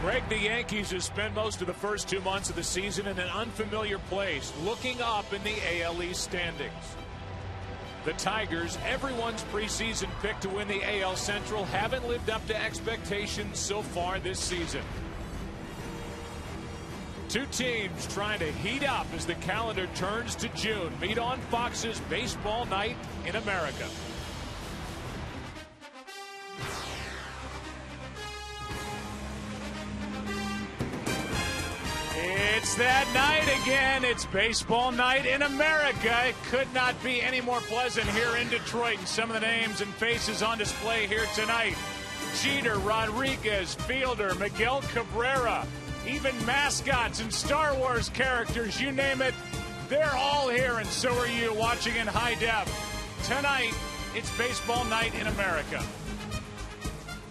Greg, the Yankees have spent most of the first 2 months of the season in an unfamiliar place, looking up in the AL East standings. The Tigers, everyone's preseason pick to win the AL Central, haven't lived up to expectations so far this season. Two teams trying to heat up as the calendar turns to June. Meet on Fox's Baseball Night in America. It's that night again. It's Baseball Night in America. It could not be any more pleasant here in Detroit. And some of the names and faces on display here tonight: Jeter, Rodriguez, Fielder, Miguel Cabrera, even mascots and Star Wars characters, you name it, they're all here, and so are you watching in high def. Tonight, it's Baseball Night in America.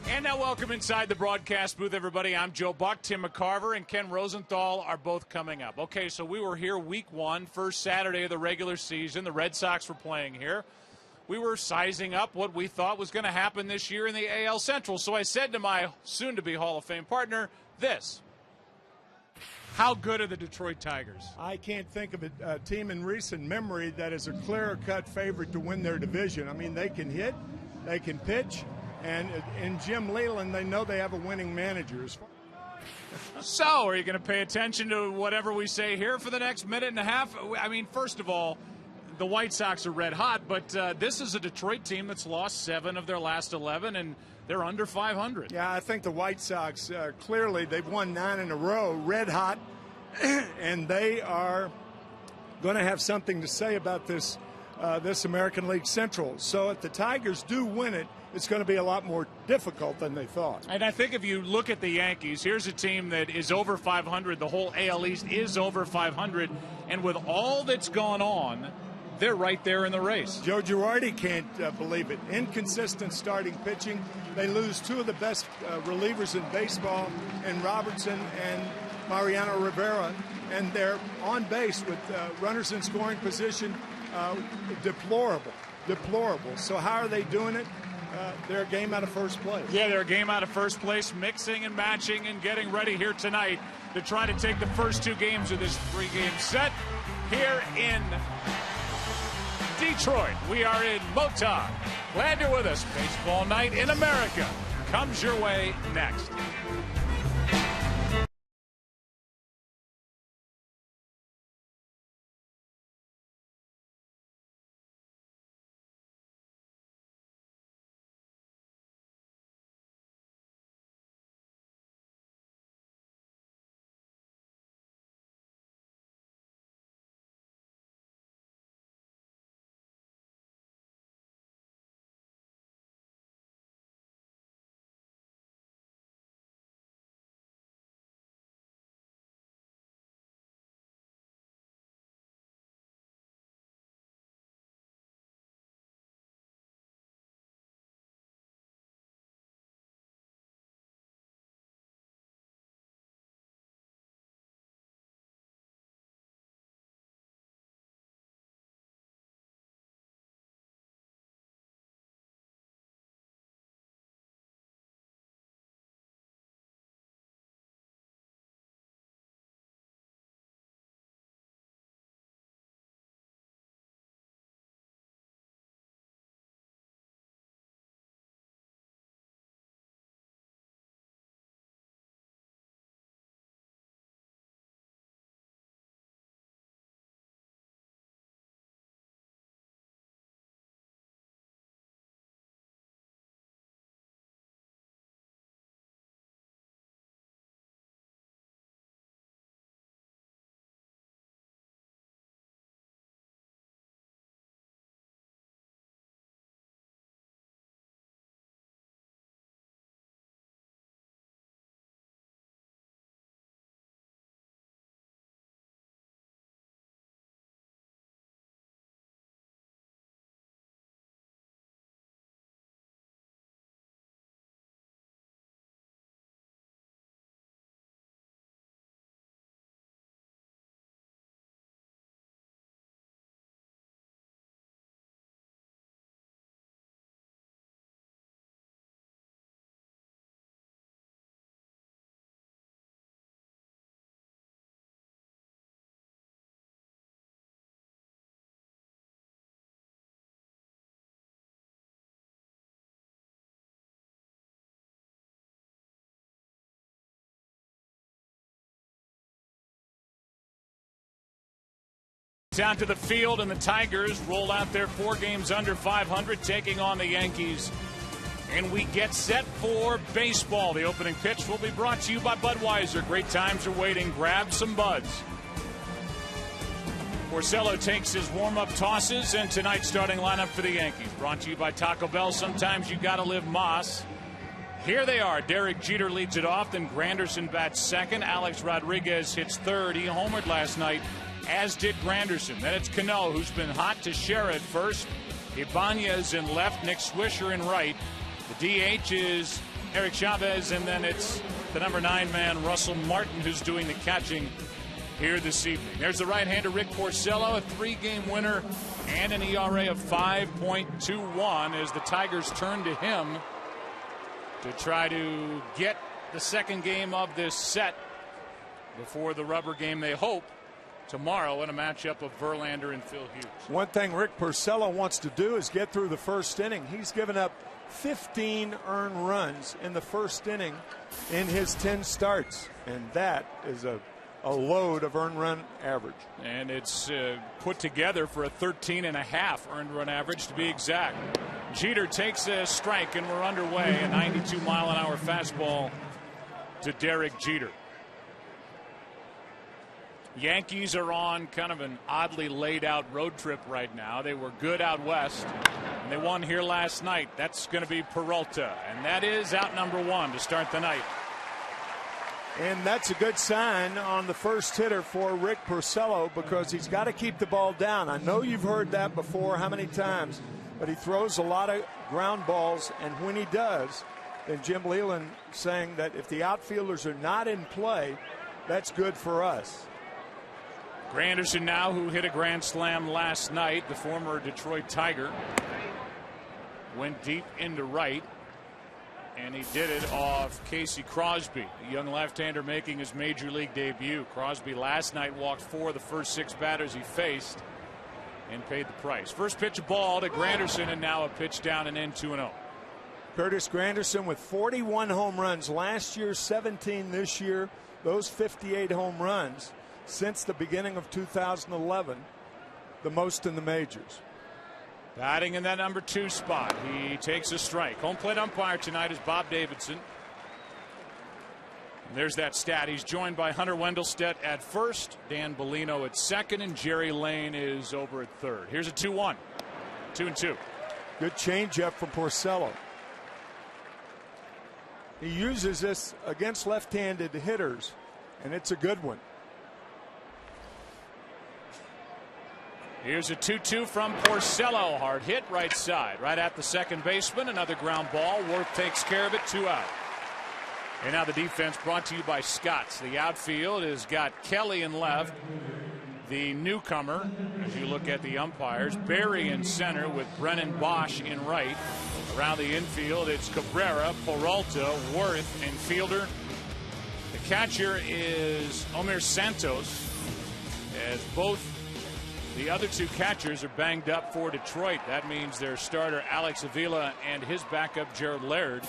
And now welcome inside the broadcast booth, everybody. I'm Joe Buck. Tim McCarver and Ken Rosenthal are both coming up. Okay, so we were here week one, first Saturday of the regular season. The Red Sox were playing here. We were sizing up what we thought was going to happen this year in the AL Central. So I said to my soon-to-be Hall of Fame partner this: how good are the Detroit Tigers? I can't think of a team in recent memory that is a clear-cut favorite to win their division. I mean, they can hit, they can pitch, and in Jim Leland, they know they have a winning manager. So, are you going to pay attention to whatever we say here for the next minute and a half? I mean, first of all, the White Sox are red hot, but this is a Detroit team that's lost 7 of their last 11, and they're under 500. Yeah, I think the White Sox, clearly, they've won 9 in a row, red hot, and they are going to have something to say about this American League Central. So if the Tigers do win it, it's going to be a lot more difficult than they thought. And I think if you look at the Yankees, here's a team that is over 500. The whole AL East is over 500. And with all that's gone on, they're right there in the race. Joe Girardi can't believe it. Inconsistent starting pitching. They lose 2 of the best relievers in baseball, in Robertson and Mariano Rivera. And they're on base with runners in scoring position. Deplorable. So how are they doing it? They're a game out of first place. Yeah, they're a game out of first place, mixing and matching and getting ready here tonight to try to take the first 2 games of this 3-game set here in Detroit. We are in Motown. Glad you're with us. Baseball Night in America comes your way next. Down to the field, and the Tigers roll out their 4 games under 500, taking on the Yankees. And we get set for baseball. The opening pitch will be brought to you by Budweiser. Great times are waiting. Grab some buds. Porcello takes his warm-up tosses, and tonight's starting lineup for the Yankees. Brought to you by Taco Bell. Sometimes you gotta live Moss. Here they are. Derek Jeter leads it off. Then Granderson bats second. Alex Rodriguez hits third. He homered last night, as did Granderson. Then it's Cano, who's been hot, to share at first. Ibanez in left. Nick Swisher in right. The DH is Eric Chavez, and then it's the number 9 man, Russell Martin, who's doing the catching here this evening. There's the right-hander, Rick Porcello, a 3-game winner and an ERA of 5.21 as the Tigers turn to him to try to get the second game of this set before the rubber game, they hope, tomorrow in a matchup of Verlander and Phil Hughes. One thing Rick Porcello wants to do is get through the first inning. He's given up 15 earned runs in the first inning in his 10 starts, and that is a load of earned run average. And it's put together for a 13.5 earned run average, to be exact. Jeter takes a strike, and we're underway. A 92-mile-an-hour fastball to Derek Jeter. Yankees are on kind of an oddly laid out road trip right now. They were good out west, and they won here last night. That's going to be Peralta, and that is out number 1 to start the night. And that's a good sign on the first hitter for Rick Porcello, because he's got to keep the ball down. I know you've heard that before, how many times, but he throws a lot of ground balls, and when he does, then Jim Leland saying that if the outfielders are not in play, that's good for us. Granderson now, who hit a grand slam last night, the former Detroit Tiger, went deep into right, and he did it off Casey Crosby, a young left-hander making his major league debut. Crosby last night walked 4 of the first 6 batters he faced and paid the price. First pitch, a ball to Granderson, and now a pitch down and in, 2-0. Curtis Granderson with 41 home runs last year, 17 this year. Those 58 home runs since the beginning of 2011, the most in the majors. Batting in that number 2 spot. He takes a strike. Home plate umpire tonight is Bob Davidson. And there's that stat. He's joined by Hunter Wendelstedt at first, Dan Bellino at second, and Jerry Lane is over at third. Here's a 2-1. 2-2. Good changeup from Porcello. He uses this against left-handed hitters, and it's a good one. Here's a 2-2 from Porcello. Hard hit right side, right at the second baseman. Another ground ball. Worth takes care of it. 2 out. And now the defense brought to you by Scott's. The outfield has got Kelly in left. The newcomer, as you look at the umpires, Barry in center with Brennan Bosch in right. Around the infield, it's Cabrera, Peralta, Worth, and fielder. The catcher is Omir Santos, as both the other 2 catchers are banged up for Detroit. That means their starter Alex Avila and his backup Jared Laird,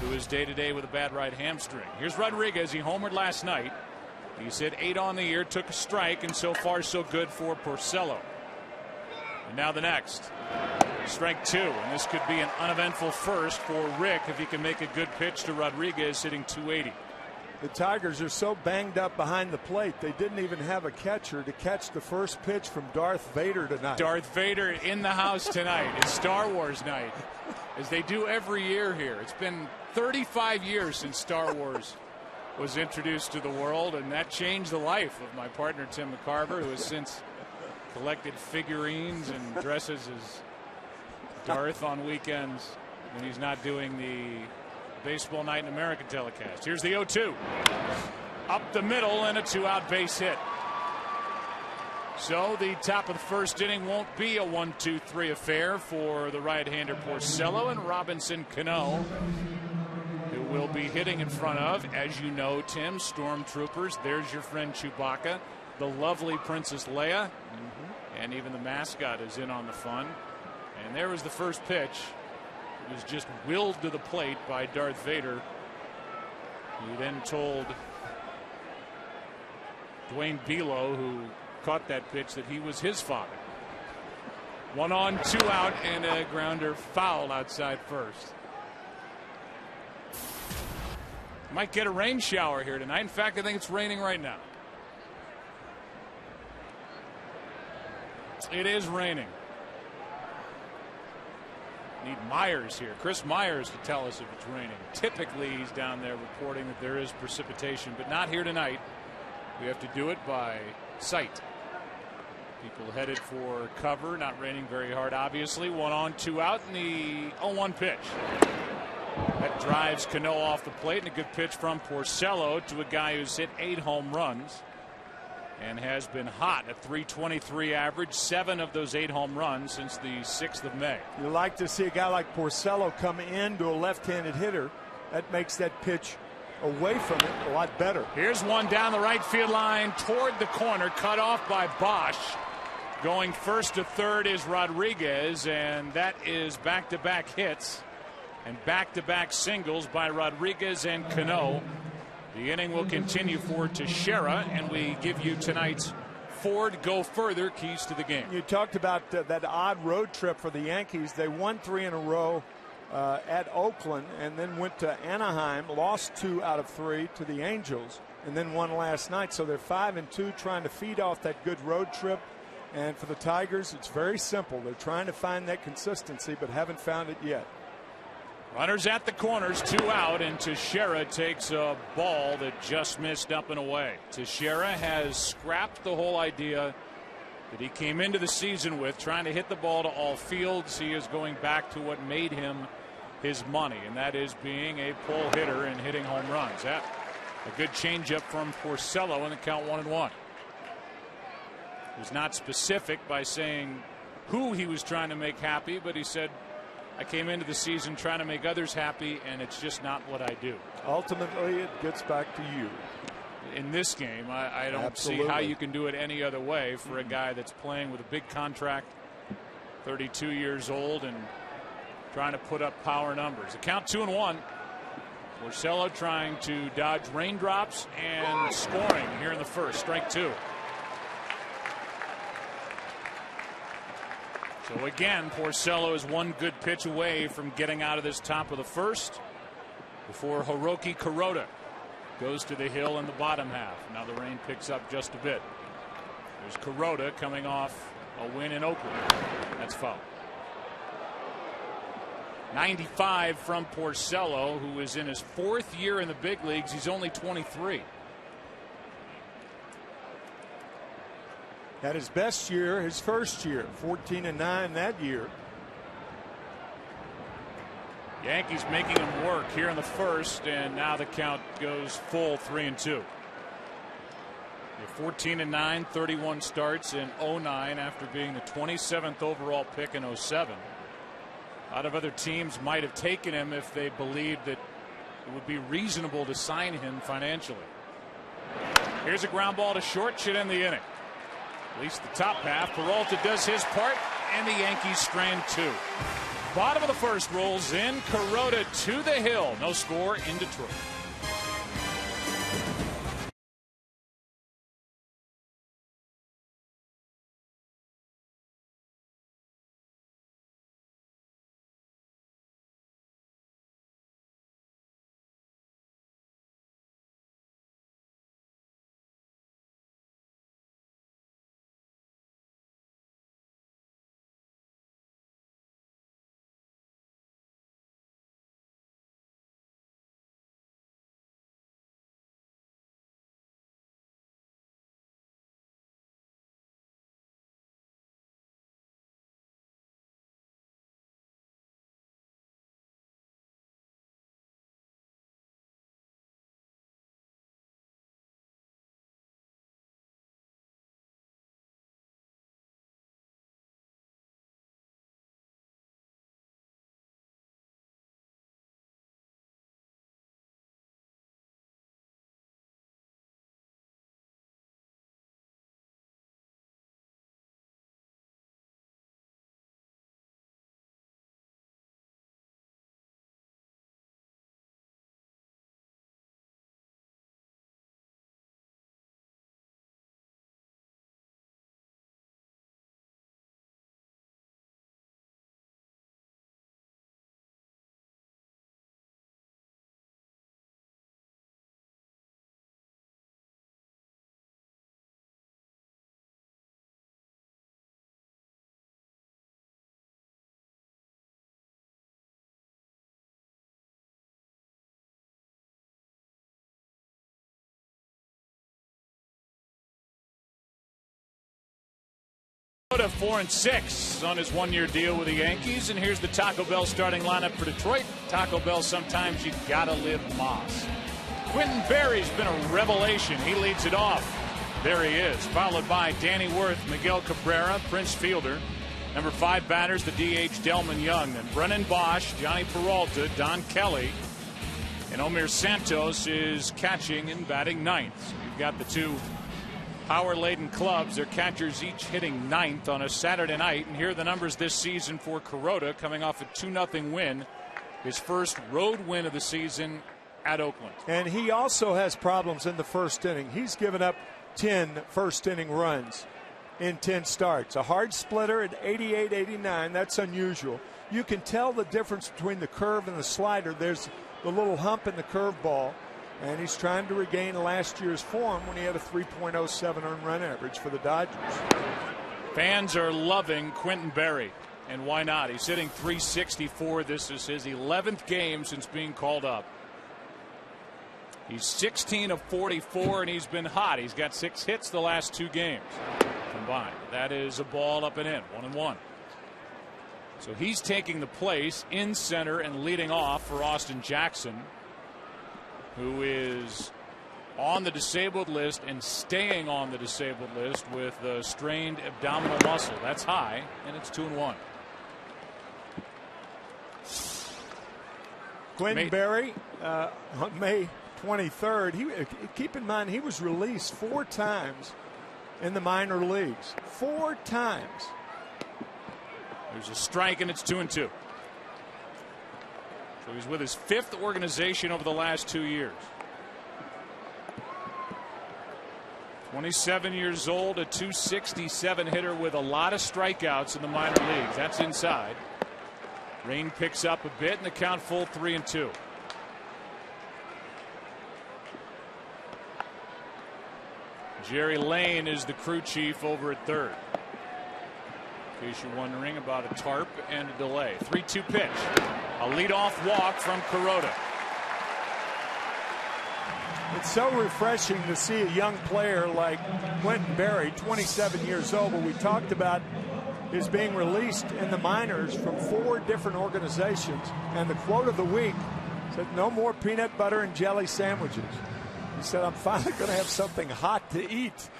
who is day-to-day with a bad right hamstring. Here's Rodriguez. He homered last night. He's hit 8 on the year, took a strike, and so far so good for Porcello. And now the next. Strike 2, and this could be an uneventful first for Rick if he can make a good pitch to Rodriguez, hitting 280. The Tigers are so banged up behind the plate, they didn't even have a catcher to catch the first pitch from Darth Vader tonight. Darth Vader in the house tonight. It's Star Wars night, as they do every year here. It's been 35 years since Star Wars was introduced to the world, and that changed the life of my partner Tim McCarver, who has since collected figurines and dresses as Darth on weekends when he's not doing the Baseball Night in America telecast. Here's the 0-2. Up the middle, and a 2-out base hit. So the top of the first inning won't be a 1-2-3 affair for the right-hander Porcello and Robinson Cano, who will be hitting in front of, as you know, Tim, stormtroopers. There's your friend Chewbacca, the lovely Princess Leia, and even the mascot is in on the fun. And there was the first pitch. It was just willed to the plate by Darth Vader. He then told Dwayne Belo, who caught that pitch that he was his father. 1 on, 2 out, and a grounder foul outside first. Might get a rain shower here tonight. In fact, I think it's raining right now. It is raining. Need Myers here, Chris Myers, to tell us if it's raining. Typically he's down there reporting that there is precipitation, but not here tonight. We have to do it by sight. People headed for cover, not raining very hard obviously. 1 on, 2 out, and the 0-1 pitch. That drives Cano off the plate, and a good pitch from Porcello to a guy who's hit 8 home runs and has been hot at .323 average, 7 of those 8 home runs since the 6th of May. You like to see a guy like Porcello come into a left-handed hitter. That makes that pitch away from it a lot better. Here's one down the right field line toward the corner, cut off by Bosch. Going first to third is Rodriguez, and that is back-to-back hits and back-to-back singles by Rodriguez and Cano. The inning will continue for Teixeira, and we give you tonight's Ford Go Further keys to the game. You talked about that odd road trip for the Yankees. They won 3 in a row at Oakland, and then went to Anaheim, lost 2 out of 3 to the Angels, and then won last night. So they're 5-2, trying to feed off that good road trip. And for the Tigers, it's very simple. They're trying to find that consistency, but haven't found it yet. Runners at the corners, 2 out, and Teixeira takes a ball that just missed up and away. Teixeira has scrapped the whole idea that he came into the season with, trying to hit the ball to all fields. He is going back to what made him his money, and that is being a pull hitter and hitting home runs. That a good changeup from Porcello, and the count 1-1. He was not specific by saying who he was trying to make happy, but he said, I came into the season trying to make others happy, and it's just not what I do. Ultimately, it gets back to you. In this game, I don't Absolutely. see how you can do it any other way for a guy that's playing with a big contract, 32 years old, and trying to put up power numbers. The count 2-1. Porcello trying to dodge raindrops and scoring here in the first. Strike 2. So again, Porcello is one good pitch away from getting out of this top of the first before Hiroki Kuroda goes to the hill in the bottom half. Now the rain picks up just a bit. There's Kuroda coming off a win in Oakland. That's foul. 95 from Porcello, who is in his 4th year in the big leagues. He's only 23. Had his best year, his first year, 14-9 that year. Yankees making him work here in the first, and now the count goes full 3-2. 14-9, 31 starts in 09 after being the 27th overall pick in 07. A lot of other teams might have taken him if they believed that it would be reasonable to sign him financially. Here's a ground ball to short, should end the inning. At least the top half. Peralta does his part, and the Yankees strand 2. Bottom of the first rolls in. Kuroda to the hill. No score in Detroit. 4-6 on his one-year deal with the Yankees. And here's the Taco Bell starting lineup for Detroit. Taco Bell, sometimes you gotta live Moss. Quentin Berry's been a revelation. He leads it off. There he is, followed by Danny Worth, Miguel Cabrera, Prince Fielder. Number 5 batters, the DH Delman Young. Then Brennan Bosch, Johnny Peralta, Don Kelly. And Omir Santos is catching and batting ninth. So you've got the two power-laden clubs. Their catchers each hitting ninth on a Saturday night. And here are the numbers this season for Kuroda, coming off a 2-0 win. His first road win of the season at Oakland. And he also has problems in the first inning. He's given up 10 first-inning runs in 10 starts. A hard splitter at 88-89. That's unusual. You can tell the difference between the curve and the slider. There's the little hump in the curveball, and he's trying to regain last year's form when he had a 3.07 earned run average for the Dodgers. Fans are loving Quentin Berry, and why not? He's hitting .364. This is his 11th game since being called up. He's 16 of 44, and he's been hot. He's got 6 hits the last 2 games combined. That is a ball up and in, 1-1. So he's taking the place in center and leading off for Austin Jackson, who is on the disabled list and staying on the disabled list with a strained abdominal muscle. That's high, and it's 2-1. Quentin Berry on May 23rd. Keep in mind he was released 4 times in the minor leagues. 4 times. There's a strike, and it's 2-2. So he's with his 5th organization over the last 2 years. 27 years old, a .267 hitter with a lot of strikeouts in the minor leagues. That's inside. Rain picks up a bit, and the count full 3-2. Jerry Lane is the crew chief over at third. In case you're wondering about a tarp and a delay. 3-2 pitch. A leadoff walk from Kuroda. It's so refreshing to see a young player like Quentin Berry, 27 years old, but we talked about his being released in the minors from 4 different organizations. And the quote of the week said, "No more peanut butter and jelly sandwiches." He said, "I'm finally going to have something hot to eat."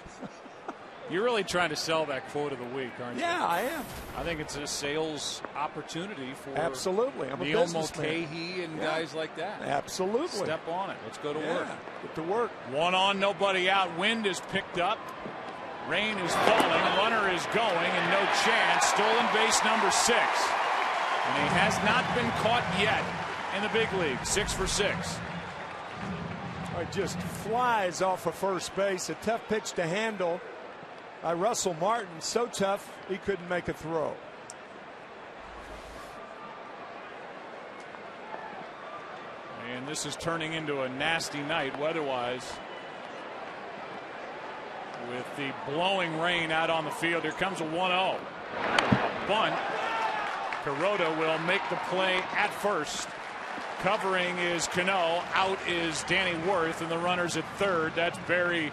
You're really trying to sell that quote of the week, aren't you? Yeah, I am. I think it's a sales opportunity for absolutely. I'm Neil a businessman. Mulcahy and guys like that. Absolutely. Step on it. Let's go to work. Get to work. 1 on, nobody out. Wind is picked up. Rain is falling. Runner is going, and no chance. Stolen base number 6. And he has not been caught yet in the big league. 6 for 6. It just flies off of first base. A tough pitch to handle by Russell Martin. So tough he couldn't make a throw. And this is turning into a nasty night weather-wise. With the blowing rain out on the field, here comes a 1-0. A bunt. Kuroda will make the play at first. Covering is Cano. Out is Danny Worth, and the runner's at third. That's Berry.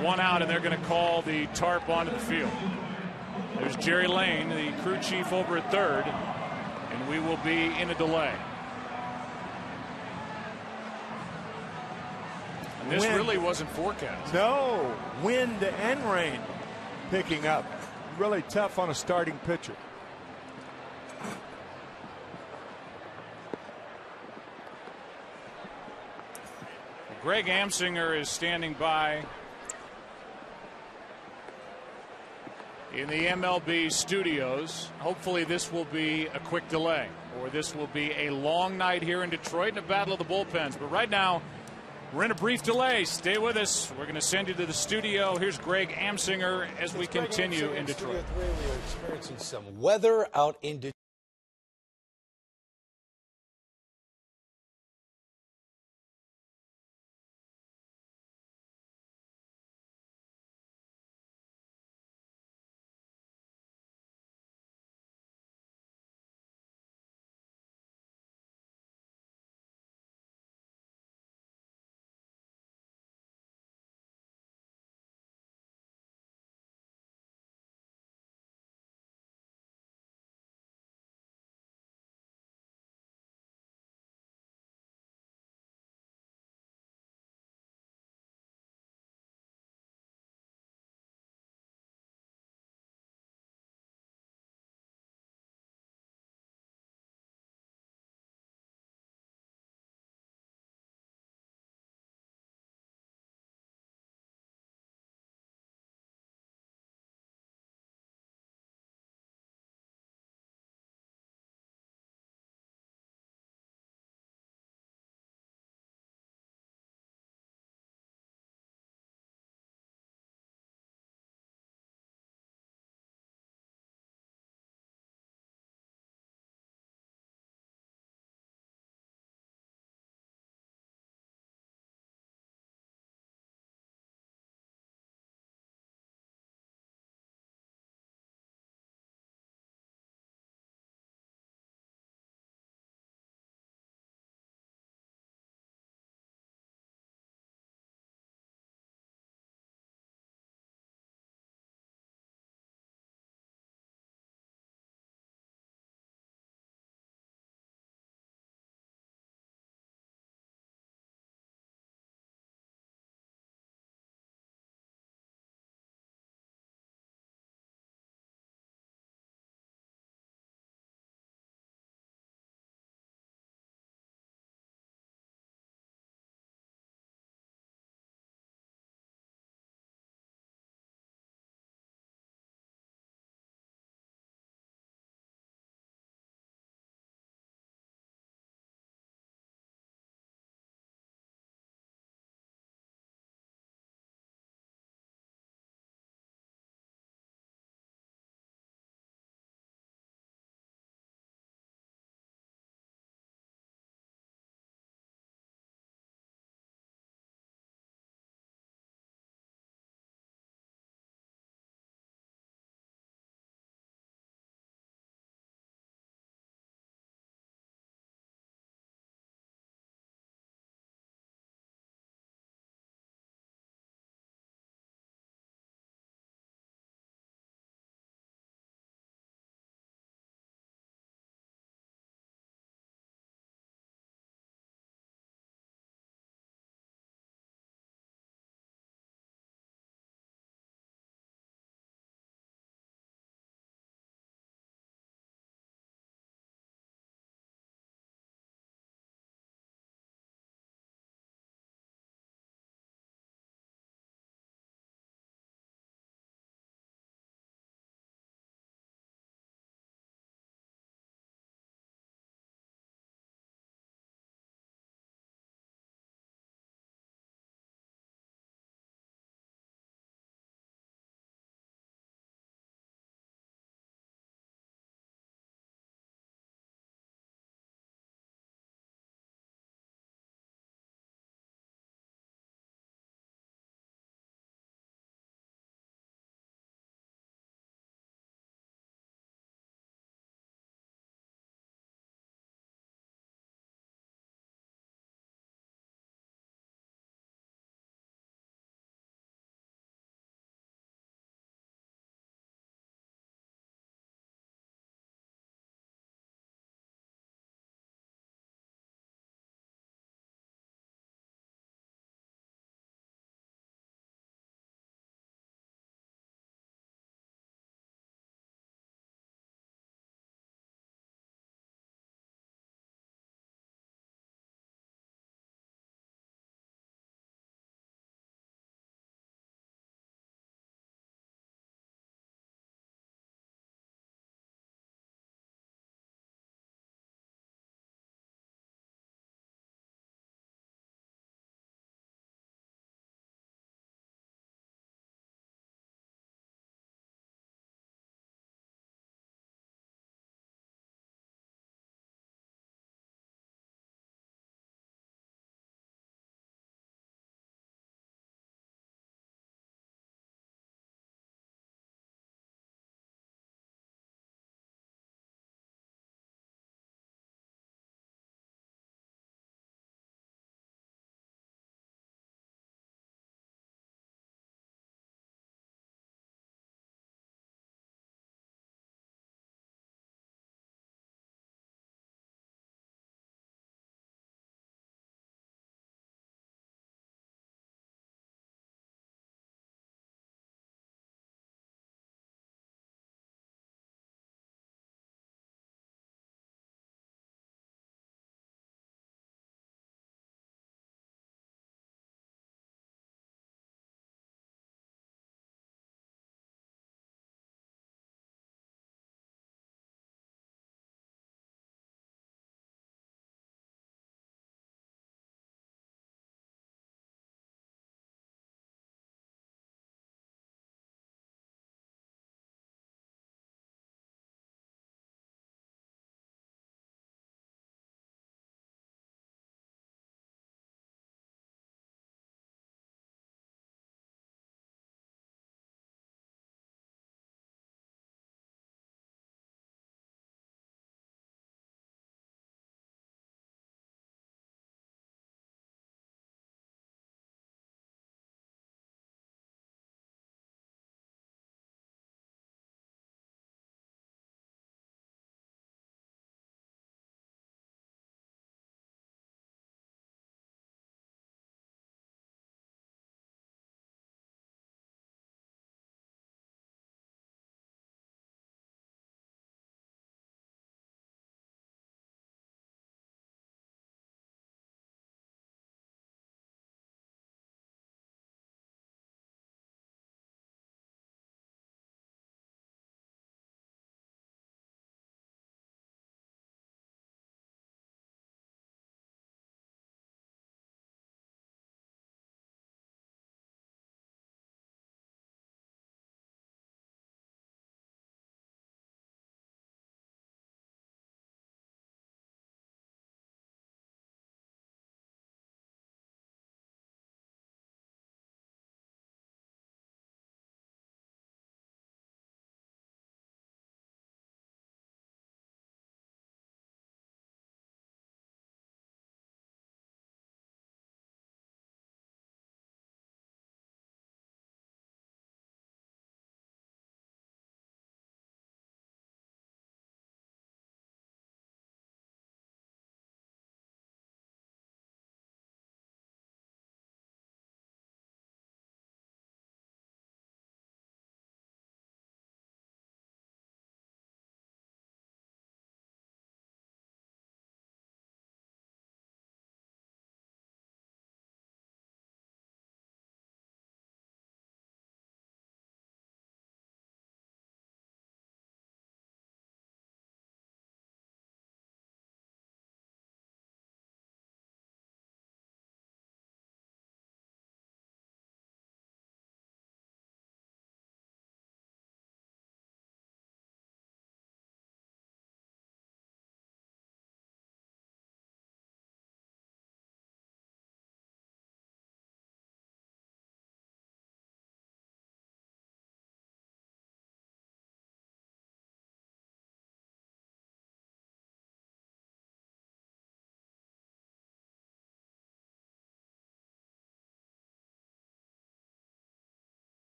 1 out, and they're going to call the tarp onto the field. There's Jerry Lane, the crew chief over at third, and we will be in a delay. And this really wasn't forecast. No, wind and rain picking up. Really tough on a starting pitcher. Greg Amsinger is standing by in the MLB studios. Hopefully this will be a quick delay, or this will be a long night here in Detroit and a battle of the bullpens. But right now we're in a brief delay. Stay with us. We're going to send you to the studio. Here's Greg Amsinger as we continue in Detroit. We are experiencing some weather out in Detroit.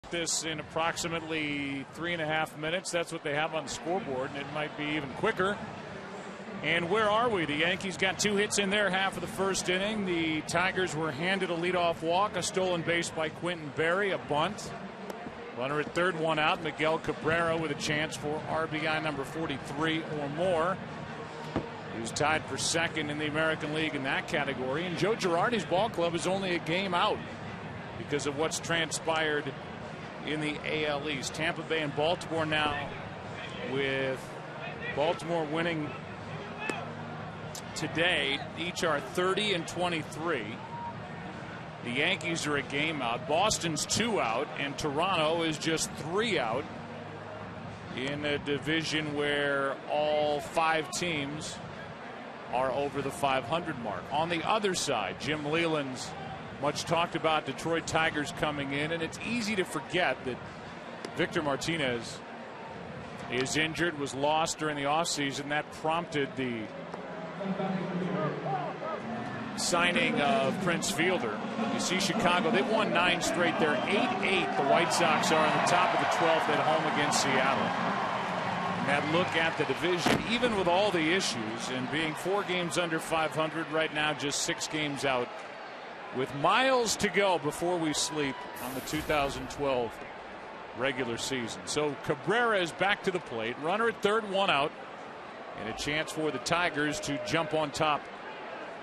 This in approximately 3.5 minutes. That's what they have on the scoreboard, and it might be even quicker. And where are we? The Yankees got 2 hits in their half of the first inning. The Tigers were handed a leadoff walk, a stolen base by Quentin Berry, a bunt. Runner at third, 1 out. Miguel Cabrera with a chance for RBI number 43 or more. He was tied for second in the American League in that category. And Joe Girardi's ball club is only a game out because of what's transpired in the AL East. Tampa Bay and Baltimore now, with Baltimore winning today, each are 30 and 23. The Yankees are a game out. Boston's 2 out, and Toronto is just 3 out in a division where all 5 teams are over the 500 mark. On the other side, Jim Leyland's much talked about Detroit Tigers coming in, and it's easy to forget that Victor Martinez is injured, was lost during the offseason. That prompted the signing of Prince Fielder. You see Chicago, they've won 9 straight. They're 8-8. The White Sox are on the top of the 12th at home against Seattle. And that look at the division, even with all the issues and being 4 games under 500 right now, just 6 games out, with miles to go before we sleep on the 2012 regular season. So Cabrera is back to the plate. Runner at third, 1 out, and a chance for the Tigers to jump on top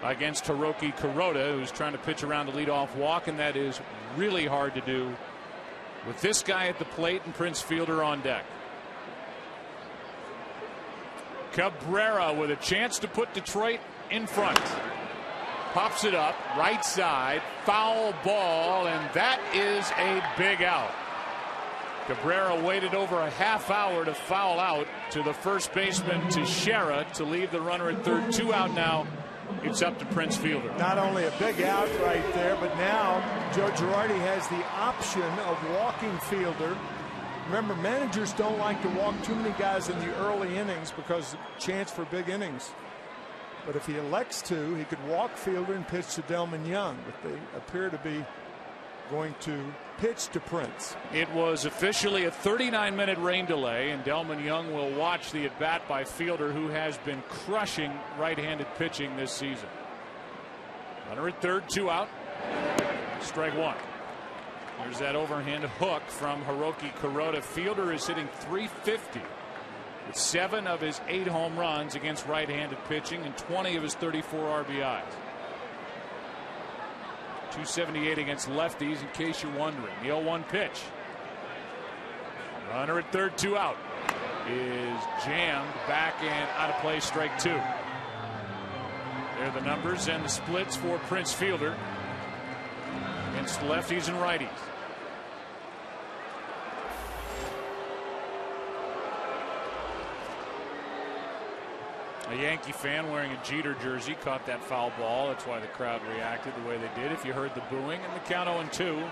against Hiroki Kuroda, who's trying to pitch around the leadoff walk, and that is really hard to do with this guy at the plate and Prince Fielder on deck. Cabrera with a chance to put Detroit in front. Pops it up, right side, foul ball, and that is a big out. Cabrera waited over a half hour to foul out to the first baseman, Teixeira, to leave the runner at third. 2 out now. It's up to Prince Fielder. Not only a big out right there, but now Joe Girardi has the option of walking Fielder. Remember, managers don't like to walk too many guys in the early innings because chance for big innings. But if he elects to, he could walk Fielder and pitch to Delmon Young. But they appear to be going to pitch to Prince. It was officially a 39-minute rain delay, and Delmon Young will watch the at-bat by Fielder, who has been crushing right-handed pitching this season. Runner at third, 2 out. Strike 1. There's that overhand hook from Hiroki Kuroda. Fielder is hitting .350 with 7 of his 8 home runs against right-handed pitching and 20 of his 34 RBIs. .278 against lefties, in case you're wondering. The 0-1 pitch. Runner at third, 2 out. Is jammed back and out of play, strike 2. There are the numbers and the splits for Prince Fielder against lefties and righties. A Yankee fan wearing a Jeter jersey caught that foul ball. That's why the crowd reacted the way they did. If you heard the booing, and the count 0-2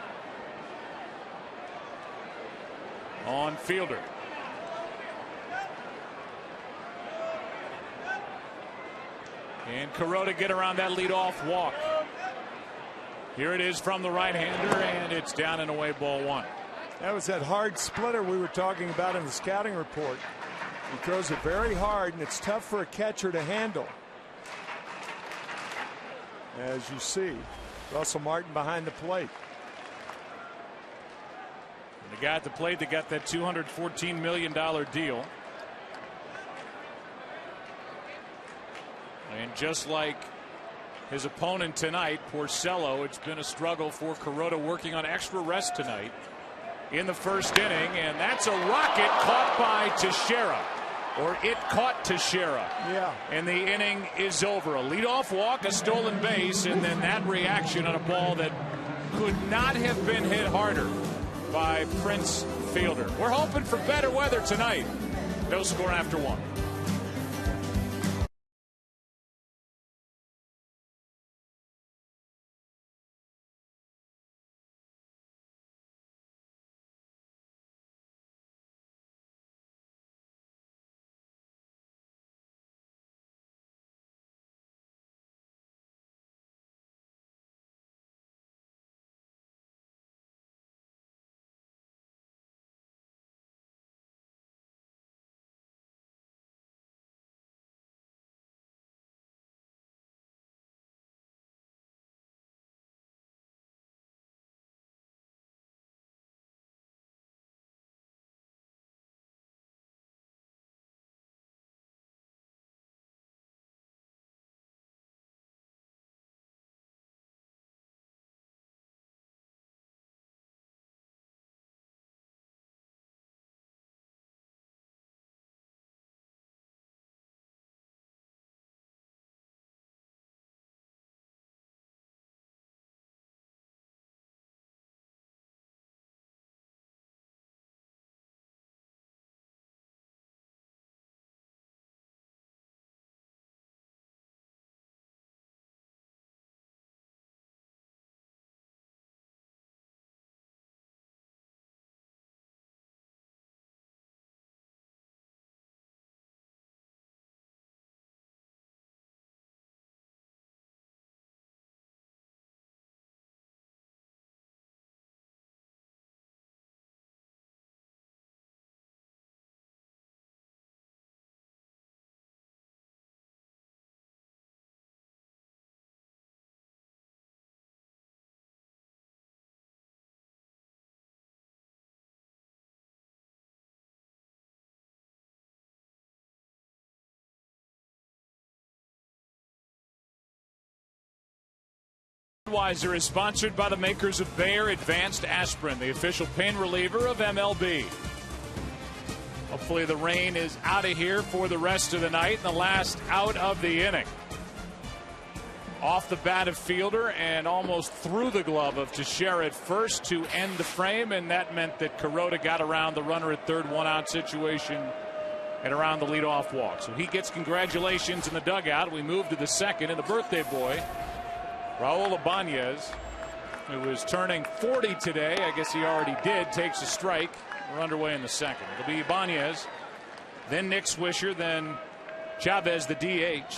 on Fielder. And Kuroda get around that leadoff walk. Here it is from the right-hander, and it's down and away, ball 1. That was that hard splitter we were talking about in the scouting report. He throws it very hard, and it's tough for a catcher to handle. As you see, Russell Martin behind the plate. And the guy at the plate that got that $214 million deal. And just like his opponent tonight, Porcello, it's been a struggle for Kuroda, working on extra rest tonight in the first inning. And that's a rocket caught by Teixeira. Or it caught Teixeira. Yeah. And the inning is over. A leadoff walk, a stolen base, and then that reaction on a ball that could not have been hit harder by Prince Fielder. We're hoping for better weather tonight. No score after 1. Budweiser is sponsored by the makers of Bayer Advanced Aspirin, the official pain reliever of MLB. Hopefully the rain is out of here for the rest of the night and the last out of the inning. Off the bat of Fielder and almost through the glove of Teixeira at first to end the frame, and that meant that Kuroda got around the runner at third, one-out situation and around the leadoff walk. So he gets congratulations in the dugout. We move to the second, and the birthday boy, Raul Ibanez, who is turning 40 today, I guess he already did, takes a strike. We're underway in the second. It'll be Ibanez, then Nick Swisher, then Chavez, the DH.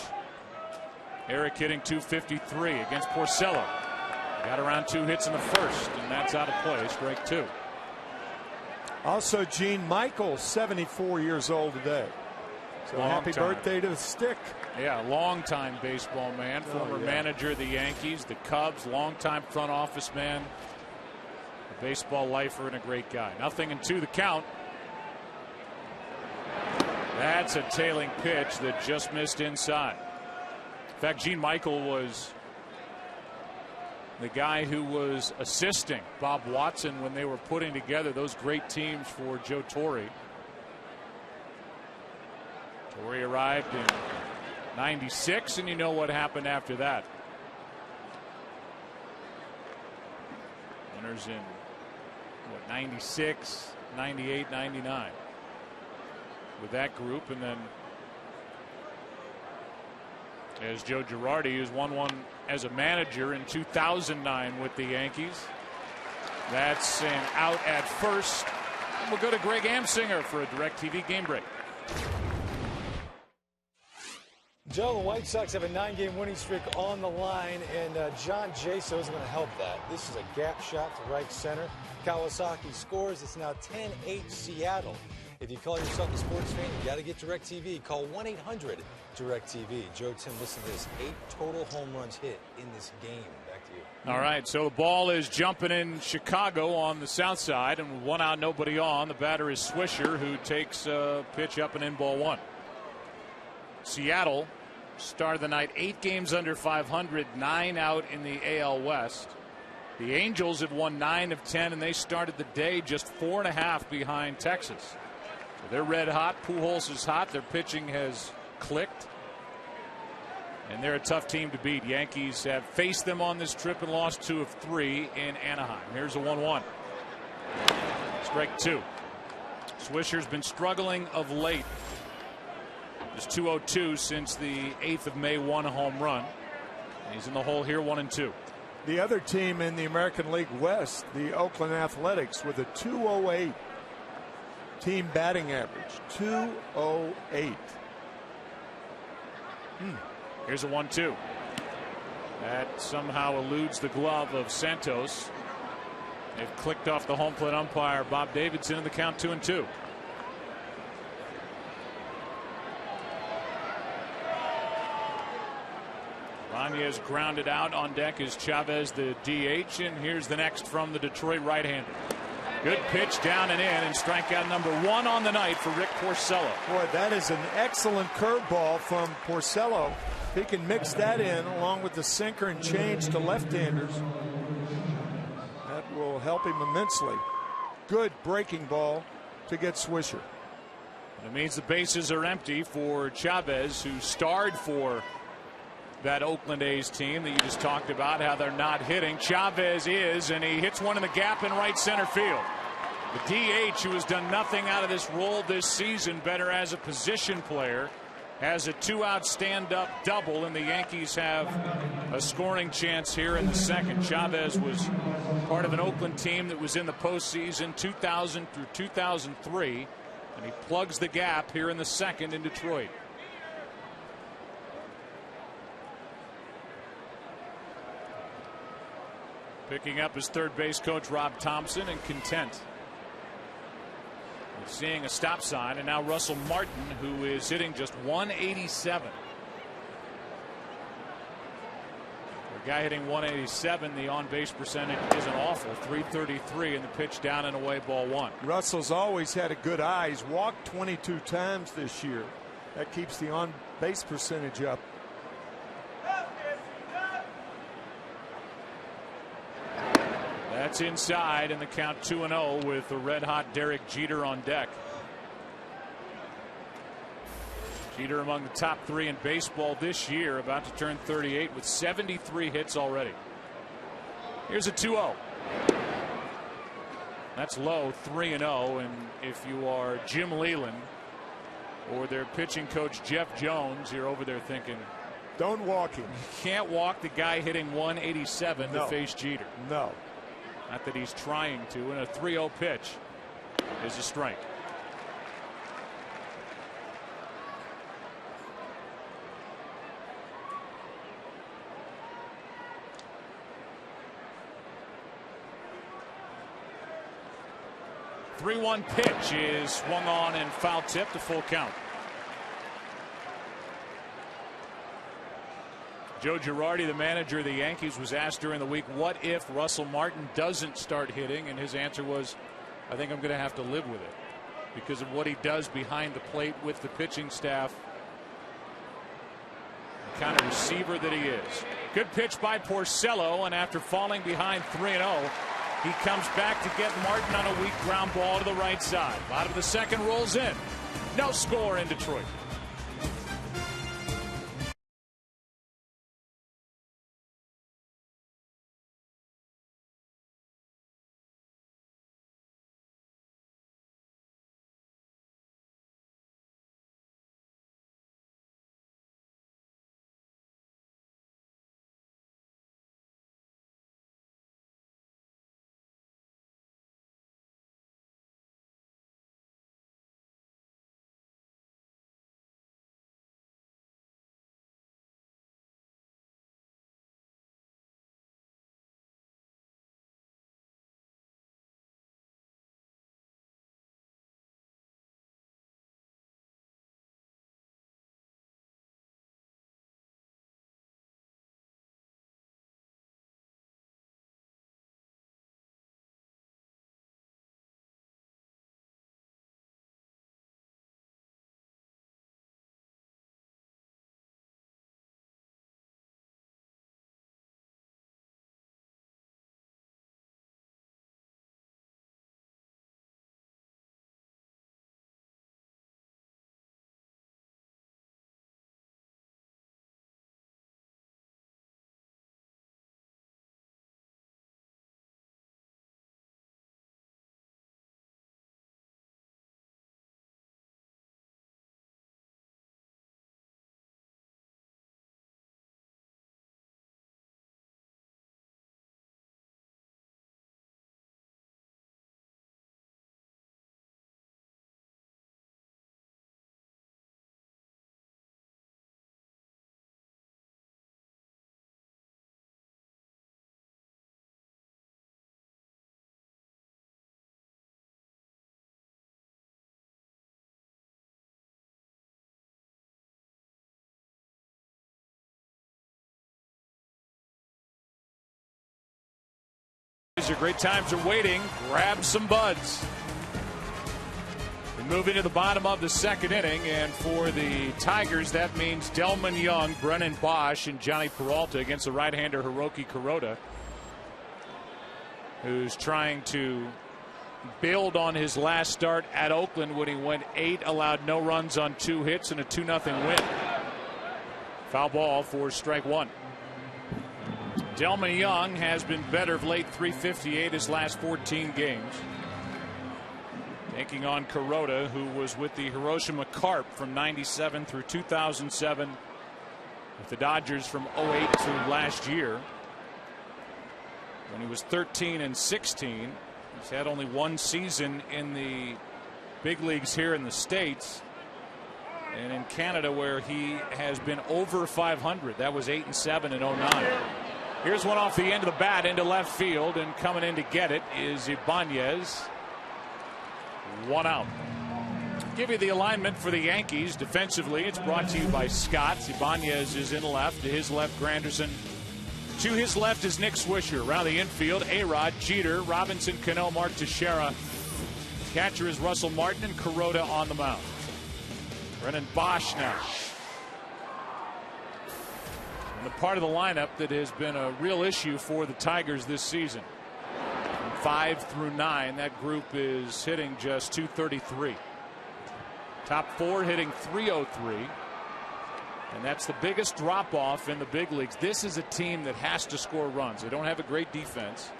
Eric hitting .253 against Porcello. Got around 2 hits in the first, and that's out of play. Strike 2. Also, Gene Michael, 74 years old today. So happy birthday to the Stick. Yeah, longtime baseball man, former manager of the Yankees, the Cubs, longtime front office man, a baseball lifer, and a great guy. 0-2 the count. That's a tailing pitch that just missed inside. In fact, Gene Michael was the guy who was assisting Bob Watson when they were putting together those great teams for Joe Torre. Torre arrived in '96, and you know what happened after that. Winners in '96, '98, '99 with that group, and then as Joe Girardi, who's won one as a manager in 2009 with the Yankees. That's an out at first. And we'll go to Greg Amsinger for a DirecTV game break. Joe, the White Sox have a 9-game winning streak on the line, and John Jaso is going to help that. This is a gap shot to right center. Kawasaki scores. It's now 10-8 Seattle. If you call yourself a sports fan, you got to get DirecTV. Call 1-800-DirecTV. Joe, Tim, listen to this. 8 total home runs hit in this game. Back to you. All right, so the ball is jumping in Chicago on the south side, and with 1 out, nobody on. The batter is Swisher, who takes a pitch up and in, ball 1. Seattle started the night 8 games under 500, 9 out in the AL West. The Angels have won 9 of 10, and they started the day just 4.5 behind Texas. They're red hot. Pujols is hot. Their pitching has clicked, and they're a tough team to beat. Yankees have faced them on this trip and lost 2 of 3 in Anaheim. Here's a 1-1. Strike 2. Swisher's been struggling of late. Just 202 since the 8th of May, 1 home run. He's in the hole here, 1-2. The other team in the American League West, the Oakland Athletics, with a 208 team batting average. 208. Here's a 1-2. That somehow eludes the glove of Santos. They've clicked off the home plate umpire, Bob Davidson, in the count 2-2. Ibanez grounded out. On deck is Chavez, the DH, and here's the next from the Detroit right-hander. Good pitch down and in, and strikeout number 1 on the night for Rick Porcello. Boy, that is an excellent curveball from Porcello. He can mix that in along with the sinker and change to left-handers. That will help him immensely. Good breaking ball to get Swisher. It means the bases are empty for Chavez, who starred for that Oakland A's team that you just talked about, how they're not hitting. Chavez is, and he hits one in the gap in right center field. The DH, who has done nothing out of this role this season, better as a position player, has a 2-out stand-up double, and the Yankees have a scoring chance here in the second. Chavez was part of an Oakland team that was in the postseason 2000 through 2003, and he plugs the gap here in the second in Detroit. Picking up his third base coach, Rob Thompson, and content with seeing a stop sign. And now Russell Martin, who is hitting just 187. For a guy hitting 187, the on-base percentage isn't awful. 333, and the pitch down and away, ball 1. Russell's always had a good eye. He's walked 22 times this year. That keeps the on-base percentage up. That's inside, and the count 2-0 with the red-hot Derek Jeter on deck. Jeter among the top 3 in baseball this year, about to turn 38 with 73 hits already. Here's a 2-0. That's low, 3-0, and if you are Jim Leland or their pitching coach Jeff Jones, you're over there thinking, don't walk him. You can't walk the guy hitting 187 to face Jeter. No. Not that he's trying to, and a 3-0 pitch is a strike. The 3-1 pitch is swung on and foul tipped, a full count. Joe Girardi, the manager of the Yankees, was asked during the week, what if Russell Martin doesn't start hitting? And his answer was, I think I'm going to have to live with it because of what he does behind the plate with the pitching staff. The kind of receiver that he is. Good pitch by Porcello, and after falling behind 3-0, he comes back to get Martin on a weak ground ball to the right side. Bottom of the second rolls in. No score in Detroit. These are great times are waiting. Grab some buds. We move into the bottom of the second inning, and for the Tigers, that means Delman Young, Brennan Bosch, and Johnny Peralta against the right-hander Hiroki Kuroda, who's trying to build on his last start at Oakland when he went 8, allowed no runs on 2 hits and a 2-0 win. Foul ball for strike 1. Delman Young has been better of late, .358 his last 14 games. Taking on Kuroda, who was with the Hiroshima Carp from '97 through 2007, with the Dodgers from '08 to last year, when he was 13 and 16. He's had only 1 season in the big leagues here in the States, and in Canada, where he has been over 500. That was 8 and 7 in '09. Here's one off the end of the bat into left field, and coming in to get it is Ibanez. 1 out. Give you the alignment for the Yankees defensively. It's brought to you by Scott's. Ibanez is in left. To his left, Granderson. To his left is Nick Swisher. Around the infield, A-Rod, Jeter, Robinson, Cano, Mark Teixeira. Catcher is Russell Martin, and Kuroda on the mound. Brennan Bosch now. And the part of the lineup that has been a real issue for the Tigers this season. 5 through 9. That group is hitting just .233. Top 4 hitting .303. And that's the biggest drop off in the big leagues. This is a team that has to score runs. They don't have a great defense.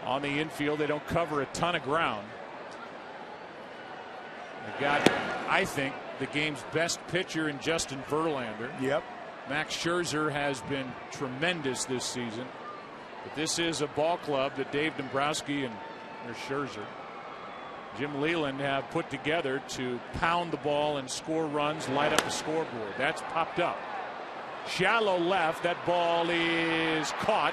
On the infield, they don't cover a ton of ground. They've got, I think, the game's best pitcher in Justin Verlander. Yep. Max Scherzer has been tremendous this season. But this is a ball club that Dave Dombrowski and Scherzer, Jim Leland have put together to pound the ball and score runs, light up the scoreboard. That's popped up. Shallow left. That ball is caught.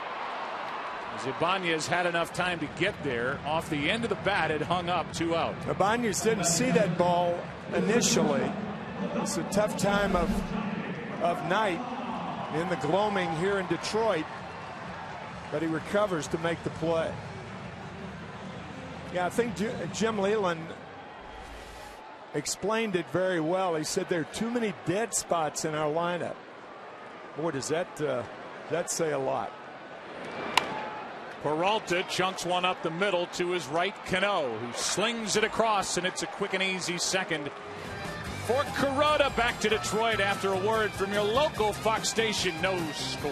As Ibanez had enough time to get there. Off the end of the bat, it hung up, 2 out. Ibanez didn't see that ball initially. It's a tough time of night in the gloaming here in Detroit. But he recovers to make the play. Yeah, I think Jim Leland explained it very well. He said there are too many dead spots in our lineup. Boy, does that say a lot. Peralta chunks one up the middle to his right. Cano, who slings it across, and it's a quick and easy second for Kuroda. Back to Detroit after a word from your local Fox station. No score.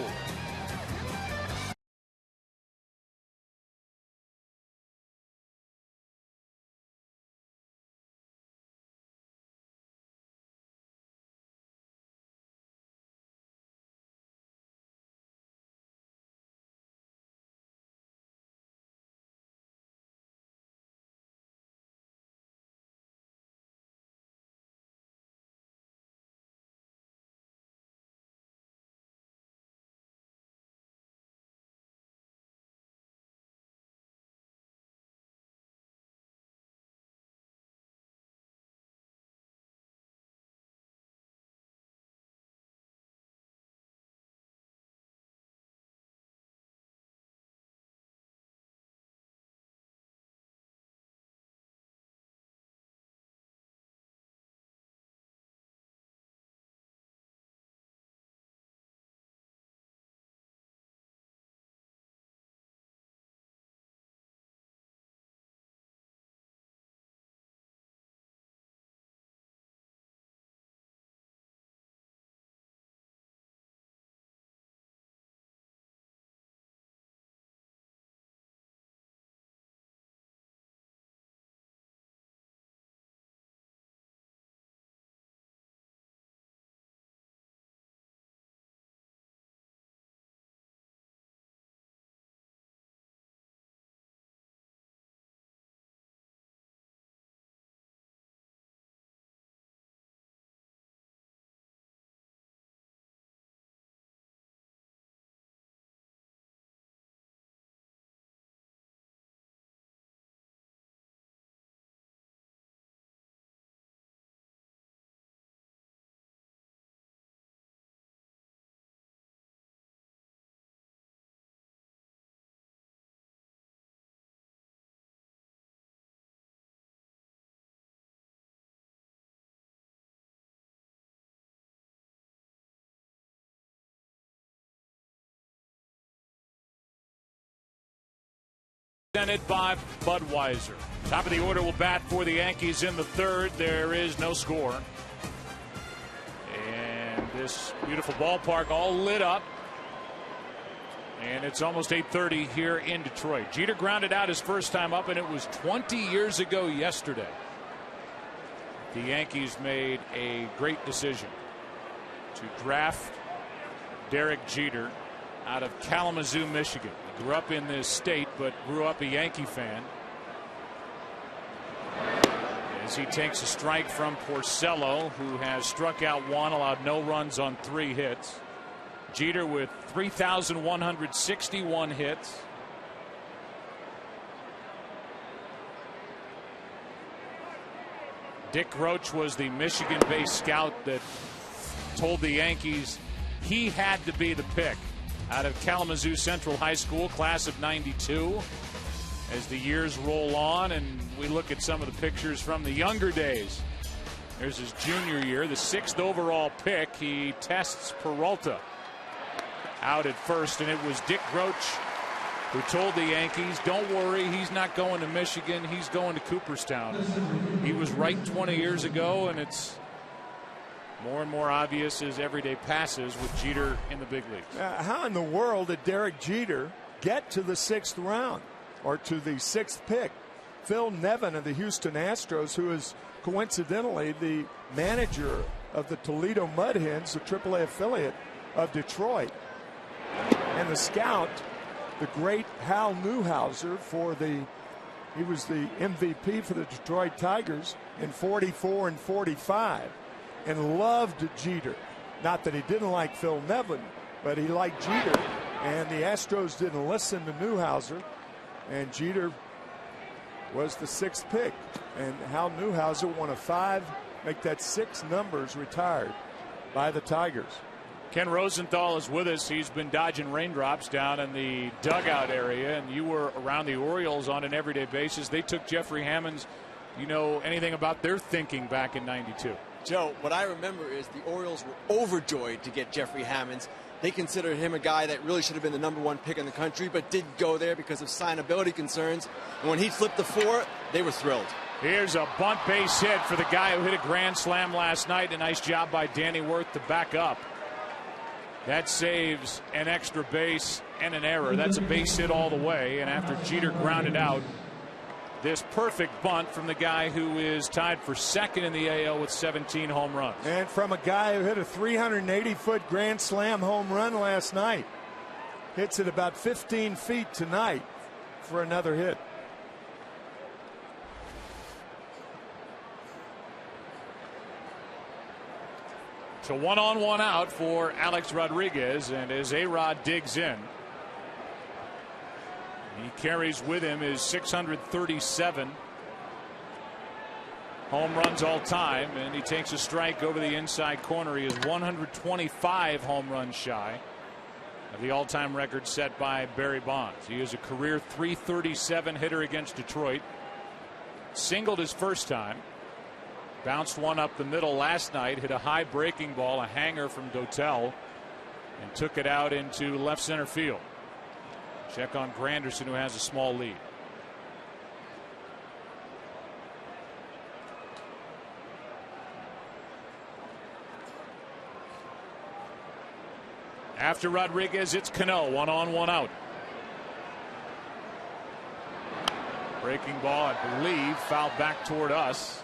Presented by Budweiser. Top of the order will bat for the Yankees in the third. There is no score. And this beautiful ballpark all lit up. And it's almost 8:30 here in Detroit. Jeter grounded out his first time up, and it was 20 years ago yesterday. The Yankees made a great decision to draft Derek Jeter out of Kalamazoo, Michigan. He grew up in this state, but grew up a Yankee fan. As he takes a strike from Porcello, who has struck out 1, allowed no runs on 3 hits. Jeter with 3,161 hits. Dick Roach was the Michigan-based scout that told the Yankees he had to be the pick. Out of Kalamazoo Central High School, class of '92. As the years roll on and we look at some of the pictures from the younger days. There's his junior year, the 6th overall pick. He tests Peralta out at first, and it was Dick Roach who told the Yankees, don't worry, he's not going to Michigan, he's going to Cooperstown. He was right 20 years ago, and it's more and more obvious as every day passes with Jeter in the big leagues. How in the world did Derek Jeter get to the 6th round or to the 6th pick? Phil Nevin of the Houston Astros, who is coincidentally the manager of the Toledo Mud Hens, the AAA affiliate of Detroit, and the scout, the great Hal Newhouser, he was the MVP for the Detroit Tigers in 44 and 45, and loved Jeter. Not that he didn't like Phil Nevin, but he liked Jeter, and the Astros didn't listen to Newhouser, and Jeter was the 6th pick, and Hal Newhouser, one of 5, make that 6 numbers, retired by the Tigers. Ken Rosenthal is with us. He's been dodging raindrops down in the dugout area, and you were around the Orioles on an everyday basis. They took Jeffrey Hammonds. You know anything about their thinking back in '92? Joe, what I remember is the Orioles were overjoyed to get Jeffrey Hammonds. They considered him a guy that really should have been the #1 pick in the country, but didn't go there because of signability concerns. And when he flipped the 4, they were thrilled. Here's a bunt base hit for the guy who hit a grand slam last night. A nice job by Danny Wirth to back up. That saves an extra base and an error. That's a base hit all the way. And after Jeter grounded out, this perfect bunt from the guy who is tied for 2nd in the AL with 17 home runs. And from a guy who hit a 380-foot grand slam home run last night. Hits it about 15 feet tonight for another hit. So 1 on 1 out for Alex Rodriguez, and as A-Rod digs in, he carries with him his 637 home runs all time, and he takes a strike over the inside corner. He is 125 home runs shy of the all-time record set by Barry Bonds. He is a career .337 hitter against Detroit. Singled his first time. Bounced one up the middle last night, hit a high breaking ball, a hanger from Dotel, and took it out into left center field. Check on Granderson, who has a small lead. After Rodriguez, it's Cano, 1 on 1 out. Breaking ball, I believe, fouled back toward us.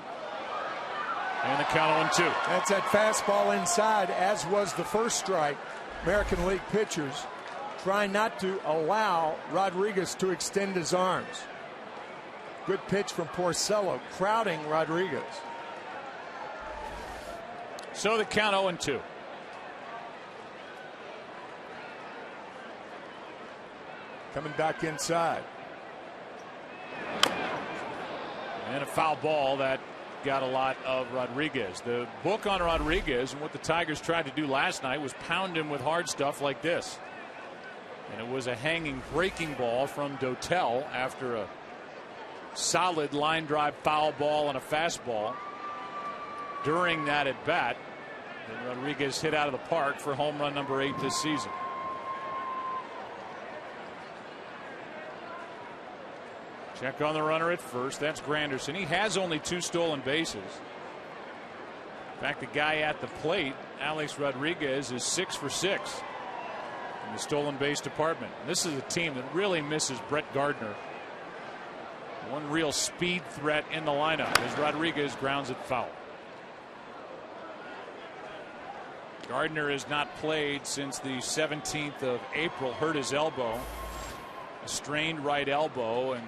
And the count 0-2. That's that fastball inside, as was the first strike. American League pitchers trying not to allow Rodriguez to extend his arms. Good pitch from Porcello, crowding Rodriguez. So the count 0-2. Coming back inside. And a foul ball that got a lot of Rodriguez. The book on Rodriguez and what the Tigers tried to do last night was pound him with hard stuff like this. And it was a hanging breaking ball from Dotel after a solid line drive foul ball and a fastball during that at bat. And Rodriguez hit out of the park for home run number 8 this season. Check on the runner at first. That's Granderson. He has only 2 stolen bases. In fact, the guy at the plate, Alex Rodriguez, is 6 for 6 in the stolen base department. And this is a team that really misses Brett Gardner. One real speed threat in the lineup as Rodriguez grounds it foul. Gardner has not played since the 17th of April. Hurt his elbow, a strained right elbow, and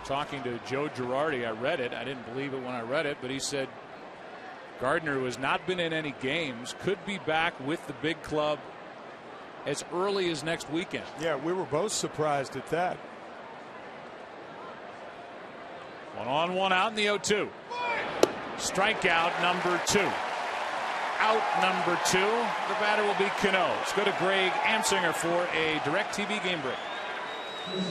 talking to Joe Girardi, I read it. I didn't believe it when I read it, but he said Gardner, who has not been in any games, could be back with the big club as early as next weekend. Yeah, we were both surprised at that. 1 on 1 out in the 0-2. Strikeout number 2. Out number 2. The batter will be Cano. Let's go to Greg Amsinger for a DirecTV game break.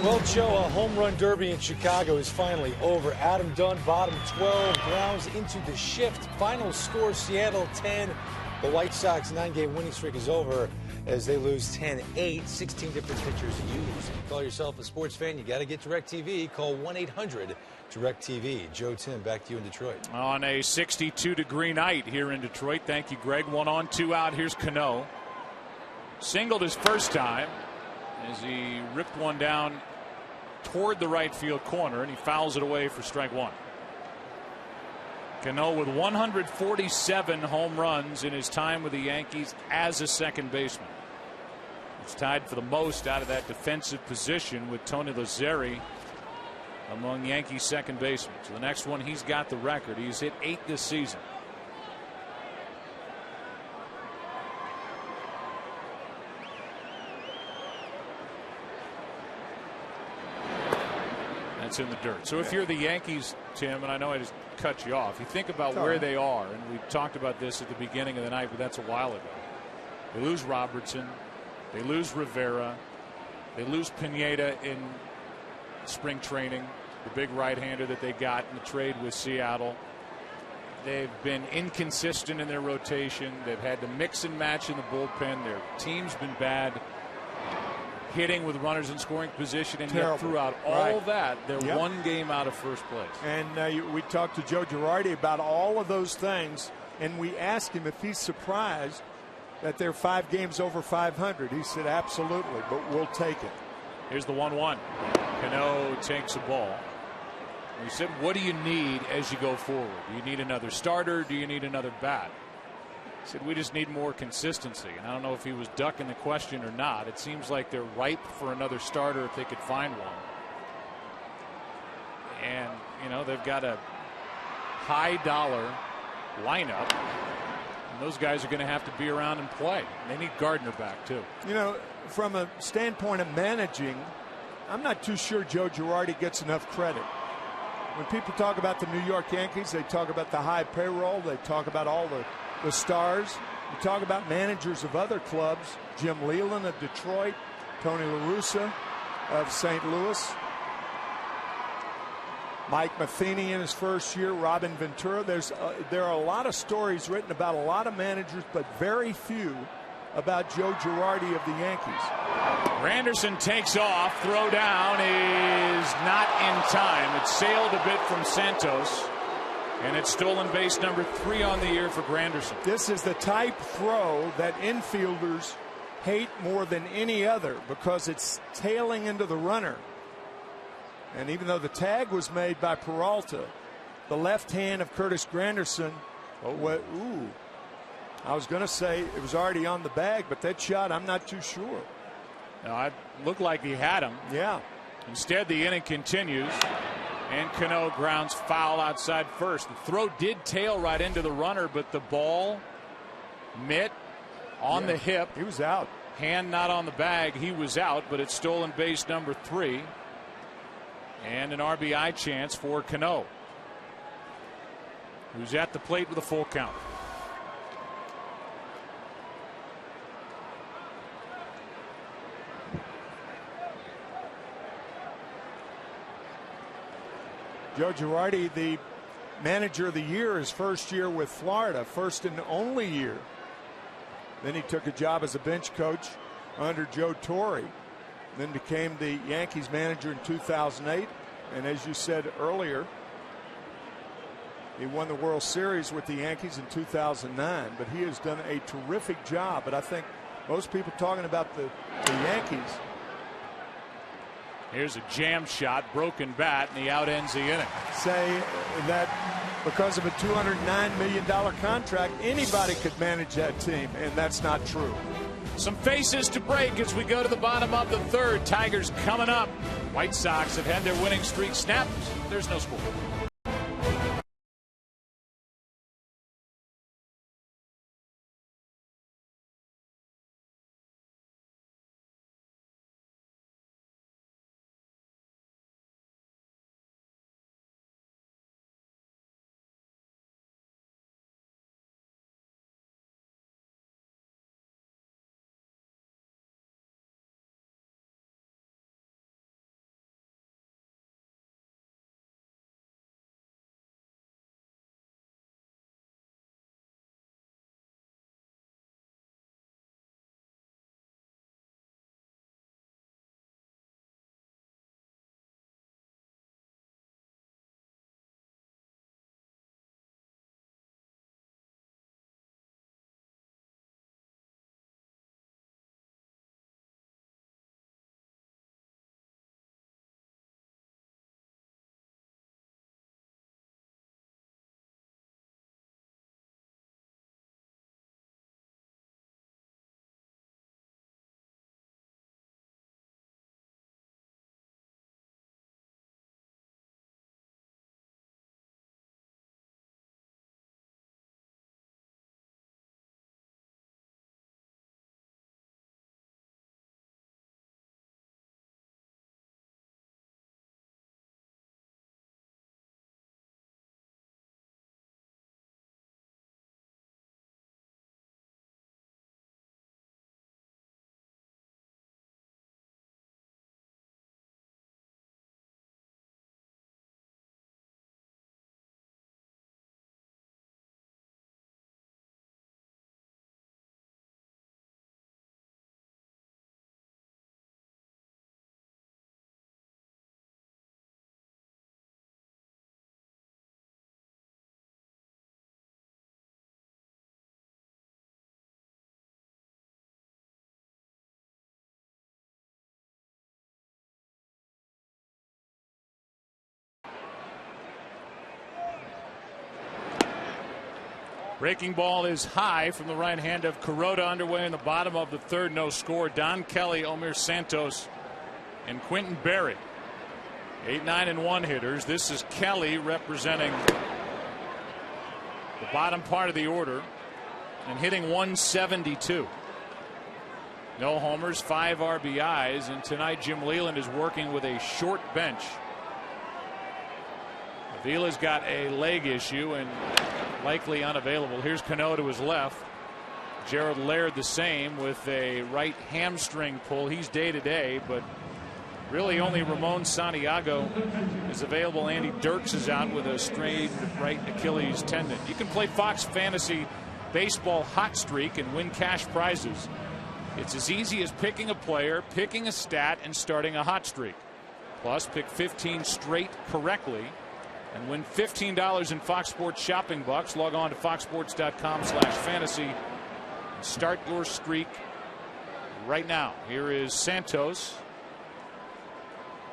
Well, Joe, a home run derby in Chicago is finally over. Adam Dunn, bottom 12, grounds into the shift. Final score, Seattle 10. The White Sox 9-game winning streak is over. as they lose 10-8, 16 different pitchers used. Call yourself a sports fan, you got to get DirecTV. Call 1-800-DirecTV. Joe, Tim, back to you in Detroit. On a 62-degree night here in Detroit. Thank you, Greg. 1 on, 2 out. Here's Cano. Singled his first time as he ripped one down toward the right field corner, and he fouls it away for strike 1. Cano with 147 home runs in his time with the Yankees as a second baseman. It's tied for the most out of that defensive position with Tony Lazzeri among Yankees second basemen. So the next one, he's got the record. He's hit 8 this season. That's in the dirt. So if you're the Yankees, Tim, and I know I just cut you off, you think about where they are, and we talked about this at the beginning of the night, but that's a while ago. They lose Robertson. They lose Rivera. They lose Pineda in spring training, the big right-hander that they got in the trade with Seattle. They've been inconsistent in their rotation. They've had to mix and match in the bullpen. Their team's been bad hitting with runners in scoring position, and yet throughout all that, they're one game out of first place. And we talked to Joe Girardi about all of those things, and we asked him if he's surprised that they're 5 games over 500. He said absolutely, but we'll take it. Here's the 1-1. Cano takes a ball. We said, what do you need as you go forward? Do you need another starter? Do you need another bat? He said, we just need more consistency. And I don't know if he was ducking the question or not. It seems like they're ripe for another starter if they could find one. And, you know, they've got a high-dollar lineup. And those guys are going to have to be around and play. They need Gardner back, too. You know, from a standpoint of managing, I'm not too sure Joe Girardi gets enough credit. When people talk about the New York Yankees, they talk about the high payroll. They talk about all the stars. You talk about managers of other clubs, Jim Leland of Detroit, Tony La Russa of St. Louis, Mike Matheny in his first year, Robin Ventura. There are a lot of stories written about a lot of managers, but very few about Joe Girardi of the Yankees. Granderson takes off. Throw down is not in time. It sailed a bit from Santos. And it's stolen base number 3 on the year for Granderson. This is the type throw that infielders hate more than any other because it's tailing into the runner. And even though the tag was made by Peralta, the left hand of Curtis Granderson, I was going to say it was already on the bag, but that shot, I'm not too sure. No, it looked like he had him. Yeah. Instead, the inning continues. And Cano grounds foul outside first. The throw did tail right into the runner, but the ball, mitt on the hip. He was out. Hand not on the bag. He was out, but it's stolen base number 3. And an RBI chance for Cano, who's at the plate with a full count. Joe Girardi, the manager of the year, his first year with Florida, first and only year. Then he took a job as a bench coach under Joe Torre, then became the Yankees manager in 2008. And as you said earlier, he won the World Series with the Yankees in 2009. But he has done a terrific job. But I think most people talking about the Yankees. Here's a jam shot, broken bat, and he out ends the inning. Say that because of a $209 million contract, anybody could manage that team, and that's not true. Some faces to break as we go to the bottom of the 3rd. Tigers coming up. White Sox have had their winning streak snapped. There's no score. Breaking ball is high from the right hand of Kuroda. Underway in the bottom of the third. No score. Don Kelly, Omir Santos, and Quentin Berry. 8, 9, and 1 hitters. This is Kelly representing the bottom part of the order and hitting 172. No homers, 5 RBIs, and tonight Jim Leyland is working with a short bench. Avila's got a leg issue and likely unavailable. Here's Cano to his left. Gerald Laird the same with a right hamstring pull. He's day to day, but really only Ramon Santiago is available. Andy Dirks is out with a strained right Achilles tendon. You can play Fox Fantasy Baseball Hot Streak and win cash prizes. It's as easy as picking a player, picking a stat, and starting a hot streak. Plus, pick 15 straight correctly and win $15 in Fox Sports shopping bucks. Log on to foxsports.com/fantasy and start your streak right now. Here is Santos,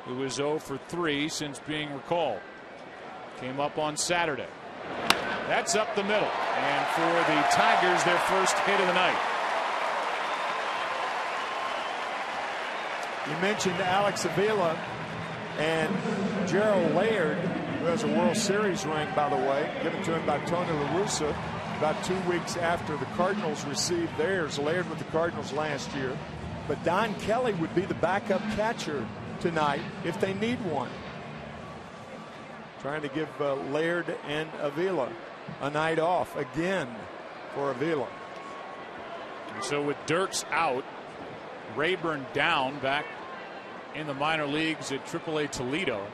who is 0 for 3 since being recalled. Came up on Saturday. That's up the middle. And for the Tigers, their first hit of the night. You mentioned Alex Avila and Gerald Laird, who has a World Series ring, by the way, given to him by Tony La Russa about 2 weeks after the Cardinals received theirs. Laird with the Cardinals last year. But Don Kelly would be the backup catcher tonight if they need one. Trying to give Laird and Avila a night off again for Avila. And so with Dirks out, Rayburn down back in the minor leagues at AAA Toledo,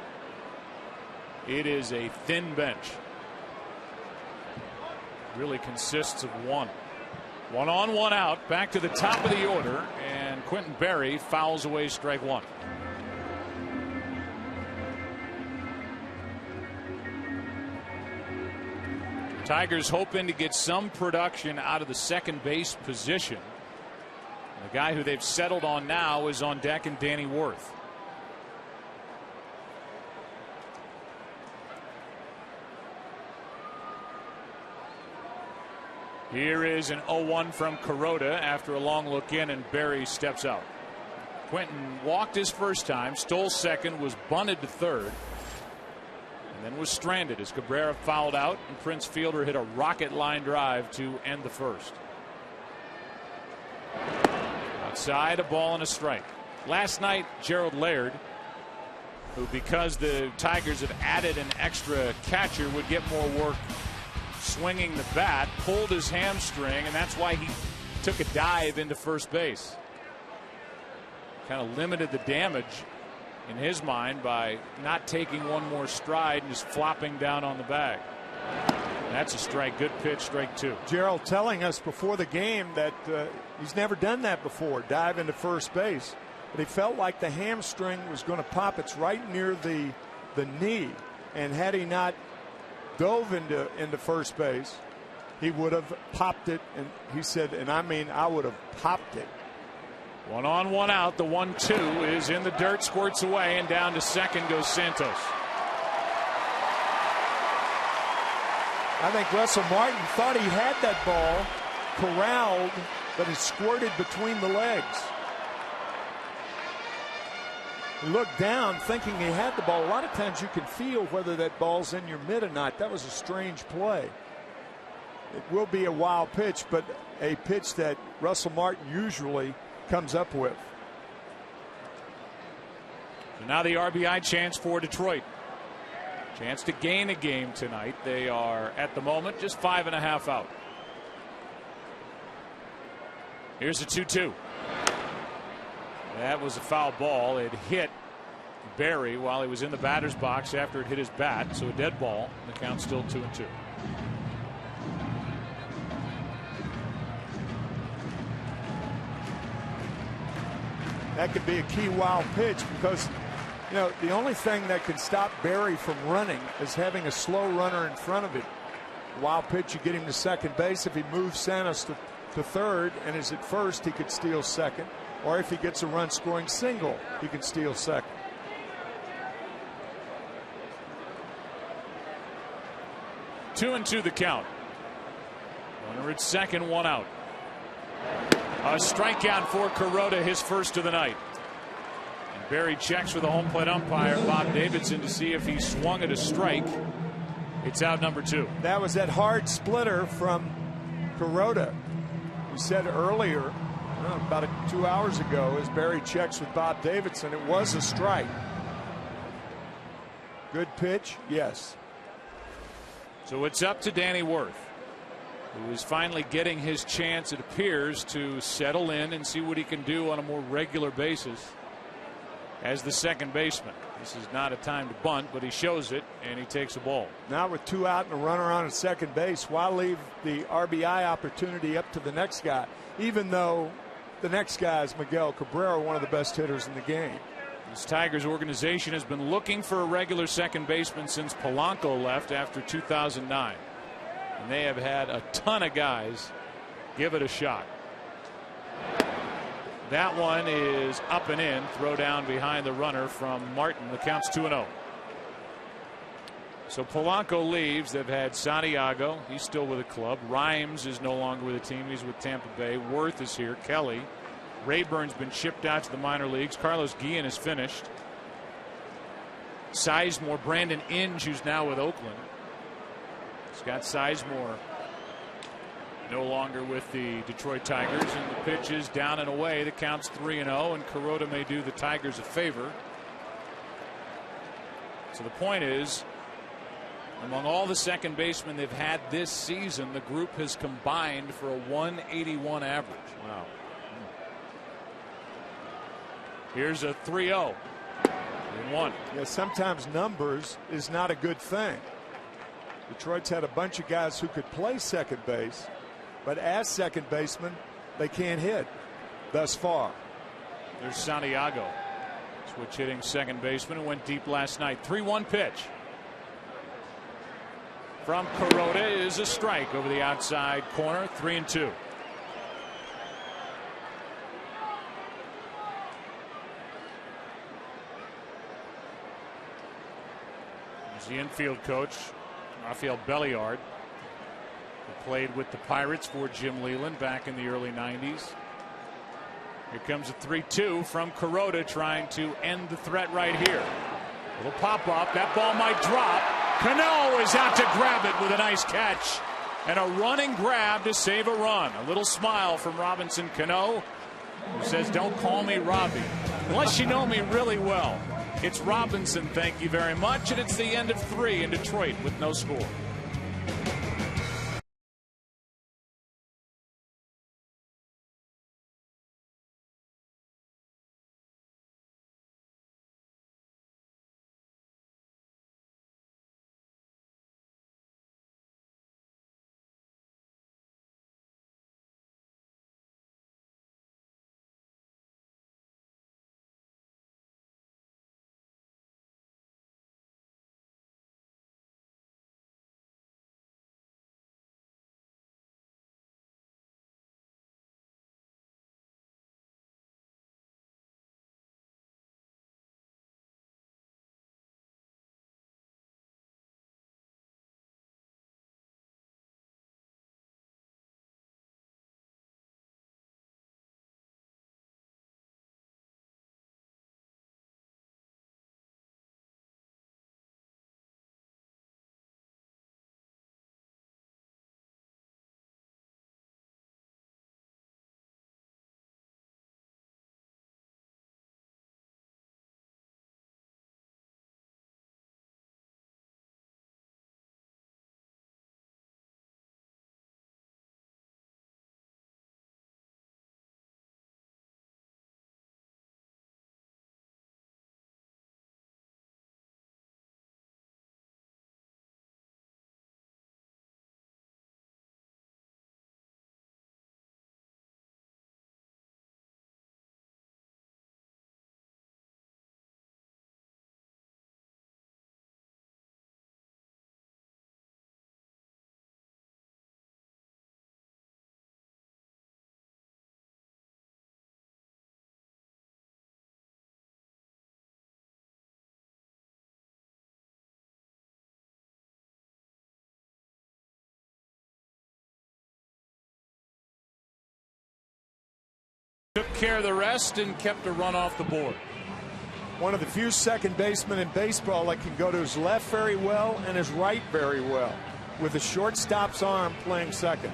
it is a thin bench. Really consists of one on, one out. Back to the top of the order, and Quentin Berry fouls away strike one. Tigers hoping to get some production out of the second base position. The guy who they've settled on now is on deck, and Danny Worth. Here is an 0-1 from Kuroda after a long look in, and Berry steps out. Quentin walked his first time, stole second, was bunted to third, and then was stranded as Cabrera fouled out, and Prince Fielder hit a rocket line drive to end the first. Outside, a ball and a strike. Last night, Gerald Laird, who because the Tigers have added an extra catcher would get more work swinging the bat, pulled his hamstring, and that's why he took a dive into first base. Kind of limited the damage in his mind by not taking one more stride and just flopping down on the bag. That's a strike. Good pitch, strike two. Gerald telling us before the game that he's never done that before, dive into first base. But he felt like the hamstring was going to pop. It's right near the knee. And had he not dove into first base, he would have popped it. And he said, and I mean, I would have popped it. 1 on, 1 out. The 1-2 is in the dirt, squirts away, and down to second goes Santos. I think Russell Martin thought he had that ball corralled, but it squirted between the legs. He looked down thinking he had the ball. A lot of times you can feel whether that ball's in your mitt or not. That was a strange play. It will be a wild pitch, but a pitch that Russell Martin usually comes up with. So now the RBI chance for Detroit. Chance to gain a game tonight. They are at the moment just 5.5 out. Here's a 2-2. That was a foul ball. It hit Berry while he was in the batter's box after it hit his bat. So a dead ball. The count's still 2-2. That could be a key wild pitch because, you know, the only thing that can stop Berry from running is having a slow runner in front of him. Wild pitch, you get him to second base. If he moves Santos to third and is at first, he could steal second. Or if he gets a run scoring single, he can steal second. Two and two the count. Runner at second, one out. A strikeout for Kuroda, his first of the night. And Barry checks with the home plate umpire, Bob Davidson, to see if he swung at a strike. It's out number 2. That was that hard splitter from Kuroda. We said earlier, about 2 hours ago, as Barry checks with Bob Davidson, it was a strike. Good pitch, yes. So it's up to Danny Worth, who is finally getting his chance, it appears, to settle in and see what he can do on a more regular basis as the second baseman. This is not a time to bunt, but he shows it, and he takes a ball. Now with 2 out and a runner on at second base, why leave the RBI opportunity up to the next guy, even though the next guy is Miguel Cabrera, one of the best hitters in the game. This Tigers organization has been looking for a regular second baseman since Polanco left after 2009. And they have had a ton of guys give it a shot. That one is up and in. Throw down behind the runner from Martin. The count's 2-0. So Polanco leaves. They've had Santiago. He's still with the club. Rhymes is no longer with the team. He's with Tampa Bay. Worth is here. Kelly. Rayburn's been shipped out to the minor leagues. Carlos Guillen is finished. Sizemore, Brandon Inge, who's now with Oakland. Scott Sizemore no longer with the Detroit Tigers, and the pitch is down and away. The count's 3-0, and Kuroda may do the Tigers a favor. So the point is, among all the second basemen they've had this season, the group has combined for a 181 average. Wow. Here's a 3-0. 1. Yeah, sometimes numbers is not a good thing. Detroit's had a bunch of guys who could play second base, but as second baseman, they can't hit thus far. There's Santiago. Switch hitting second baseman who went deep last night. 3-1 pitch from Kuroda is a strike over the outside corner. 3-2. There's the infield coach, Rafael Belliard, who played with the Pirates for Jim Leyland back in the early 90s. Here comes a 3-2 from Kuroda, trying to end the threat right here. Little pop up. That ball might drop. Cano is out to grab it with a nice catch. And a running grab to save a run. A little smile from Robinson Cano, who says, "Don't call me Robbie, unless you know me really well." It's Robinson, thank you very much. And it's the end of 3 in Detroit with no score. Took care of the rest and kept a run off the board. One of the few second basemen in baseball that can go to his left very well and his right very well, with a shortstop's arm playing second.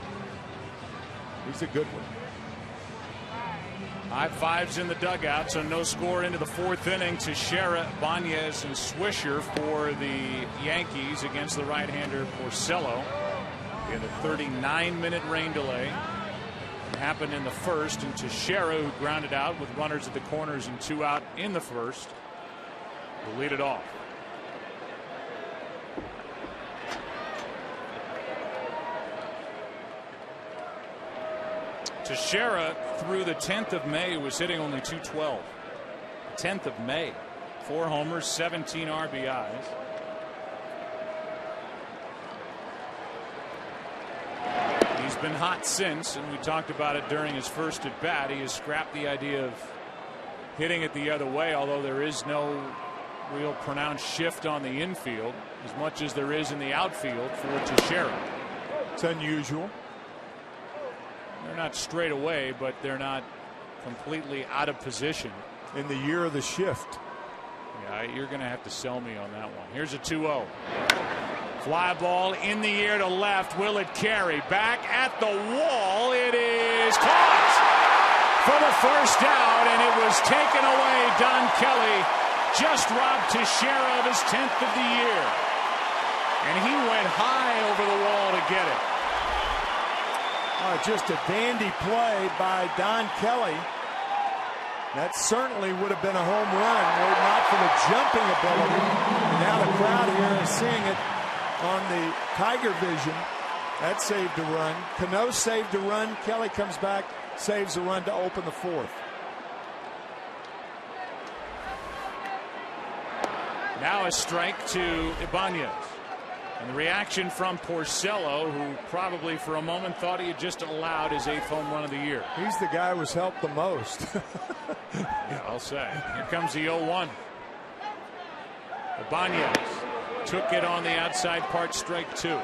He's a good one. High fives in the dugout, so no score into the fourth inning. Teixeira, Ibanez, and Swisher for the Yankees against the right-hander Porcello. We had a 39-minute rain delay. It happened in the first, and Teixeira, who grounded out with runners at the corners and 2 out in the first, will lead it off. Teixeira, through the 10th of May, was hitting only .212. 10th of May. 4 homers, 17 RBIs. He's been hot since, and we talked about it during his first at bat. He has scrapped the idea of hitting it the other way, although there is no real pronounced shift on the infield as much as there is in the outfield for Teixeira. It's unusual. They're not straight away, but they're not completely out of position. In the year of the shift. Yeah, you're going to have to sell me on that one. Here's a 2-0. Fly ball in the air to left. Will it carry? Back at the wall. It is caught for the first out, and it was taken away. Don Kelly just robbed Teixeira of his 10th of the year. And he went high over the wall to get it. Just a dandy play by Don Kelly. That certainly would have been a home run were it not for the jumping ability. And now the crowd here is seeing it on the Tiger vision. That saved a run. Cano saved a run. Kelly comes back, saves a run to open the fourth. Now a strike to Ibanez. And the reaction from Porcello, who probably for a moment thought he had just allowed his 8th home run of the year. He's the guy who was helped the most. Yeah, I'll say. Here comes the 0-1. Ibanez took it on the outside part, strike 2. So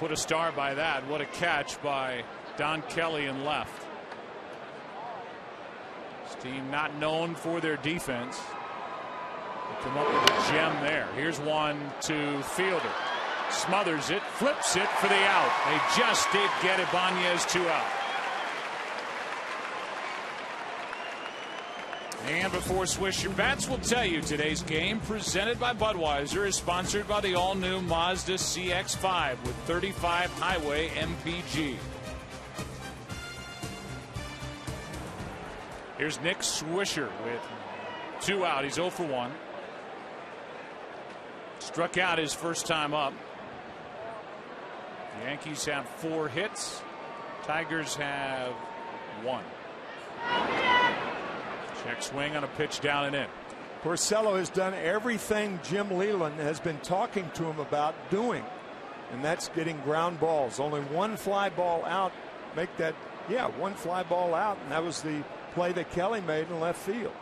put a star by that. What a catch by Don Kelly in left. This team not known for their defense. They come up with a gem there. Here's one to Fielder. Smothers it, flips it for the out. They just did get Ibanez 2 out. And before Swisher Bats will tell you, today's game presented by Budweiser is sponsored by the all-new Mazda CX-5 with 35 highway MPG. Here's Nick Swisher with 2 out. He's 0 for 1. Struck out his first time up. The Yankees have 4 hits. Tigers have 1. Check swing on a pitch down and in. Porcello has done everything Jim Leland has been talking to him about doing, and that's getting ground balls. Only 1 fly ball out. Make that, 1 fly ball out, and that was the play that Kelly made in left field.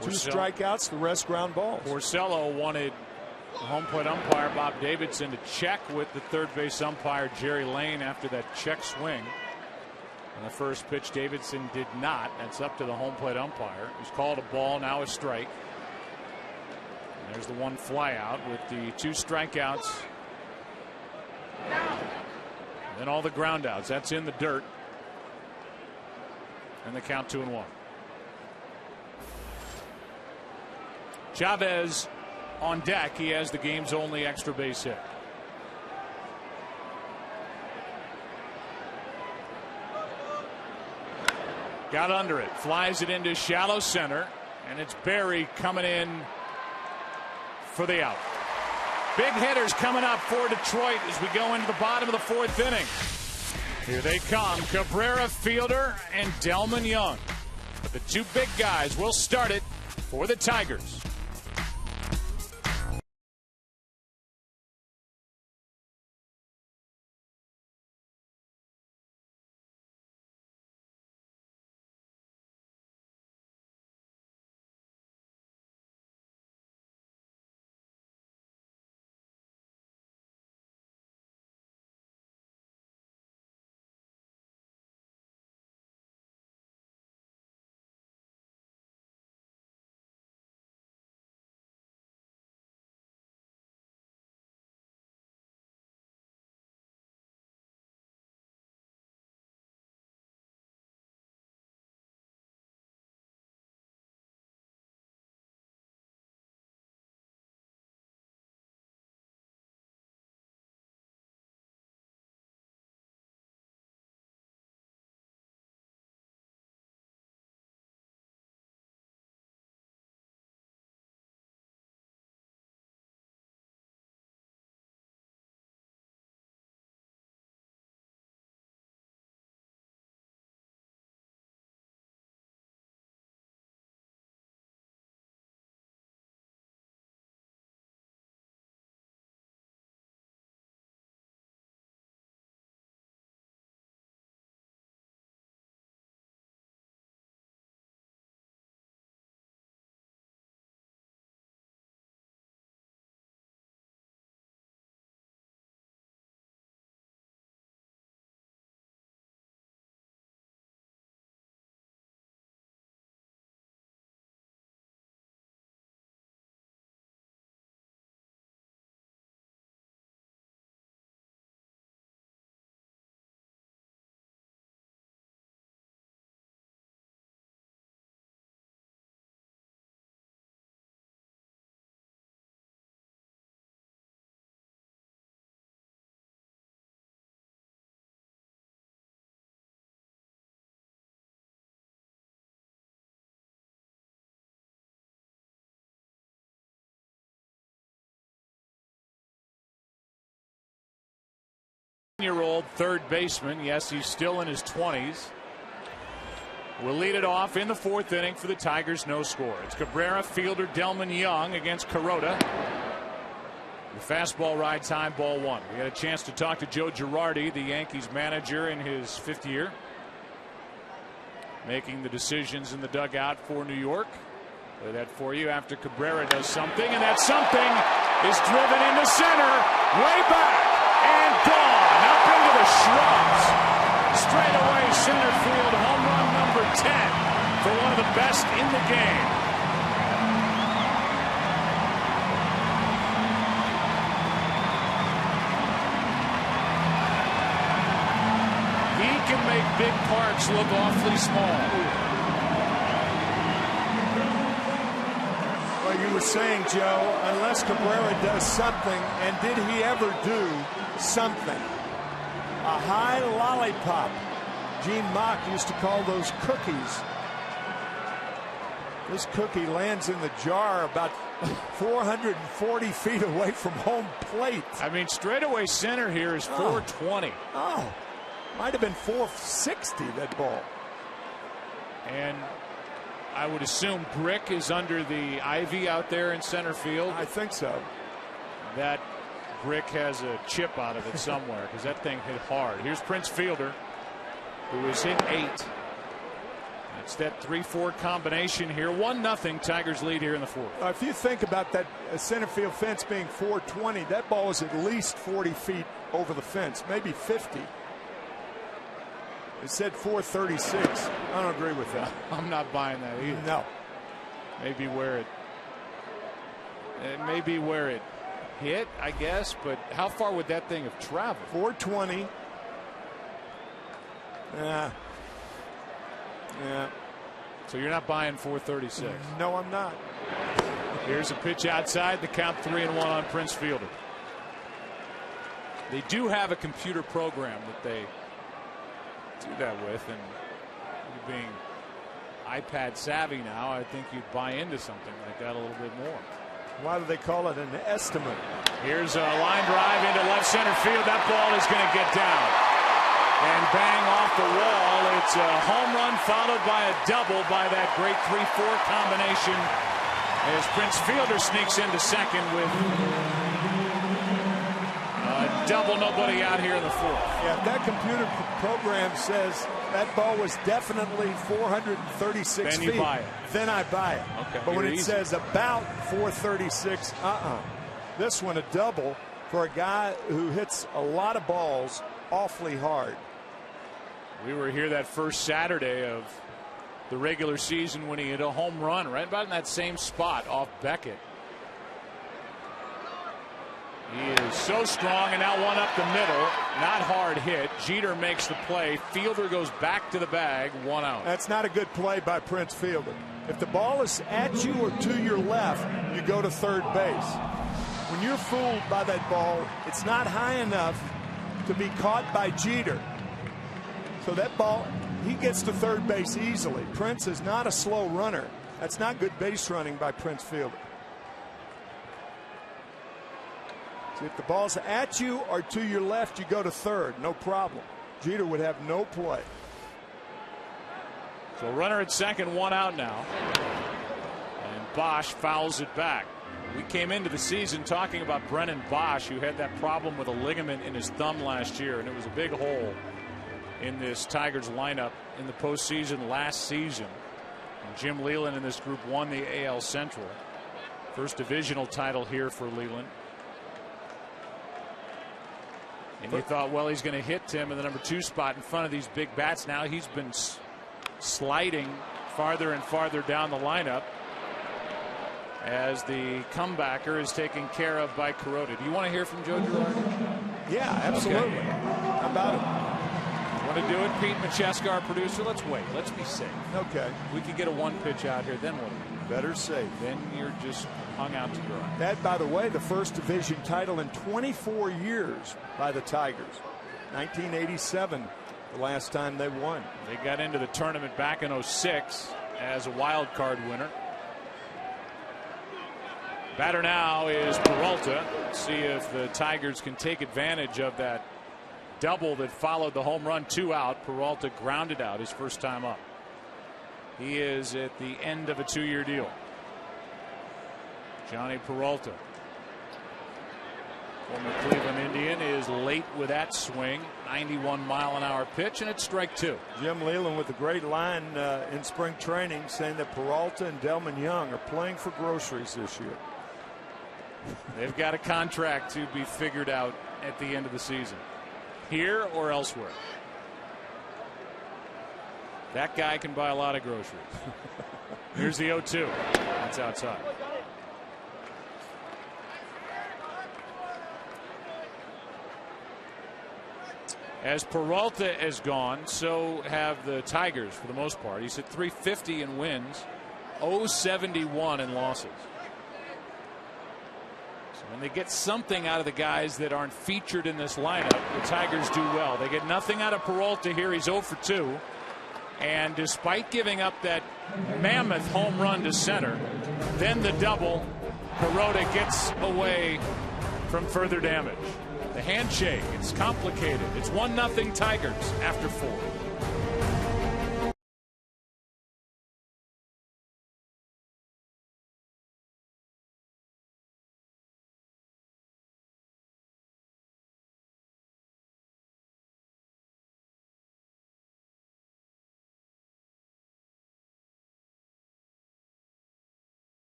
2 strikeouts, the rest ground balls. Porcello wanted home plate umpire Bob Davidson to check with the third base umpire Jerry Lane after that check swing. On the first pitch, Davidson did not. That's up to the home plate umpire. He's called a ball, now a strike. And there's the 1 fly out with the 2 strikeouts. And then all the ground outs. That's in the dirt. And the count 2-1. Chavez on deck. He has the game's only extra base hit. Got under it, flies it into shallow center, and it's Berry coming in for the out. Big hitters coming up for Detroit as we go into the bottom of the 4th inning. Here they come, Cabrera, Fielder, and Delman Young. But the 2 big guys will start it for the Tigers. Year-old third baseman. Yes, he's still in his 20s. Will lead it off in the fourth inning for the Tigers. No score. It's Cabrera, fielder Delman Young against Kuroda. The fastball rides high, ball one. We had a chance to talk to Joe Girardi, the Yankees manager in his fifth year, making the decisions in the dugout for New York. Play that for you after Cabrera does something, and that something is driven into center, way back, and gone up into the shrubs. Straight away center field, home run number 10 for one of the best in the game. He can make big parks look awfully small. You were saying, Joe, unless Cabrera does something, and did he ever do something? A high lollipop. Gene Mock used to call those cookies. This cookie lands in the jar about 440 feet away from home plate. I mean, straightaway center here is 420. Oh, might have been 460, that ball. And I would assume Brick is under the ivy out there in center field. I think so. That Brick has a chip out of it somewhere because that thing hit hard. Here's Prince Fielder, who has hit 8. It's that 3-4 combination here. 1-0 Tigers lead here in the fourth. If you think about that center field fence being 420, that ball is at least 40 feet over the fence, maybe 50. It said 436. I don't agree with that. I'm not buying that either. No. Maybe where it hit, I guess, but how far would that thing have traveled? 420. Yeah. So you're not buying 436? No, I'm not. Here's a pitch outside. The count 3-1 on Prince Fielder. They do have a computer program that they do that with, and being iPad savvy now, I think you'd buy into something like that a little bit more. Why do they call it an estimate? Here's a line drive into left center field. That ball is going to get down and bang off the wall. It's a home run followed by a double by that great 3-4 combination as Prince Fielder sneaks into second with double, nobody out here in the fourth. Yeah, that computer program says that ball was definitely 436 feet. Then you buy it. Then I buy it. Okay. But when it says about 436, this one a double for a guy who hits a lot of balls awfully hard. We were here that first Saturday of the regular season when he hit a home run right about in that same spot off Beckett. He is so strong, and now one up the middle. Not hard hit. Jeter makes the play. Fielder goes back to the bag. 1 out. That's not a good play by Prince Fielder. If the ball is at you or to your left, you go to third base. When you're fooled by that ball, it's not high enough to be caught by Jeter. So that ball, he gets to third base easily. Prince is not a slow runner. That's not good base running by Prince Fielder. If the ball's at you or to your left, you go to third. No problem. Jeter would have no play. So runner at second, 1 out now. And Bosch fouls it back. We came into the season talking about Brennan Bosch, who had that problem with a ligament in his thumb last year, and it was a big hole in this Tigers lineup in the postseason last season. And Jim Leland and this group won the AL Central. First divisional title here for Leland. And you thought, well, he's going to hit Tim in the number 2 spot in front of these big bats. Now he's been sliding farther and farther down the lineup as the comebacker is taken care of by Kuroda. Do you want to hear from Joe Girardi? Yeah, absolutely. Okay. How about it? Want to do it? Pete Macheska, our producer. Let's wait. Let's be safe. Okay. We could get a 1 pitch out here. Then what? Better safe. Then you're just hung out to dry. That, by the way, the first division title in 24 years by the Tigers. 1987, the last time they won. They got into the tournament back in 06 as a wild card winner. Batter now is Peralta. Let's see if the Tigers can take advantage of that double that followed the home run, 2 out. Peralta grounded out his first time up. He is at the end of a 2-year deal. Johnny Peralta, former Cleveland Indian, is late with that swing. 91-mile-an-hour pitch, and it's strike 2. Jim Leland with a great line in spring training saying that Peralta and Delman Young are playing for groceries this year. They've got a contract to be figured out at the end of the season, here or elsewhere. That guy can buy a lot of groceries. Here's the 0-2. That's outside. As Peralta has gone, so have the Tigers for the most part. He's at .350 in wins, .071 in losses. So when they get something out of the guys that aren't featured in this lineup, the Tigers do well. They get nothing out of Peralta here. He's 0 for 2. And despite giving up that mammoth home run to center, then the double, Peralta gets away from further damage. The handshake, it's complicated. It's 1-0 Tigers after 4.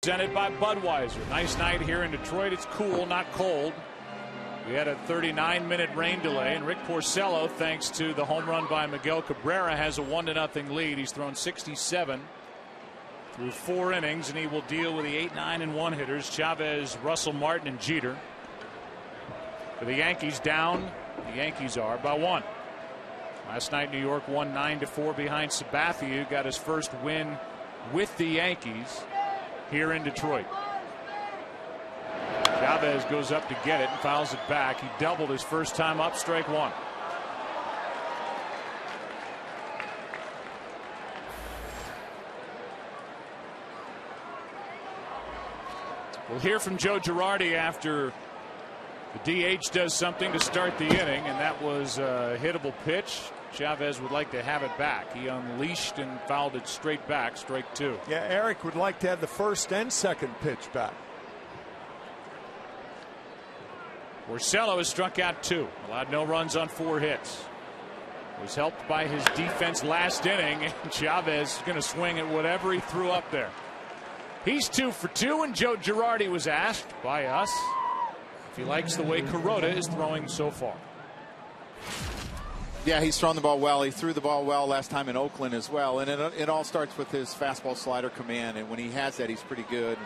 Presented by Budweiser. Nice night here in Detroit. It's cool, not cold. We had a 39-minute rain delay, and Rick Porcello, thanks to the home run by Miguel Cabrera, has a 1-0 lead. He's thrown 67 through 4 innings, and he will deal with the 8, 9, and 1 hitters, Chavez, Russell Martin, and Jeter. For the Yankees, down, the Yankees are by 1. Last night, New York won 9-4 behind Sabathia, got his first win with the Yankees here in Detroit. Chavez goes up to get it and fouls it back. He doubled his first time up, strike 1. We'll hear from Joe Girardi after the DH does something to start the inning, and that was a hittable pitch. Chavez would like to have it back. He unleashed and fouled it straight back, strike 2. Yeah, Eric would like to have the first and second pitch back. Porcello has struck out 2, allowed no runs on 4 hits. Was helped by his defense last inning, and Chavez is going to swing at whatever he threw up there. He's 2 for 2, and Joe Girardi was asked by us if he likes the way Kuroda is throwing so far. Yeah, he's thrown the ball well. He threw the ball well last time in Oakland as well. And it all starts with his fastball slider command. And when he has that, he's pretty good.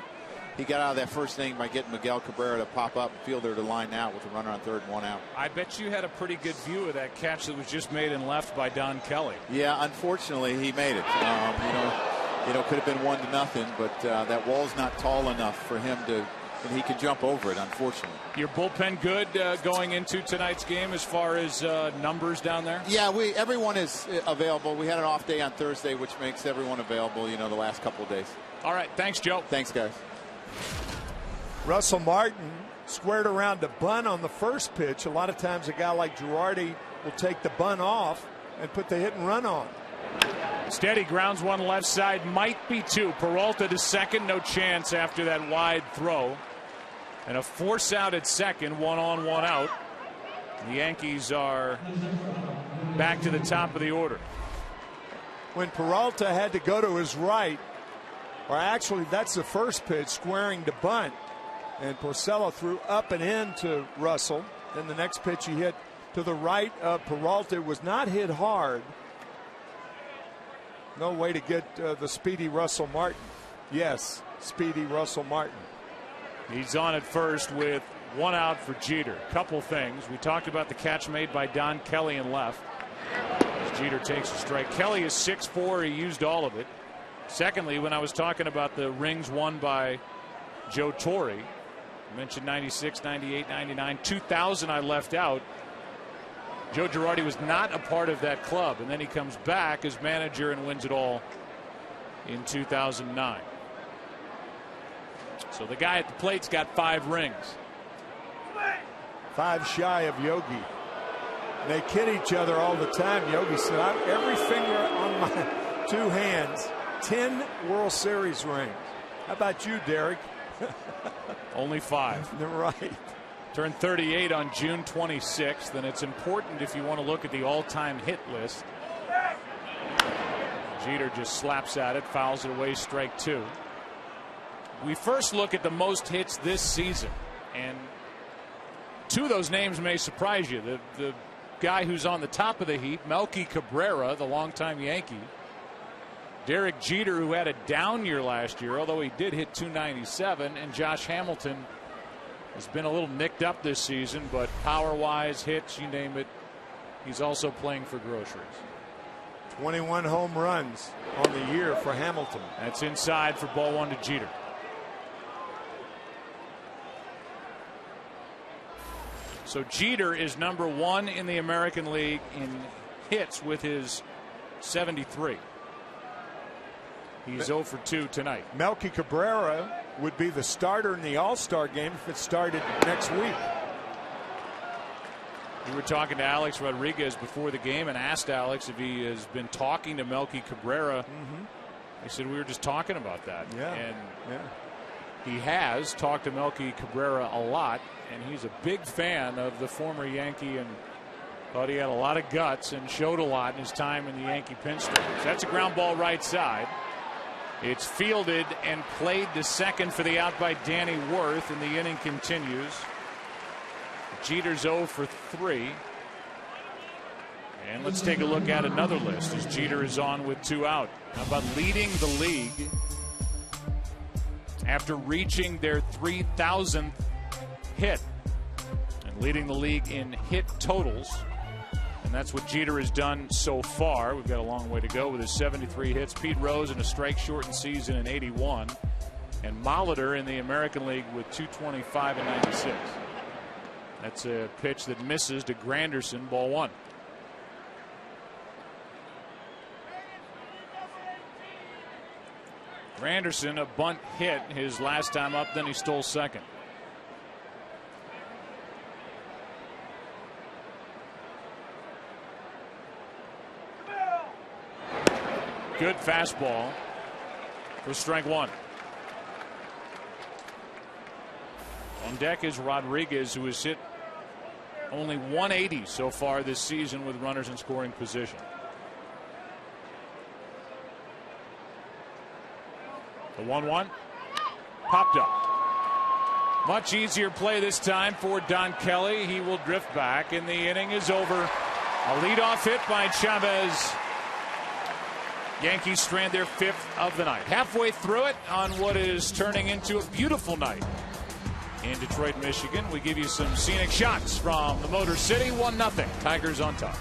He got out of that first inning by getting Miguel Cabrera to pop up, fielder to line out with a runner on third and 1 out. I bet you had a pretty good view of that catch that was just made and left by Don Kelly. Yeah, unfortunately, he made it. Could have been 1-0, but that wall's not tall enough for him to, and he can jump over it, unfortunately. Your bullpen good going into tonight's game as far as numbers down there? Yeah, everyone is available. We had an off day on Thursday, which makes everyone available, the last couple of days. All right. Thanks, Joe. Thanks, guys. Russell Martin squared around the bunt on the first pitch. A lot of times a guy like Girardi will take the bunt off and put the hit and run on. Steady, grounds one left side, might be two. Peralta to second, no chance after that wide throw. And a force out at second, 1 on, 1 out. The Yankees are back to the top of the order. When Peralta had to go to his right, or actually that's the first pitch, squaring to bunt, and Porcello threw up and in to Russell. Then the next pitch he hit to the right of Peralta. It was not hit hard. No way to get the speedy Russell Martin. Yes, speedy Russell Martin. He's on at first with 1 out for Jeter. Couple things. We talked about the catch made by Don Kelly in left. As Jeter takes a strike. Kelly is 6'4". He used all of it. Secondly, when I was talking about the rings won by Joe Torre, I mentioned 96, 98, 99, 2000 I left out. Joe Girardi was not a part of that club, and then he comes back as manager and wins it all in 2009. So the guy at the plate's got 5 rings. 5 shy of Yogi. They kid each other all the time. Yogi said, every finger on my 2 hands, 10 World Series rings. How about you, Derek? Only 5. Right. Turned 38 on June 26th, and it's important if you want to look at the all-time hit list. Jeter just slaps at it, fouls it away, strike 2. We first look at the most hits this season, and 2 of those names may surprise you. The guy who's on the top of the heap, Melky Cabrera, the longtime Yankee. Derek Jeter, who had a down year last year, although he did hit 297, and Josh Hamilton has been a little nicked up this season, but power-wise, hits, you name it, he's also playing for groceries. 21 home runs on the year for Hamilton. That's inside for ball 1 to Jeter. So Jeter is number 1 in the American League in hits with his 73. He's 0 for 2 tonight. Melky Cabrera would be the starter in the All-Star game if it started next week. We were talking to Alex Rodriguez before the game and asked Alex if he has been talking to Melky Cabrera. He said we were just talking about that. And he has talked to Melky Cabrera a lot, and he's a big fan of the former Yankee and thought he had a lot of guts and showed a lot in his time in the Yankee pinstripes. That's a ground ball right side. It's fielded and played to second for the out by Danny Worth, and the inning continues. Jeter's 0 for 3. And let's take a look at another list as Jeter is on with 2 out. How about leading the league after reaching their 3,000th hit and leading the league in hit totals. And that's what Jeter has done so far. We've got a long way to go with his 73 hits. Pete Rose in a strike-shortened season in 81. And Molitor in the American League with 225 and 96. That's a pitch that misses to Granderson, ball 1. Granderson, a bunt hit his last time up, then he stole second. Good fastball for strike 1. On deck is Rodriguez, who has hit only 180 so far this season with runners in scoring position. The 1-1 popped up. Much easier play this time for Don Kelly. He will drift back, and the inning is over. A leadoff hit by Chavez. Yankees strand their 5th of the night. Halfway through it on what is turning into a beautiful night in Detroit, Michigan. We give you some scenic shots from the Motor City. 1-0. Tigers on top.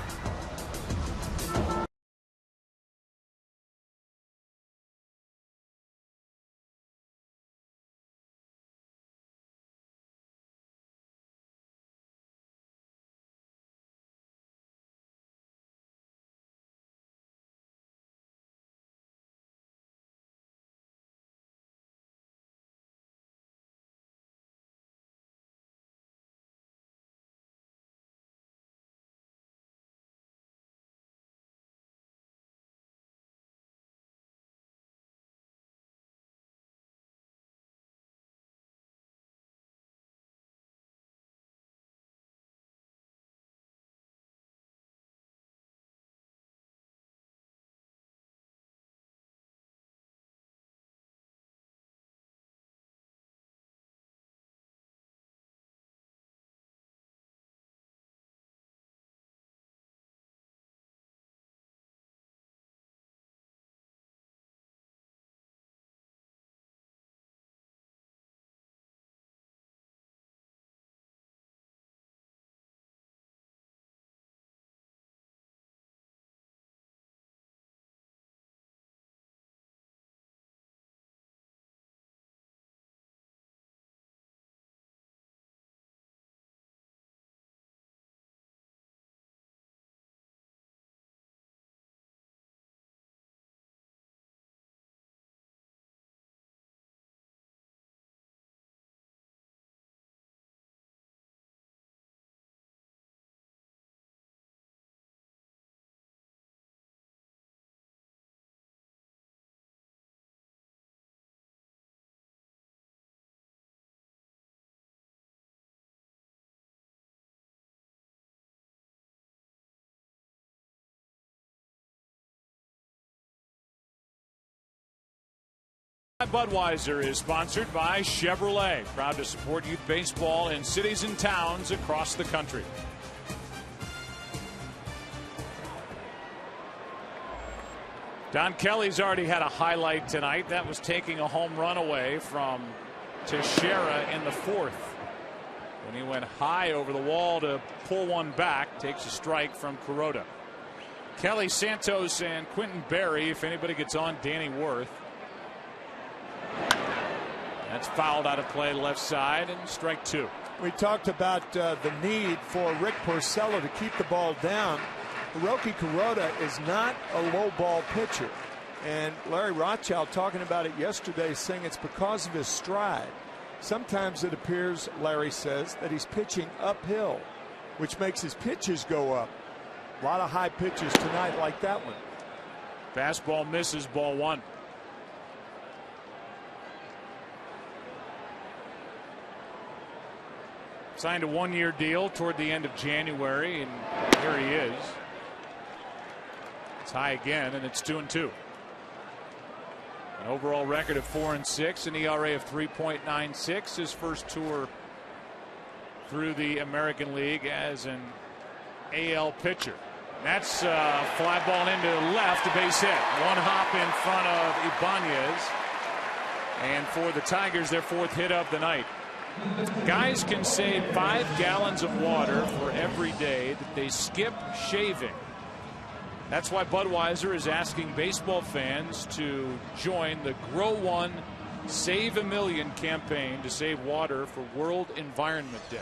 Budweiser is sponsored by Chevrolet, proud to support youth baseball in cities and towns across the country. Don Kelly's already had a highlight tonight. That was taking a home run away from Teixeira in the 4th when he went high over the wall to pull one back. Takes a strike from Kuroda. Kelly, Santos, and Quentin Berry. If anybody gets on Danny Worth. That's fouled out of play left side, and strike 2. We talked about the need for Rick Porcello to keep the ball down. Hiroki Kuroda is not a low ball pitcher. And Larry Rothschild talking about it yesterday, saying it's because of his stride. Sometimes it appears, Larry says, that he's pitching uphill, which makes his pitches go up. A lot of high pitches tonight like that one. Fastball misses, ball 1. Signed a 1-year deal toward the end of January, and here he is. It's high again, and it's 2-2. An overall record of 4-6, an ERA of 3.96. His first tour through the American League as an AL pitcher. That's fly ball into left, a base hit. One hop in front of Ibanez, and for the Tigers, their 4th hit of the night. Guys can save 5 gallons of water for every day that they skip shaving. That's why Budweiser is asking baseball fans to join the Grow One Save a Million campaign to save water for World Environment Day.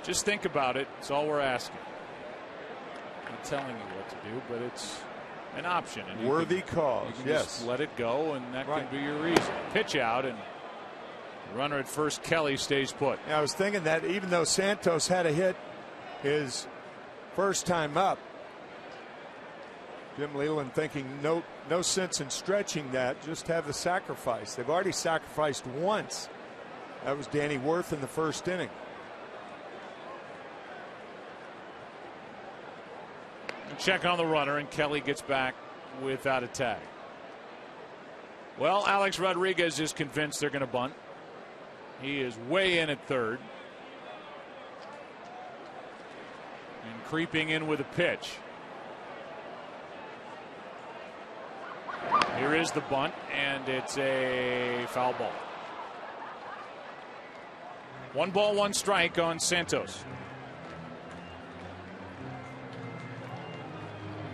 Just think about it. It's all we're asking. I'm not telling you what to do, but it's an option. And worthy cause. You can Yes. just let it go, and that can be your reason. Pitch out, and the runner at first, Kelly, stays put. Yeah, I was thinking that even though Santos had a hit his first time up, Jim Leyland thinking no sense in stretching that. Just have the sacrifice. They've already sacrificed once. That was Danny Worth in the first inning. Check on the runner, and Kelly gets back without a tag. Well, Alex Rodriguez is convinced they're going to bunt. He is way in at third. And creeping in with a pitch. Here is the bunt, and it's a foul ball. 1 ball, 1 strike on Santos.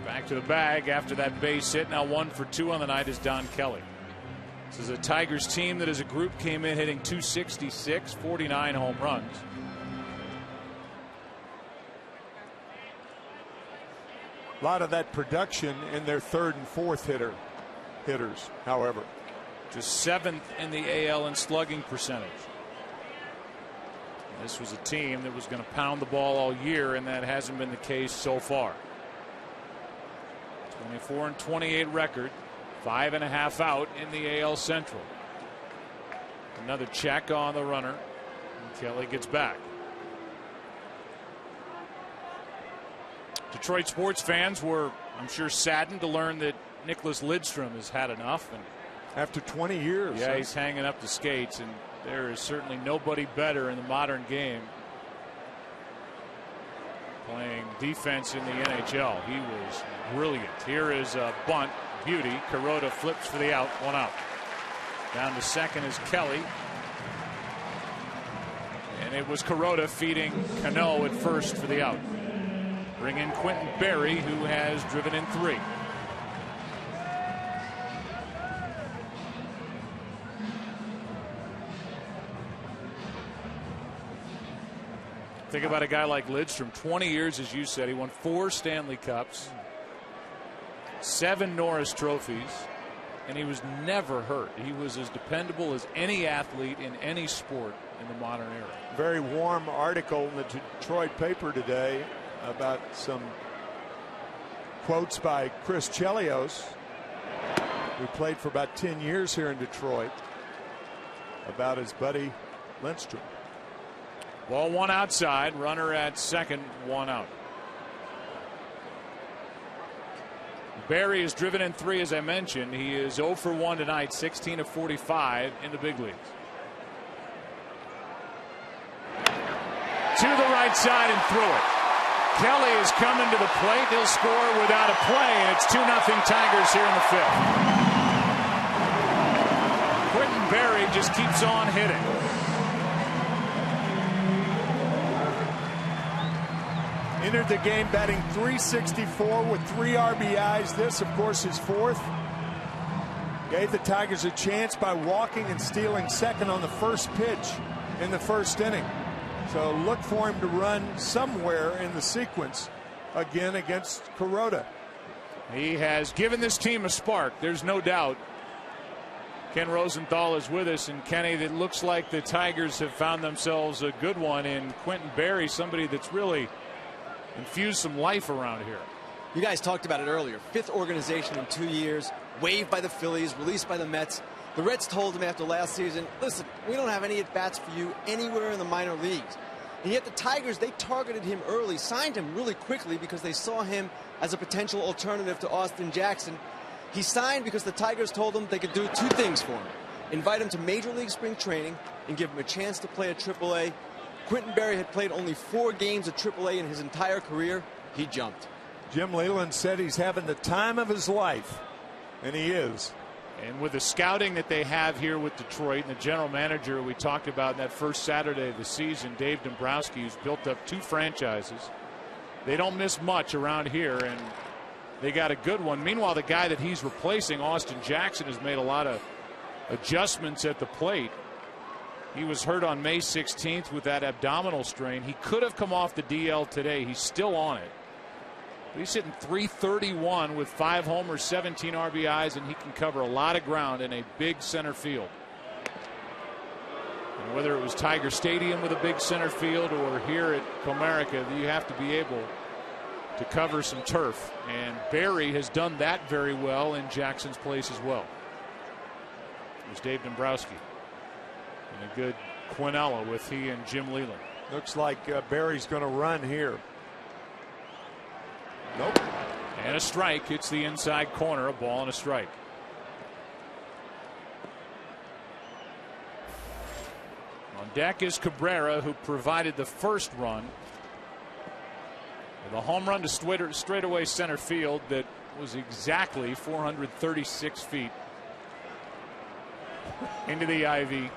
Back to the bag after that base hit. Now 1 for 2 on the night is Don Kelly. This is a Tigers team that as a group came in hitting .266, 49 home runs. A lot of that production in their third and fourth hitters, however. Just 7th in the AL in slugging percentage. And this was a team that was going to pound the ball all year, and that hasn't been the case so far. 24-28 record, 5.5 out in the AL Central. Another check on the runner, and Kelly gets back. Detroit sports fans were, I'm sure, saddened to learn that Nicholas Lidstrom has had enough. And after 20 years. Yeah, he's hanging up the skates, and there is certainly nobody better in the modern game playing defense in the NHL. He was brilliant. Here is a bunt. Beauty. Kuroda flips for the out. 1 out. Down to second is Kelly. And it was Kuroda feeding Cano at first for the out. Bring in Quentin Berry, who has driven in 3. Think about a guy like Lidstrom, 20 years, as you said. He won 4 Stanley Cups, 7 Norris trophies, and he was never hurt. He was as dependable as any athlete in any sport in the modern era. Very warm article in the Detroit paper today about some quotes by Chris Chelios, who played for about 10 years here in Detroit, about his buddy Lindstrom. Ball 1 outside, runner at second, 1 out. Barry is driven in 3, as I mentioned. He is 0 for 1 tonight, 16 of 45 in the big leagues. To the right side and through it. Kelly is coming to the plate. He'll score without a play, and it's 2-0 Tigers here in the 5th. Quentin Berry just keeps on hitting. Entered the game batting .364 with 3 RBIs. This, of course, is 4th. Gave the Tigers a chance by walking and stealing second on the first pitch in the first inning. So look for him to run somewhere in the sequence again against Kuroda. He has given this team a spark. There's no doubt. Ken Rosenthal is with us, and Kenny, it looks like the Tigers have found themselves a good one in Quentin Berry, somebody that's really infused some life around here. You guys talked about it earlier. 5th organization in 2 years, waived by the Phillies, released by the Mets. The Reds told him after last season, listen, we don't have any at-bats for you anywhere in the minor leagues. And yet the Tigers, they targeted him early, signed him really quickly because they saw him as a potential alternative to Austin Jackson. He signed because the Tigers told him they could do 2 things for him. Invite him to Major League Spring Training and give him a chance to play at AAA. Quentin Berry had played only 4 games at AAA in his entire career. He jumped. Jim Leyland said he's having the time of his life, and he is. And with the scouting that they have here with Detroit, and the general manager we talked about in that first Saturday of the season, Dave Dombrowski, who's built up 2 franchises, they don't miss much around here, and they got a good one. Meanwhile, the guy that he's replacing, Austin Jackson, has made a lot of adjustments at the plate. He was hurt on May 16th with that abdominal strain. He could have come off the DL today. He's still on it. But he's hitting .331 with 5 homers, 17 RBIs, and he can cover a lot of ground in a big center field. And whether it was Tiger Stadium with a big center field or here at Comerica, you have to be able to cover some turf. And Berry has done that very well in Jackson's place as well. There's Dave Dombrowski. And a good Quinella with he and Jim Leyland. Looks like Berry's going to run here. Nope. And a strike. Hits the inside corner. A ball and a strike. deck is Cabrera, who provided the first run with a home run to straightaway center field that was exactly 436 feet into the ivy.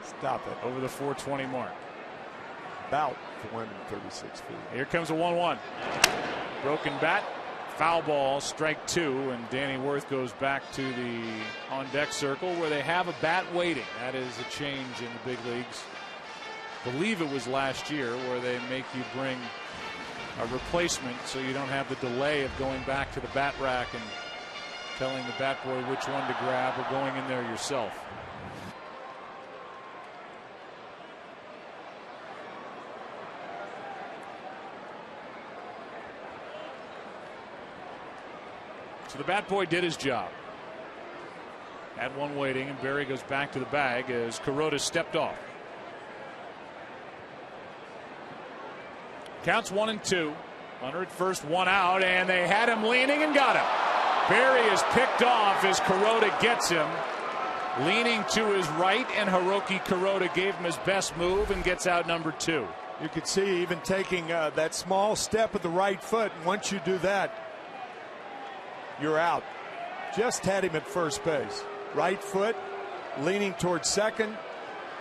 Stop it. Over the 420 mark. About 436 feet. Here comes a 1-1. Broken bat. Foul ball, strike 2, and Danny Worth goes back to the on-deck circle where they have a bat waiting. That is a change in the big leagues. I believe it was last year where they make you bring a replacement so you don't have the delay of going back to the bat rack and telling the bat boy which one to grab or going in there yourself. So the bat boy did his job. Had one waiting, and Berry goes back to the bag as Kuroda stepped off. Counts 1-2. Runner at first, one out, and they had him leaning and got him. Berry is picked off as Kuroda gets him. Leaning to his right, and Hiroki Kuroda gave him his best move and gets out number 2. You could see even taking that small step with the right foot, and once you do that, you're out. Just had him at first base. Right foot, leaning towards second.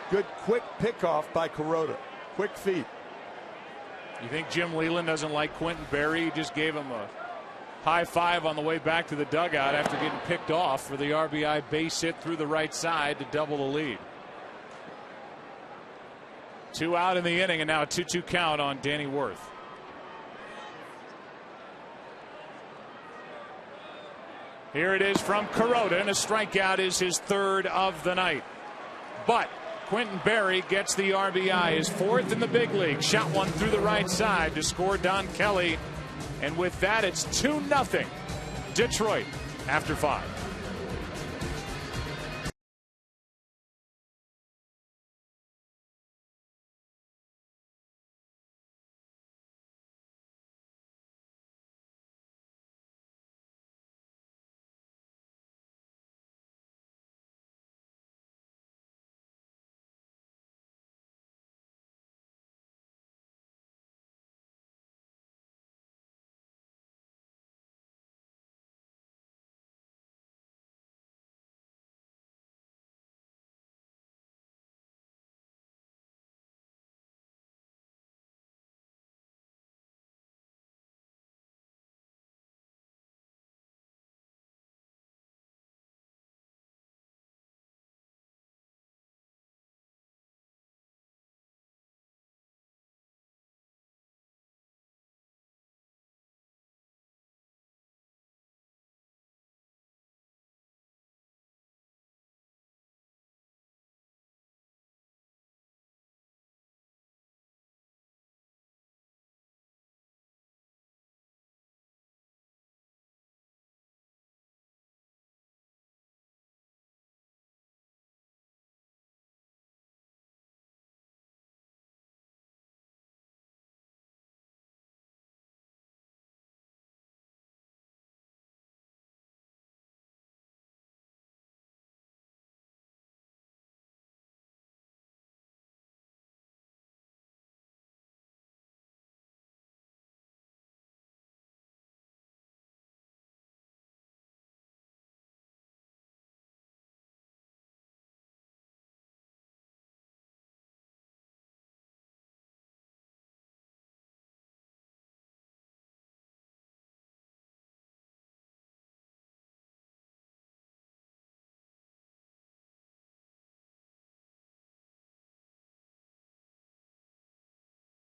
Good quick pickoff by Kuroda. Quick feet. You think Jim Leyland doesn't like Quentin Berry? He just gave him a high five on the way back to the dugout after getting picked off for the RBI base hit through the right side to double the lead. 2 out in the inning, and now a 2-2 count on Danny Worth. Here it is from Kuroda, and a strikeout is his 3rd of the night. But Quentin Berry gets the RBI, his 4th in the big league. Shot one through the right side to score Don Kelly. And with that, it's 2-0 Detroit after 5.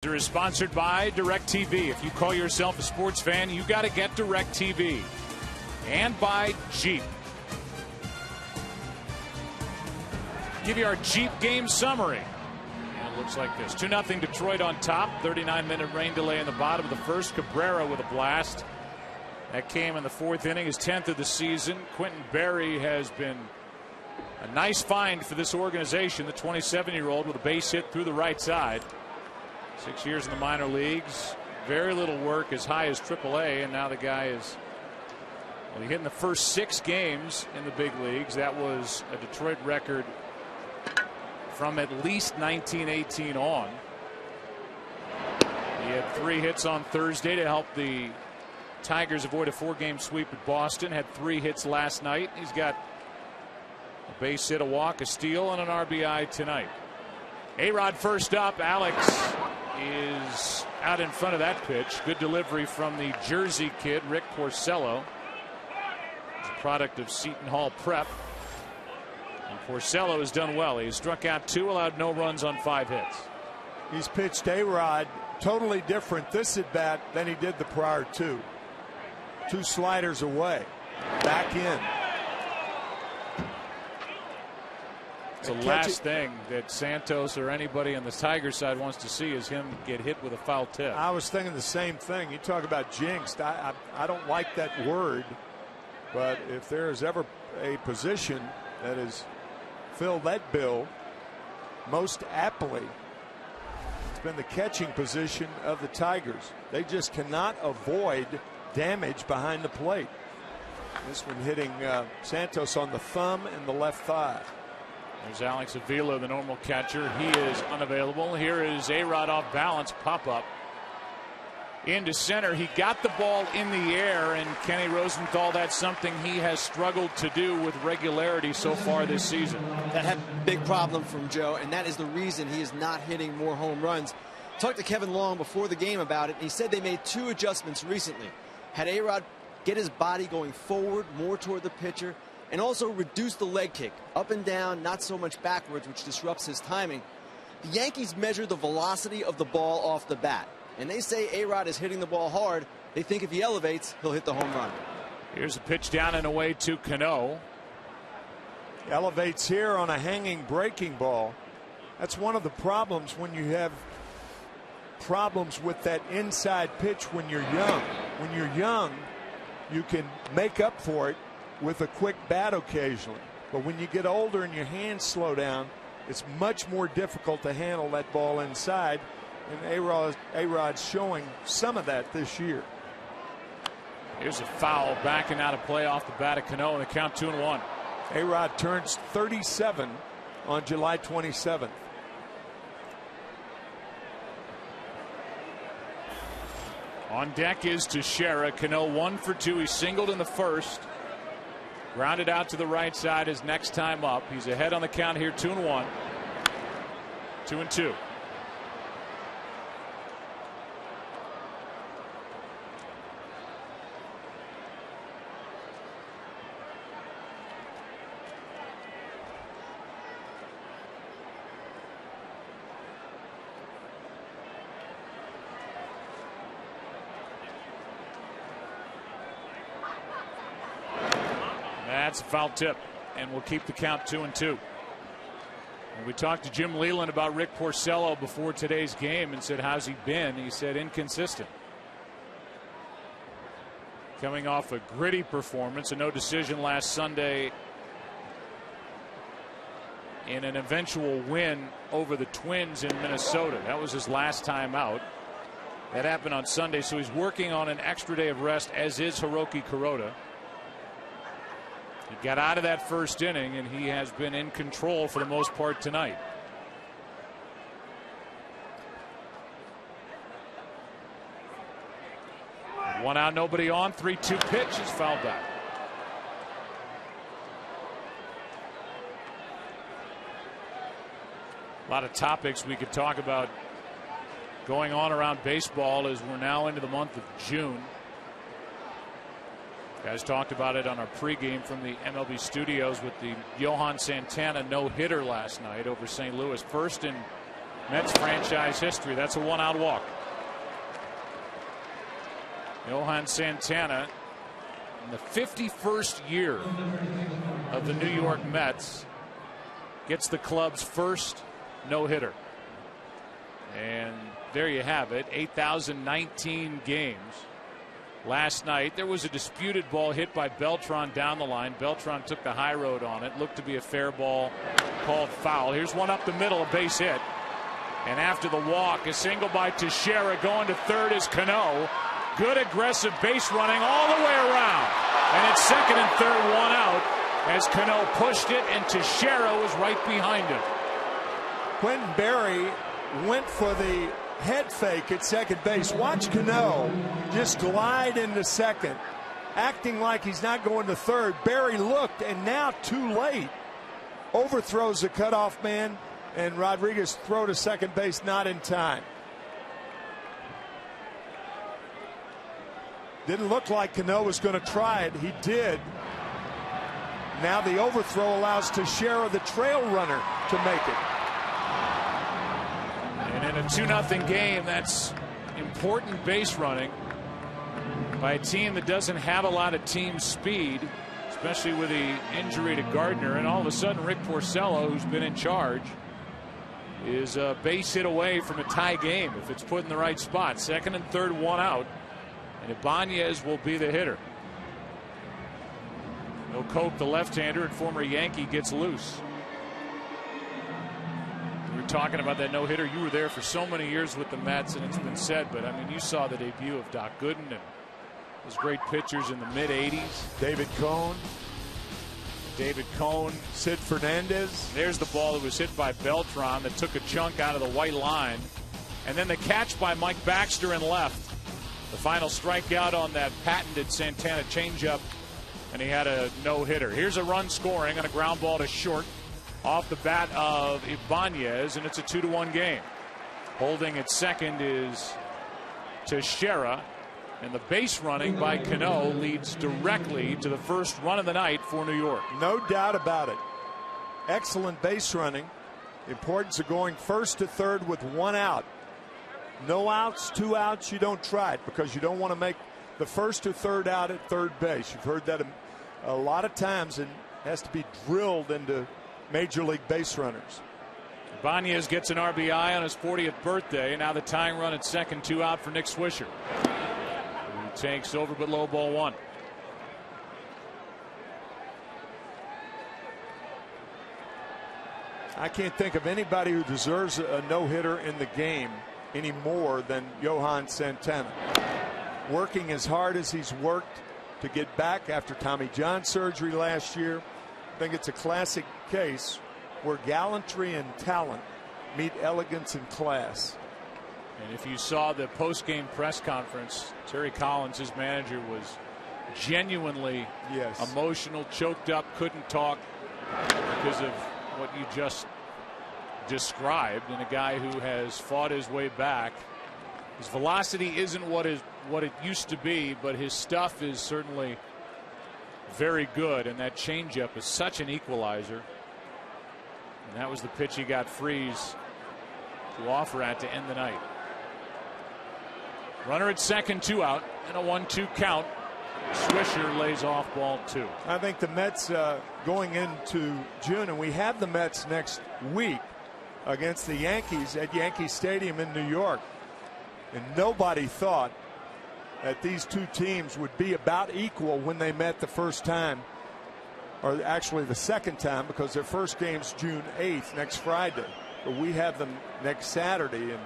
Is sponsored by DirecTV. If you call yourself a sports fan, you got to get DirecTV. And by Jeep. Give you our Jeep game summary. And it looks like this. 2-0 Detroit on top. 39-minute rain delay in the bottom of the first. Cabrera with a blast. That came in the 4th inning, his 10th of the season. Quentin Berry has been a nice find for this organization. The 27-year-old with a base hit through the right side. 6 years in the minor leagues. Very little work as high as AAA, and now the guy is, well, he hit in the first 6 games in the big leagues. That was a Detroit record from at least 1918 on. He had 3 hits on Thursday to help the Tigers avoid a 4-game sweep at Boston. Had 3 hits last night. He's got a base hit, a walk, a steal, and an RBI tonight. A-Rod first up. Alex is out in front of that pitch. Good delivery from the Jersey kid, Rick Porcello. It's a product of Seton Hall Prep. And Porcello has done well. He struck out 2, allowed no runs on 5 hits. He's pitched A-Rod totally different this at bat than he did the prior 2. 2 sliders away, back in. It's the last thing that Santos or anybody on the Tiger side wants to see is him get hit with a foul tip. I was thinking the same thing. You talk about jinxed. I don't like that word, but if there is ever a position that has filled that bill most aptly, it's been the catching position of the Tigers. They just cannot avoid damage behind the plate. This one hitting Santos on the thumb and the left thigh. There's Alex Avila, the normal catcher. He is unavailable. Here is A-Rod off balance, pop up into center. He got the ball in the air, and Kenny Rosenthal, that's something he has struggled to do with regularity so far this season. That had a big problem from Joe, and that is the reason he is not hitting more home runs. Talked to Kevin Long before the game about it, and he said they made 2 adjustments recently. Had A-Rod get his body going forward more toward the pitcher, and also reduce the leg kick up and down, not so much backwards, which disrupts his timing. The Yankees measure the velocity of the ball off the bat, and they say A-Rod is hitting the ball hard. They think if he elevates, he'll hit the home run. Here's a pitch down and away to Cano. Elevates here on a hanging breaking ball. That's one of the problems when you have problems with that inside pitch when you're young. When you're young, you can make up for it with a quick bat occasionally. But when you get older and your hands slow down, it's much more difficult to handle that ball inside. And A-Rod's showing some of that this year. Here's a foul backing out of play off the bat of Cano, and the count 2-1. A-Rod turns 37 on July 27th. On deck is Teixeira. Cano 1 for 2. He singled in the first. Grounded out to the right side his next time up. He's ahead on the count here, 2-1. 2-2. That's a foul tip, and we'll keep the count 2-2. And we talked to Jim Leyland about Rick Porcello before today's game and said, how's he been? He said, inconsistent. Coming off a gritty performance, a no decision last Sunday in an eventual win over the Twins in Minnesota. That was his last time out. That happened on Sunday, so he's working on an extra day of rest, as is Hiroki Kuroda. He got out of that first inning, and he has been in control for the most part tonight. One out, nobody on. 3-2 pitch is fouled back. A lot of topics we could talk about going on around baseball as we're now into the month of June. Guys talked about it on our pregame from the MLB studios with the Johan Santana no-hitter last night over St. Louis. First in Mets franchise history. That's a 1-out walk. Johan Santana, in the 51st year of the New York Mets, gets the club's first no-hitter. And there you have it, 8,019 games. Last night there was a disputed ball hit by Beltran down the line. Beltran took the high road on it. Looked to be a fair ball, called foul. Here's one up the middle, a base hit. And after the walk, a single by Teixeira. Going to third is Cano. Good aggressive base running all the way around. And it's second and third, 1 out as Cano pushed it and Teixeira was right behind him. Quentin Berry went for the head fake at second base. Watch Cano just glide into second, acting like he's not going to third. Berry looked, and now too late, overthrows the cutoff man, and Rodriguez throw to second base, not in time. Didn't look like Cano was going to try it. He did. Now the overthrow allows Teixeira, the trail runner, to make it. And in a 2-0 game, that's important base running by a team that doesn't have a lot of team speed, especially with the injury to Gardner. And all of a sudden, Rick Porcello, who's been in charge, is a base hit away from a tie game if it's put in the right spot. Second and third, one out. And Ibanez will be the hitter. No Cope, the left-hander and former Yankee, gets loose. We were talking about that no-hitter. You were there for so many years with the Mets, and it's been said, but I mean, you saw the debut of Doc Gooden and those great pitchers in the mid-'80s. David Cone, Sid Fernandez. There's the ball that was hit by Beltran that took a chunk out of the white line. And then the catch by Mike Baxter in left. The final strikeout on that patented Santana changeup, and he had a no-hitter. Here's a run scoring on a ground ball to short off the bat of Ibanez, and it's a 2-1 game. Holding at second is Teixeira, and the base running by Cano leads directly to the first run of the night for New York. No doubt about it. Excellent base running. The importance of going first to third with one out. No outs, 2 outs, you don't try it because you don't want to make the first to third out at third base. You've heard that a lot of times, and it has to be drilled into Major League base runners. Ibanez gets an RBI on his 40th birthday. Now the tying run at second, 2 out for Nick Swisher. He takes over, but low ball 1. I can't think of anybody who deserves a no-hitter in the game any more than Johan Santana. Working as hard as he's worked to get back after Tommy John surgery last year. I think it's a classic case where gallantry and talent meet elegance and class. And if you saw the post-game press conference, Terry Collins, his manager, was genuinely emotional, choked up, couldn't talk because of what you just described, and a guy who has fought his way back. His velocity isn't what it used to be, but his stuff is certainly very good, and that changeup is such an equalizer. And that was the pitch he got Freese to offer at to end the night. Runner at second, 2 out, and a 1-2 count. Swisher lays off ball 2. I think the Mets going into June, and we have the Mets next week against the Yankees at Yankee Stadium in New York. And nobody thought that these two teams would be about equal when they met the first time, or actually the second time, because their first game's June 8th, next Friday. But we have them next Saturday, and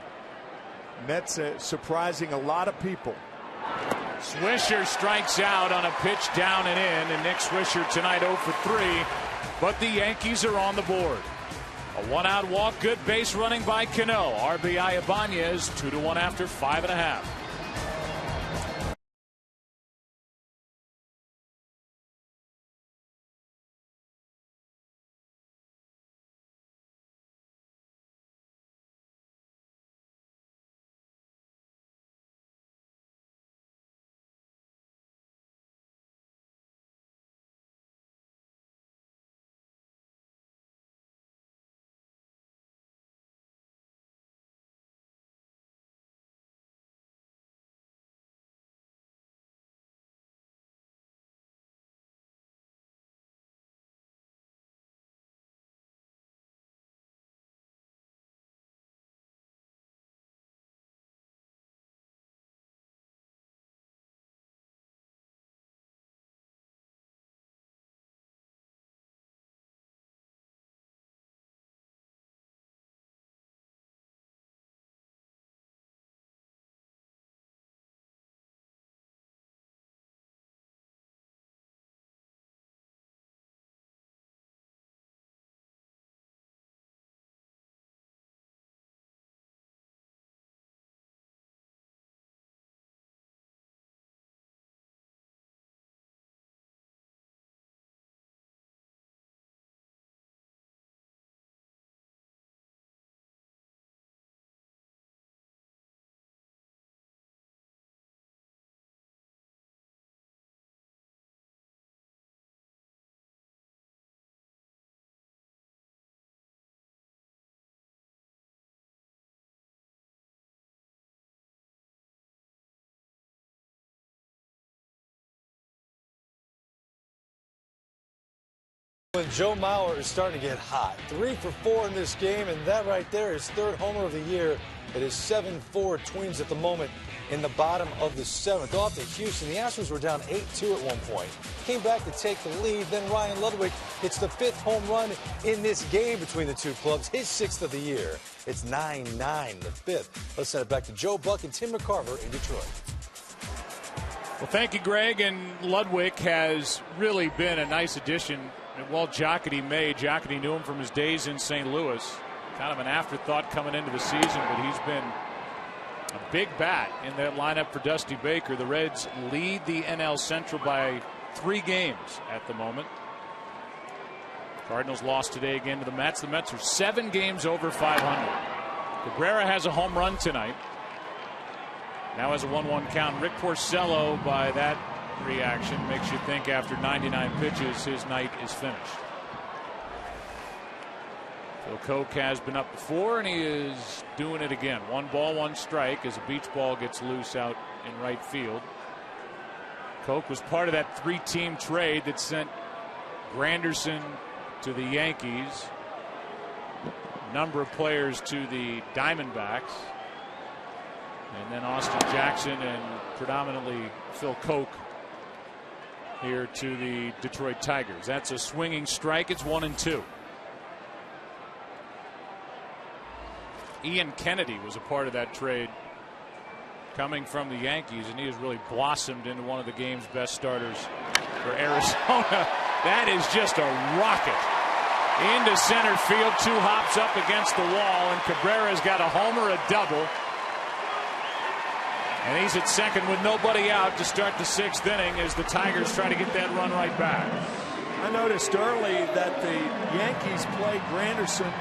Mets surprising a lot of people. Swisher strikes out on a pitch down and in, and Nick Swisher tonight 0 for 3, but the Yankees are on the board. A 1-out walk, good base running by Cano. RBI Ibanez, 2-1 after 5.5. And Joe Mauer is starting to get hot. 3 for 4 in this game, and that right there is third homer of the year. It is 7-4 Twins at the moment in the bottom of the 7th. Off to Houston. The Astros were down 8-2 at one point. Came back to take the lead. Then Ryan Ludwig hits the 5th home run in this game between the two clubs, his 6th of the year. It's 9-9, the 5th. Let's send it back to Joe Buck and Tim McCarver in Detroit. Well, thank you, Greg. And Ludwig has really been a nice addition. Well, Jocketty knew him from his days in St. Louis. Kind of an afterthought coming into the season, but he's been a big bat in that lineup for Dusty Baker. The Reds lead the NL Central by 3 games at the moment. Cardinals lost today again to the Mets. The Mets are 7 games over 500. Cabrera has a home run tonight. Now has a 1-1 count. Rick Porcello, by that reaction, makes you think after 99 pitches his night is finished. Phil Koch has been up before, and he is doing it again. 1 ball, 1 strike as a beach ball gets loose out in right field. Koch was part of that 3-team trade that sent Granderson to the Yankees, a number of players to the Diamondbacks, and then Austin Jackson and predominantly Phil Koch here to the Detroit Tigers. That's a swinging strike. It's 1-2. Ian Kennedy was a part of that trade coming from the Yankees, and he has really blossomed into one of the game's best starters for Arizona. That is just a rocket into center field. 2 hops up against the wall, and Cabrera's got a homer, a double. And he's at second with nobody out to start the 6th inning as the Tigers try to get that run right back. I noticed early that the Yankees play Granderson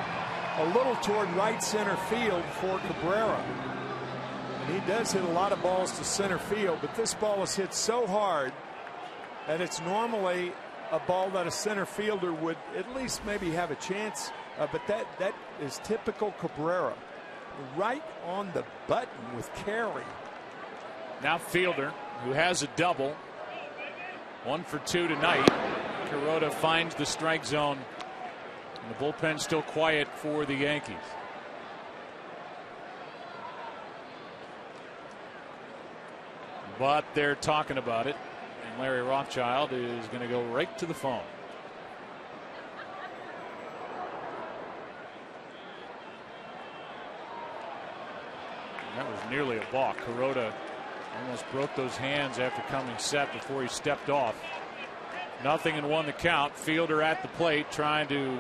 a little toward right center field for Cabrera. And he does hit a lot of balls to center field, but this ball is hit so hard that it's normally a ball that a center fielder would at least maybe have a chance. But that is typical Cabrera. Right on the button with carry. Now Fielder, who has a double. 1 for 2 tonight. Kuroda finds the strike zone. And the bullpen still quiet for the Yankees. But they're talking about it. And Larry Rothschild is going to go right to the phone. And that was nearly a balk. Kuroda almost broke those hands after coming set before he stepped off. 0-1 the count. Fielder at the plate trying to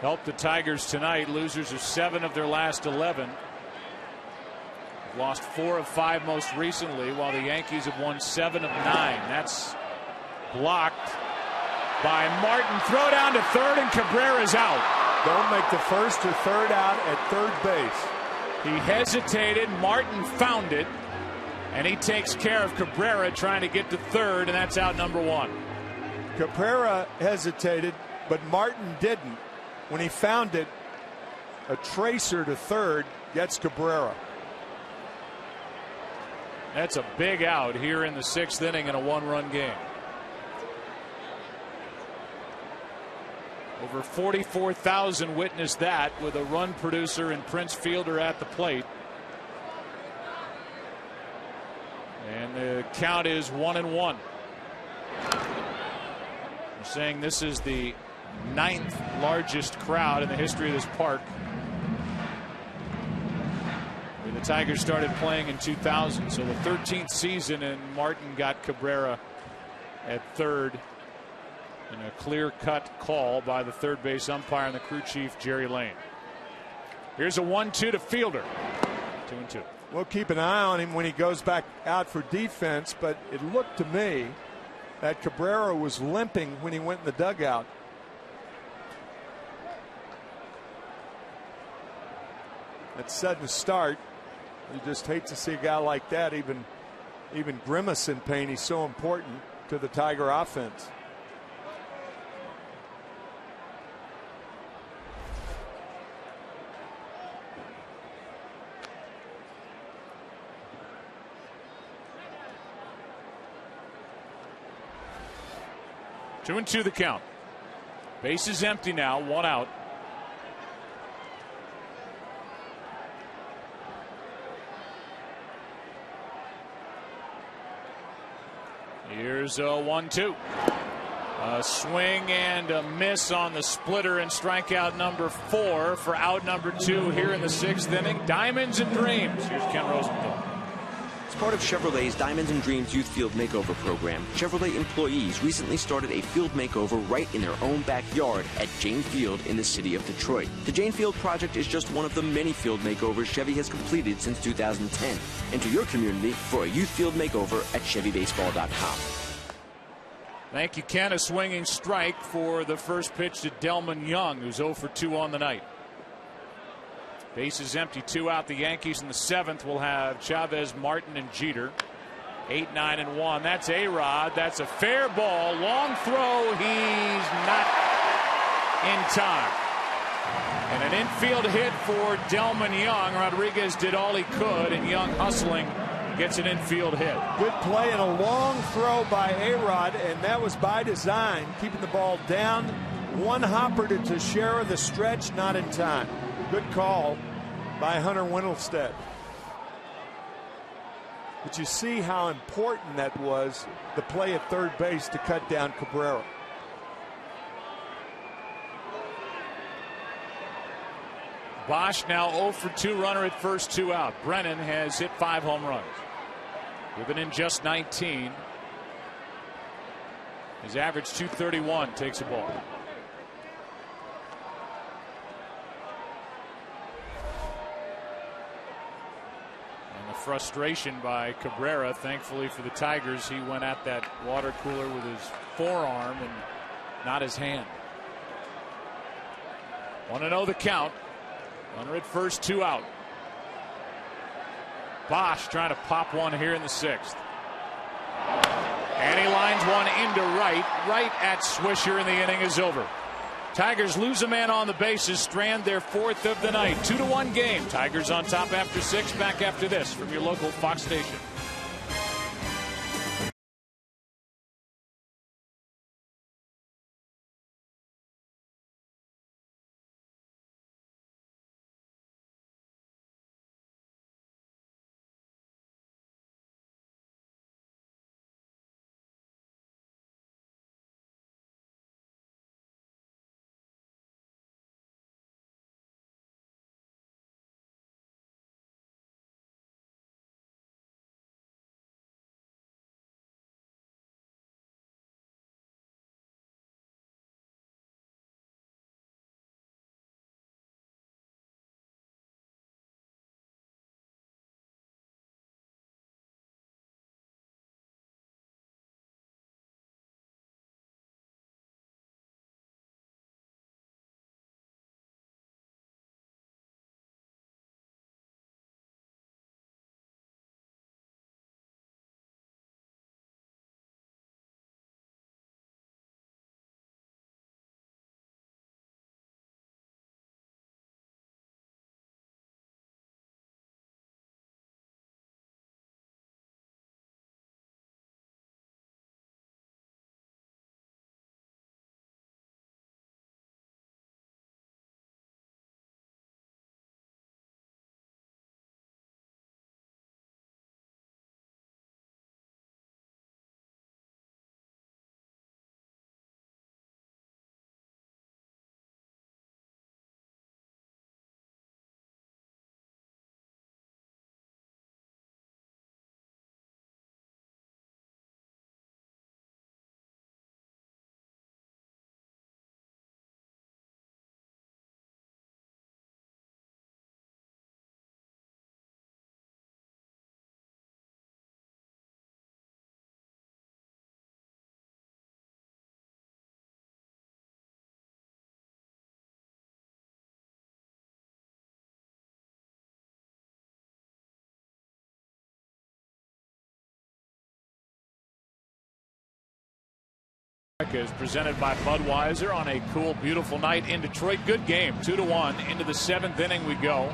help the Tigers tonight. Losers of 7 of their last 11. Lost 4 of 5 most recently, while the Yankees have won 7 of 9. That's blocked by Martin. Throw down to third, and Cabrera's out. Don't make the first or third out at third base. He hesitated. Martin found it, and he takes care of Cabrera trying to get to third, and that's out number 1. Cabrera hesitated, but Martin didn't. When he found it, a tracer to third gets Cabrera. That's a big out here in the 6th inning in a 1-run game. Over 44,000 witnessed that with a run producer and Prince Fielder at the plate. And the count is 1-1. We're saying this is the 9th largest crowd in the history of this park. The Tigers started playing in 2000, so the 13th season, and Martin got Cabrera at third in a clear-cut call by the third base umpire and the crew chief, Jerry Lane. Here's a 1-2 to Fielder. 2-2. We'll keep an eye on him when he goes back out for defense, but it looked to me that Cabrera was limping when he went in the dugout. That sudden start, you just hate to see a guy like that even grimace in pain. He's so important to the Tiger offense. Two and two the count. Base is empty now, 1 out. Here's a 1-2. A swing and a miss on the splitter, and strikeout number 4 for out number 2 here in the 6th inning. Diamonds and Dreams. Here's Ken Rosenthal. As part of Chevrolet's Diamonds and Dreams Youth Field Makeover program, Chevrolet employees recently started a field makeover right in their own backyard at Jane Field in the city of Detroit. The Jane Field project is just one of the many field makeovers Chevy has completed since 2010. Enter your community for a youth field makeover at ChevyBaseball.com. Thank you, Ken. A swinging strike for the first pitch to Delman Young, who's 0 for 2 on the night. Base is empty, 2 out. The Yankees in the 7th will have Chavez, Martin, and Jeter. 8, 9, and 1. That's A-Rod. That's a fair ball. Long throw. He's not in time. And an infield hit for Delman Young. Rodriguez did all he could, and Young hustling gets an infield hit. Good play and a long throw by A-Rod, and that was by design, keeping the ball down. One hopper to Teixeira, the stretch, not in time. Good call by Hunter Wintelstead. But you see how important that was, the play at third base to cut down Cabrera. Bosch now 0 for 2, runner at first, 2 out. Brennan has hit 5 home runs. Given in just 19. His average 231, takes a ball. Frustration by Cabrera. Thankfully for the Tigers, he went at that water cooler with his forearm and not his hand. 1-0 the count. Runner at first, 2 out. Bosch trying to pop one here in the 6th. And he lines one into right at Swisher, and the inning is over. Tigers lose a man on the bases, strand their 4th of the night. 2-1 game. Tigers on top after 6. Back after this from your local Fox station. Is presented by Budweiser on a cool, beautiful night in Detroit. Good game, 2-1. Into the 7th inning we go.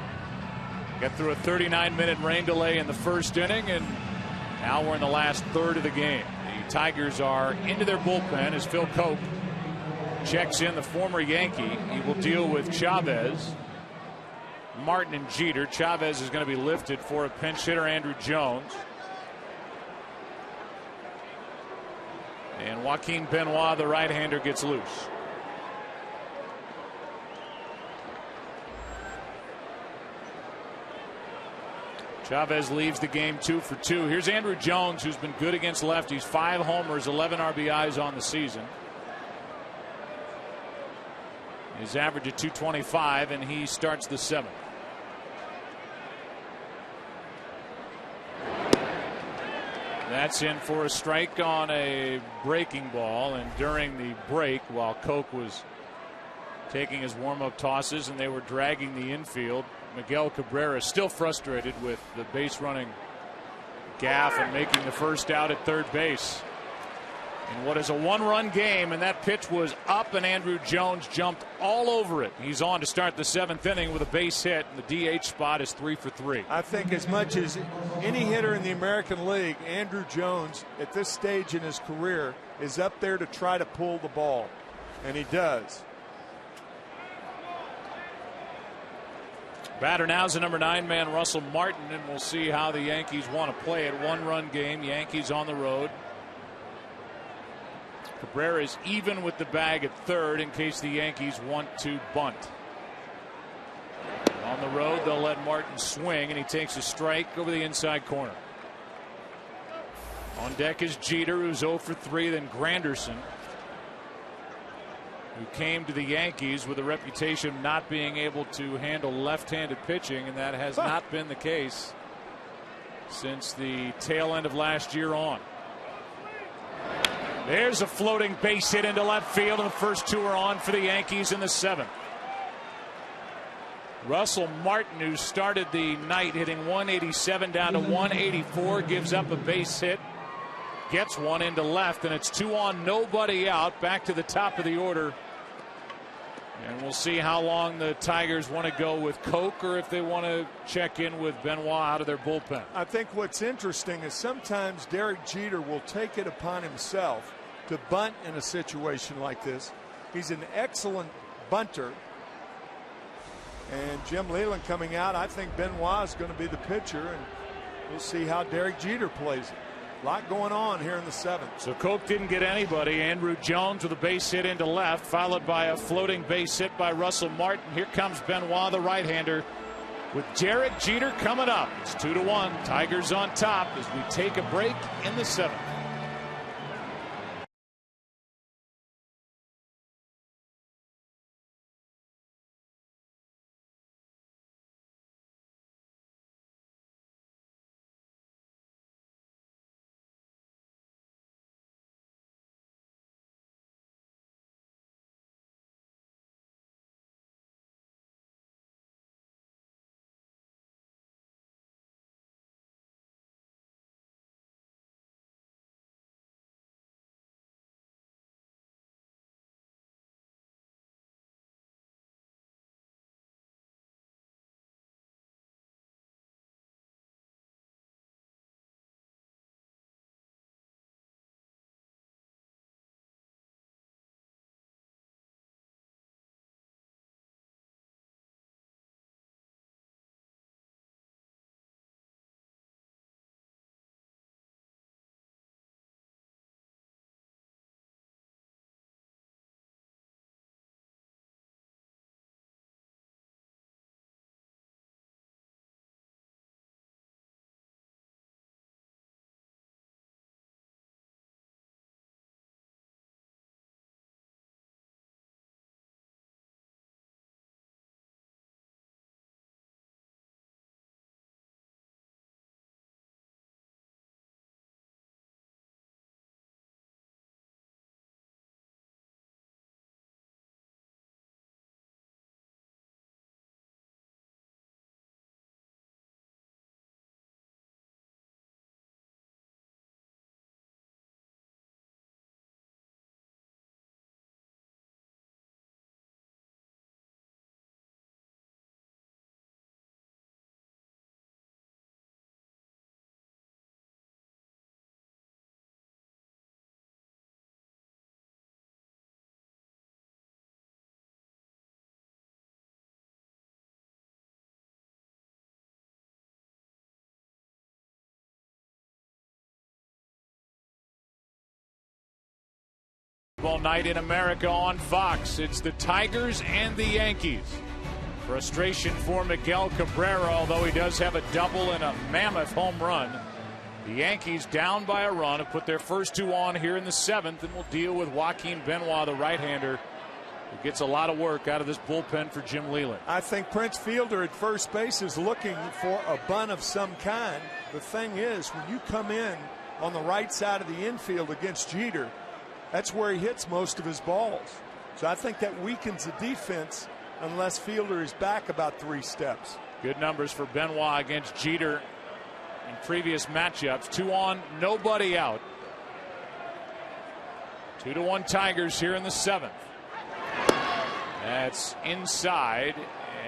Got through a 39-minute rain delay in the first inning, and now we're in the last third of the game. The Tigers are into their bullpen as Phil Cope checks in the former Yankee. He will deal with Chavez, Martin, and Jeter. Chavez is going to be lifted for a pinch hitter, Andrew Jones. And Joaquin Benoit, the right-hander, gets loose. Chavez leaves the game 2 for 2. Here's Andrew Jones, who's been good against lefties. 5 homers, 11 RBIs on the season. His average at 225, and he starts the 7th. That's in for a strike on a breaking ball. And during the break, while Koch was taking his warm-up tosses and they were dragging the infield, Miguel Cabrera still frustrated with the base running gaff and making the first out at third base in what is a 1-run game, and that pitch was up and Andrew Jones jumped all over it. He's on to start the 7th inning with a base hit, and the DH spot is 3 for 3. I think as much as any hitter in the American League, Andrew Jones at this stage in his career is up there to try to pull the ball, and he does. Batter now is the number 9 man, Russell Martin, and we'll see how the Yankees want to play it. 1-run game, Yankees on the road. Cabrera is even with the bag at third in case the Yankees want to bunt. On the road, they'll let Martin swing, and he takes a strike over the inside corner. On deck is Jeter, who's 0 for 3, then Granderson, who came to the Yankees with a reputation of not being able to handle left-handed pitching, and that has not been the case since the tail end of last year on. There's a floating base hit into left field, and the first 2 are on for the Yankees in the 7th. Russell Martin, who started the night hitting 187 down to 184, gives up a base hit, gets one into left, and it's 2 on, nobody out. Back to the top of the order. And we'll see how long the Tigers want to go with Koch, or if they want to check in with Benoit out of their bullpen. I think what's interesting is sometimes Derek Jeter will take it upon himself to bunt in a situation like this. He's an excellent bunter. And Jim Leyland coming out, I think Benoit is going to be the pitcher, and we'll see how Derek Jeter plays it. A lot going on here in the 7th. So Koch didn't get anybody. Andrew Jones with a base hit into left, followed by a floating base hit by Russell Martin. Here comes Benoit, the right-hander, with Derek Jeter coming up. It's 2-1. Tigers on top as we take a break in the 7th. baseball night in America on Fox. It's the Tigers and the Yankees. Frustration for Miguel Cabrera, although he does have a double and a mammoth home run. The Yankees down by a run have put their first two on here in the seventh, and will deal with Joaquin Benoit, the right-hander, who gets a lot of work out of this bullpen for Jim Leyland. I think Prince Fielder at first base is looking for a bunt of some kind. The thing is, when you come in on the right side of the infield against Jeter, that's where he hits most of his balls. So I think that weakens the defense unless Fielder is back about 3 steps. Good numbers for Benoit against Jeter in previous matchups. 2 on, nobody out. 2-1 Tigers here in the 7th. That's inside,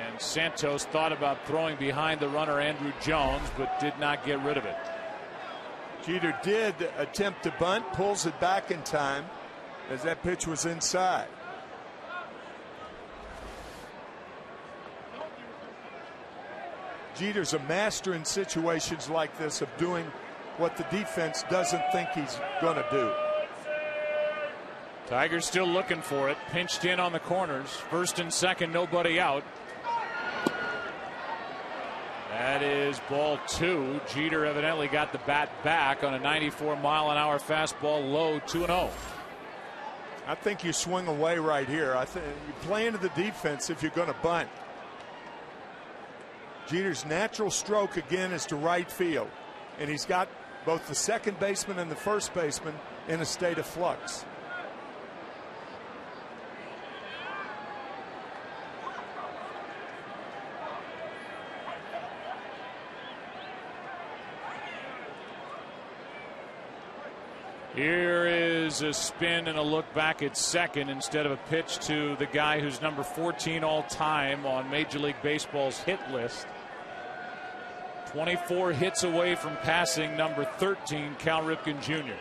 and Santos thought about throwing behind the runner Andrew Jones, but did not get rid of it. Jeter did attempt to bunt, pulls it back in time as that pitch was inside. Jeter's a master in situations like this of doing what the defense doesn't think he's going to do. Tigers still looking for it. Pinched in on the corners. First and second, nobody out. That is ball 2. Jeter evidently got the bat back on a 94-mile-an-hour fastball, low, 2-0. I think you swing away right here. I think you play into the defense if you're going to bunt. Jeter's natural stroke again is to right field, and he's got both the second baseman and the first baseman in a state of flux. Here is a spin and a look back at second instead of a pitch to the guy who's number 14 all time on Major League Baseball's hit list. 24 hits away from passing number 13, Cal Ripken Jr.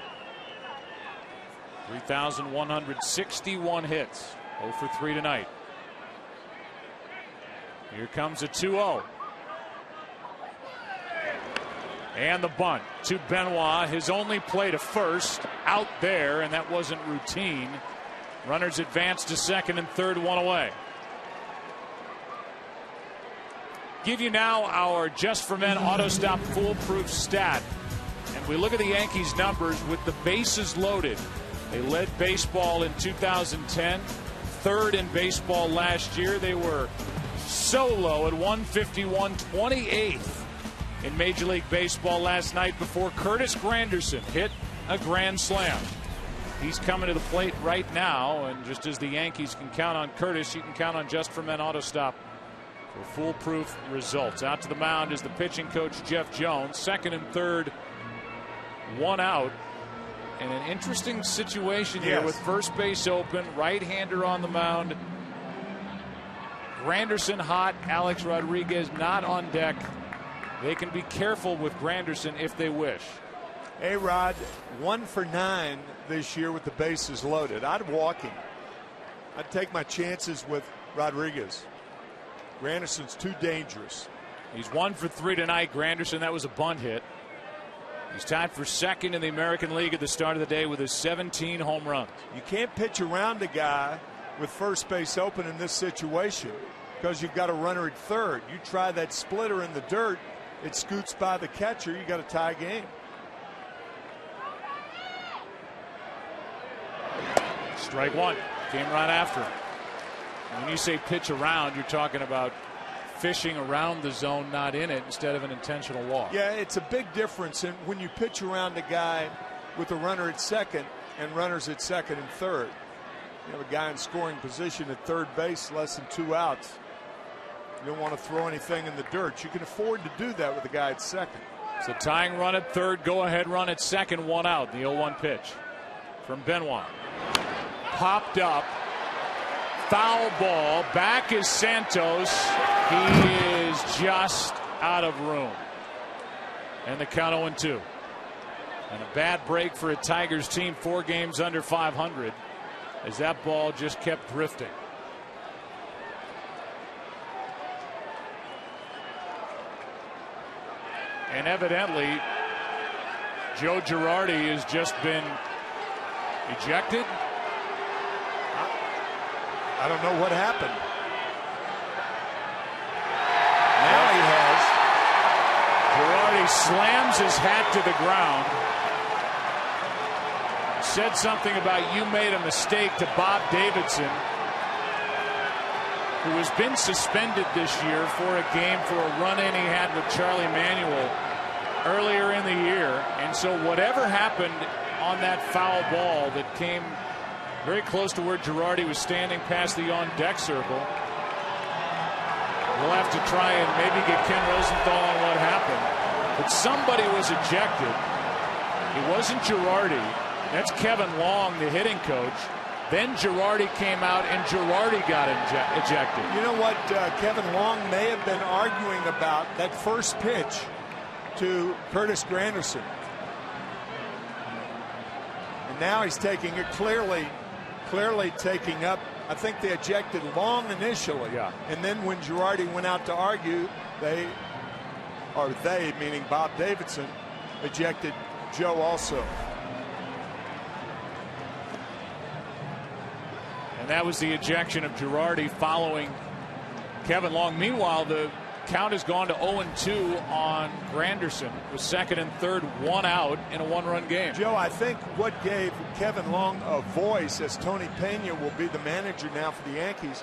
3,161 hits. 0 for 3 tonight. Here comes a 2-0. And the bunt to Benoit, his only play to first, out there, and that wasn't routine. Runners advance to second and third, 1 away. Give you now our Just for Men Auto Stop foolproof stat. And we look at the Yankees numbers with the bases loaded. They led baseball in 2010, third in baseball last year. They were so low at 151, 28th in Major League Baseball last night before Curtis Granderson hit a grand slam. He's coming to the plate right now, and just as the Yankees can count on Curtis, you can count on Just for Men Auto Stop for foolproof results. Out to the mound is the pitching coach Jeff Jones. Second and third, 1 out. And an interesting situation here with first base open, right-hander on the mound. Granderson hot, Alex Rodriguez not on deck. They can be careful with Granderson if they wish. A-Rod 1 for 9 this year with the bases loaded. I'd walk him. I'd take my chances with Rodriguez. Granderson's too dangerous. He's 1 for 3 tonight. Granderson, that was a bunt hit. He's tied for second in the American League at the start of the day with his 17 home runs. You can't pitch around a guy with first base open in this situation because you've got a runner at third. You try that splitter in the dirt, it scoots by the catcher, you got a tie game. Strike 1 came right after him. When you say pitch around, you're talking about fishing around the zone, not in it, instead of an intentional walk. Yeah, it's a big difference in when you pitch around a guy with a runner at second and runners at second and third. You have a guy in scoring position at third base, less than 2 outs. You don't want to throw anything in the dirt. You can afford to do that with a guy at second. So tying run at third, go ahead run at second, 1 out. The 0-1 pitch from Benoit. Popped up. Foul ball. Back is Santos. He is just out of room. And the count 0-2. And a bad break for a Tigers team 4 games under 500 as that ball just kept drifting. And evidently, Joe Girardi has just been ejected. I don't know what happened. Now he has. Girardi slams his hat to the ground. Said something about "you made a mistake" to Bob Davidson, who has been suspended this year for a game for a run-in he had with Charlie Manuel earlier in the year. And so whatever happened on that foul ball that came very close to where Girardi was standing past the on-deck circle, we'll have to try and maybe get Ken Rosenthal on what happened. But somebody was ejected. It wasn't Girardi. That's Kevin Long, the hitting coach. Then Girardi came out and Girardi got ejected. You know what? Kevin Long may have been arguing about that first pitch to Curtis Granderson. And now he's taking it clearly taking up. I think they ejected Long initially. Yeah. And then when Girardi went out to argue, they, meaning Bob Davidson, ejected Joe also. And that was the ejection of Girardi following Kevin Long. Meanwhile, the count has gone to 0-2 on Granderson with second and third, one out in a one-run game. Joe, I think what gave Kevin Long a voice, as Tony Pena will be the manager now for the Yankees,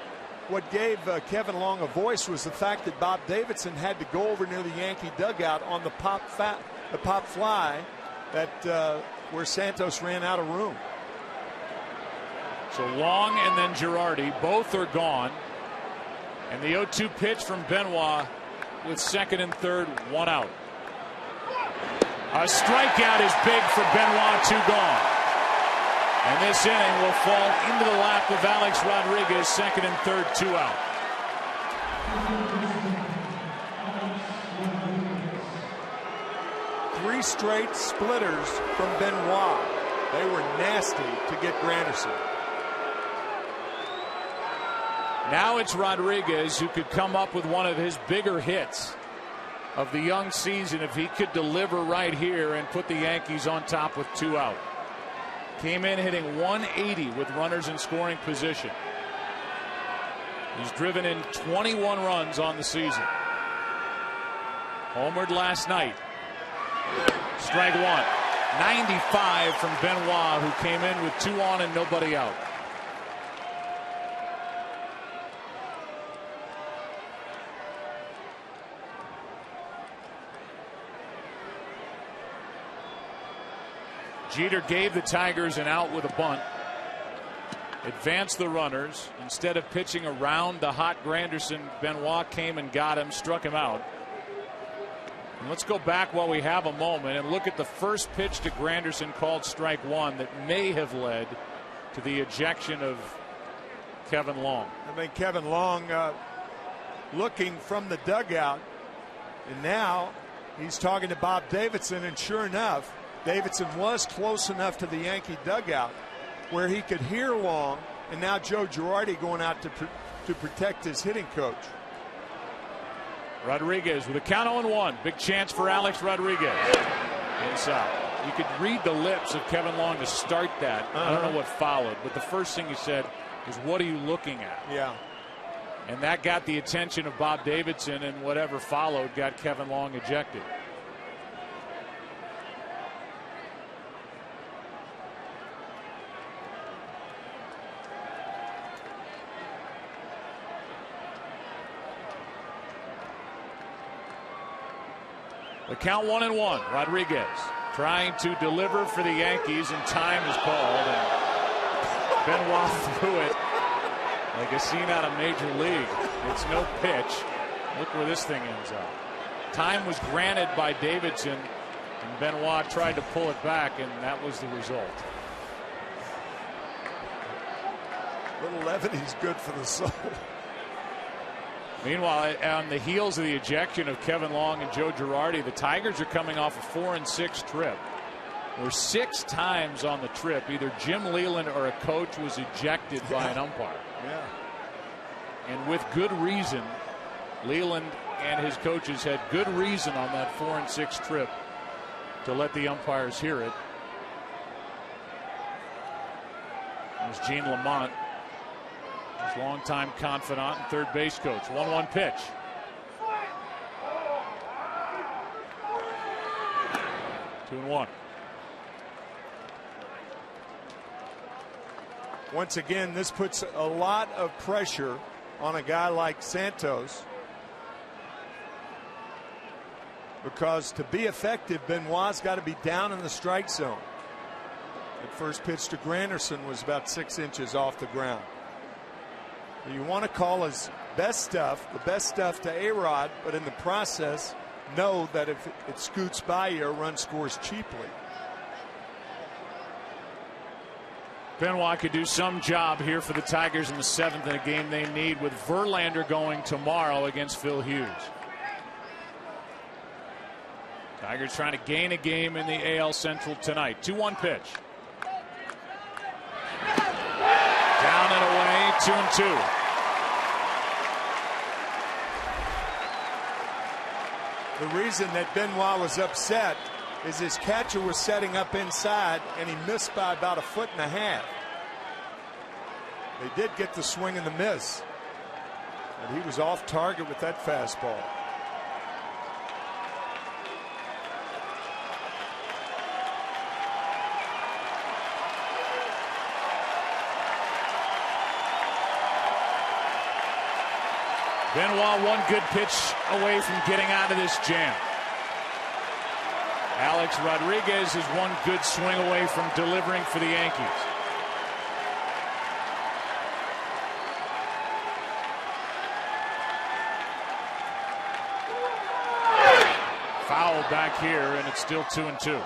what gave Kevin Long a voice was the fact that Bob Davidson had to go over near the Yankee dugout on the pop fly that where Santos ran out of room. So Long and then Girardi, both are gone. And the 0-2 pitch from Benoit with second and third, one out. A strikeout is big for Benoit, two gone. And this inning will fall into the lap of Alex Rodriguez, second and third, two out. Three straight splitters from Benoit. They were nasty to get Granderson. Now it's Rodriguez who could come up with one of his bigger hits of the young season if he could deliver right here and put the Yankees on top with two out. Came in hitting 180 with runners in scoring position. He's driven in 21 runs on the season. Homered last night. Strike one. 95 from Benoit, who came in with two on and nobody out. Jeter gave the Tigers an out with a bunt. Advanced the runners. Instead of pitching around the hot Granderson, Benoit came and got him, struck him out. And let's go back while we have a moment and look at the first pitch to Granderson called strike one that may have led to the ejection of Kevin Long. I mean, Kevin Long looking from the dugout, and now he's talking to Bob Davidson, and sure enough, Davidson was close enough to the Yankee dugout where he could hear Long, and now Joe Girardi going out to protect his hitting coach. Rodriguez with a count 0-1. Big chance for Alex Rodriguez. Inside. You could read the lips of Kevin Long to start that. I don't know what followed, but the first thing he said is, "What are you looking at?" Yeah. And that got the attention of Bob Davidson, and whatever followed got Kevin Long ejected. The count 1-1. Rodriguez trying to deliver for the Yankees, and time is called. And Benoit threw it like a scene out of Major League. It's no pitch. Look where this thing ends up. Time was granted by Davidson, and Benoit tried to pull it back, and that was the result. Little levity's good for the soul. Meanwhile, on the heels of the ejection of Kevin Long and Joe Girardi, the Tigers are coming off a 4-6 trip. Where 6 times on the trip, either Jim Leland or a coach was ejected by an umpire. Yeah. And with good reason. Leland and his coaches had good reason on that 4-6 trip to let the umpires hear it. It was Gene Lamont His longtime confidant and third base coach. 1-1 pitch. Two and one. Once again, this puts a lot of pressure on a guy like Santos, because to be effective, Benoit's got to be down in the strike zone. The first pitch to Granderson was about 6 inches off the ground. You want to call his best stuff, the best stuff to A-Rod, but in the process, know that if it scoots by you, a run scores cheaply. Benoit could do some job here for the Tigers in the 7th in a game they need, with Verlander going tomorrow against Phil Hughes. Tigers trying to gain a game in the AL Central tonight. 2-1 pitch. Down and away, 2-2. The reason that Benoit was upset is his catcher was setting up inside and he missed by about 1.5 feet. They did get the swing and the miss, and he was off target with that fastball. Benoit one good pitch away from getting out of this jam. Alex Rodriguez is one good swing away from delivering for the Yankees. Foul back here, and it's still 2-2.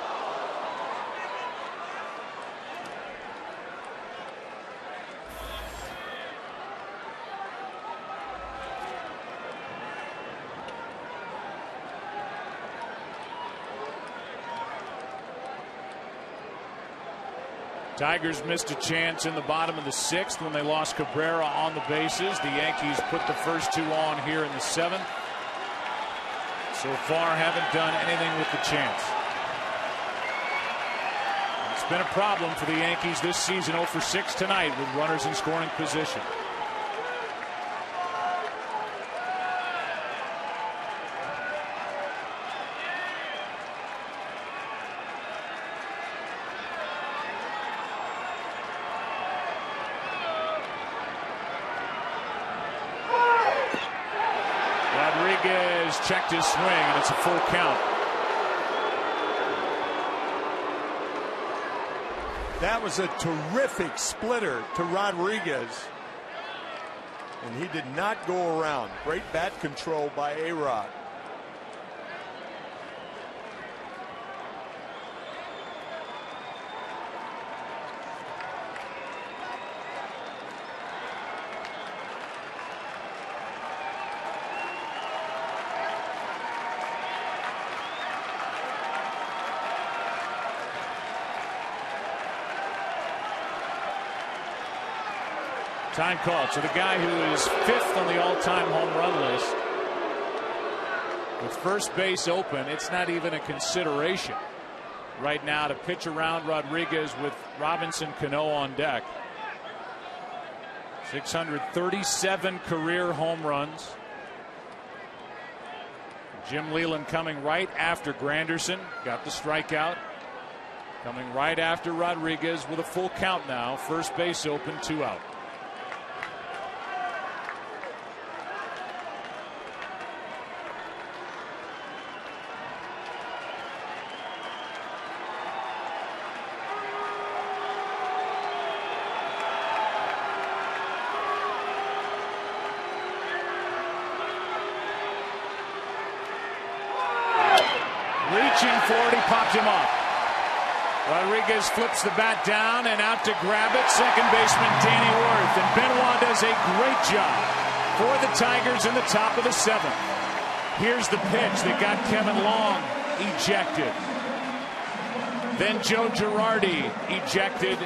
Tigers missed a chance in the bottom of the 6th when they lost Cabrera on the bases. The Yankees put the first 2 on here in the 7th. So far haven't done anything with the chance. It's been a problem for the Yankees this season. 0 for 6 tonight with runners in scoring position. Rodriguez checked his swing, and it's a full count. That was a terrific splitter to Rodriguez, and he did not go around. Great bat control by A-Rod. Time called. So the guy who is 5th on the all-time home run list, with first base open, it's not even a consideration right now to pitch around Rodriguez with Robinson Cano on deck. 637 career home runs. Jim Leyland coming right after Granderson, got the strikeout. Coming right after Rodriguez with a full count now. First base open, 2 out. Reaching for it, he popped him up. Rodriguez flips the bat down and out to grab it. Second baseman Danny Wirth, and Benoit does a great job for the Tigers in the top of the 7th. Here's the pitch that got Kevin Long ejected. Then Joe Girardi ejected.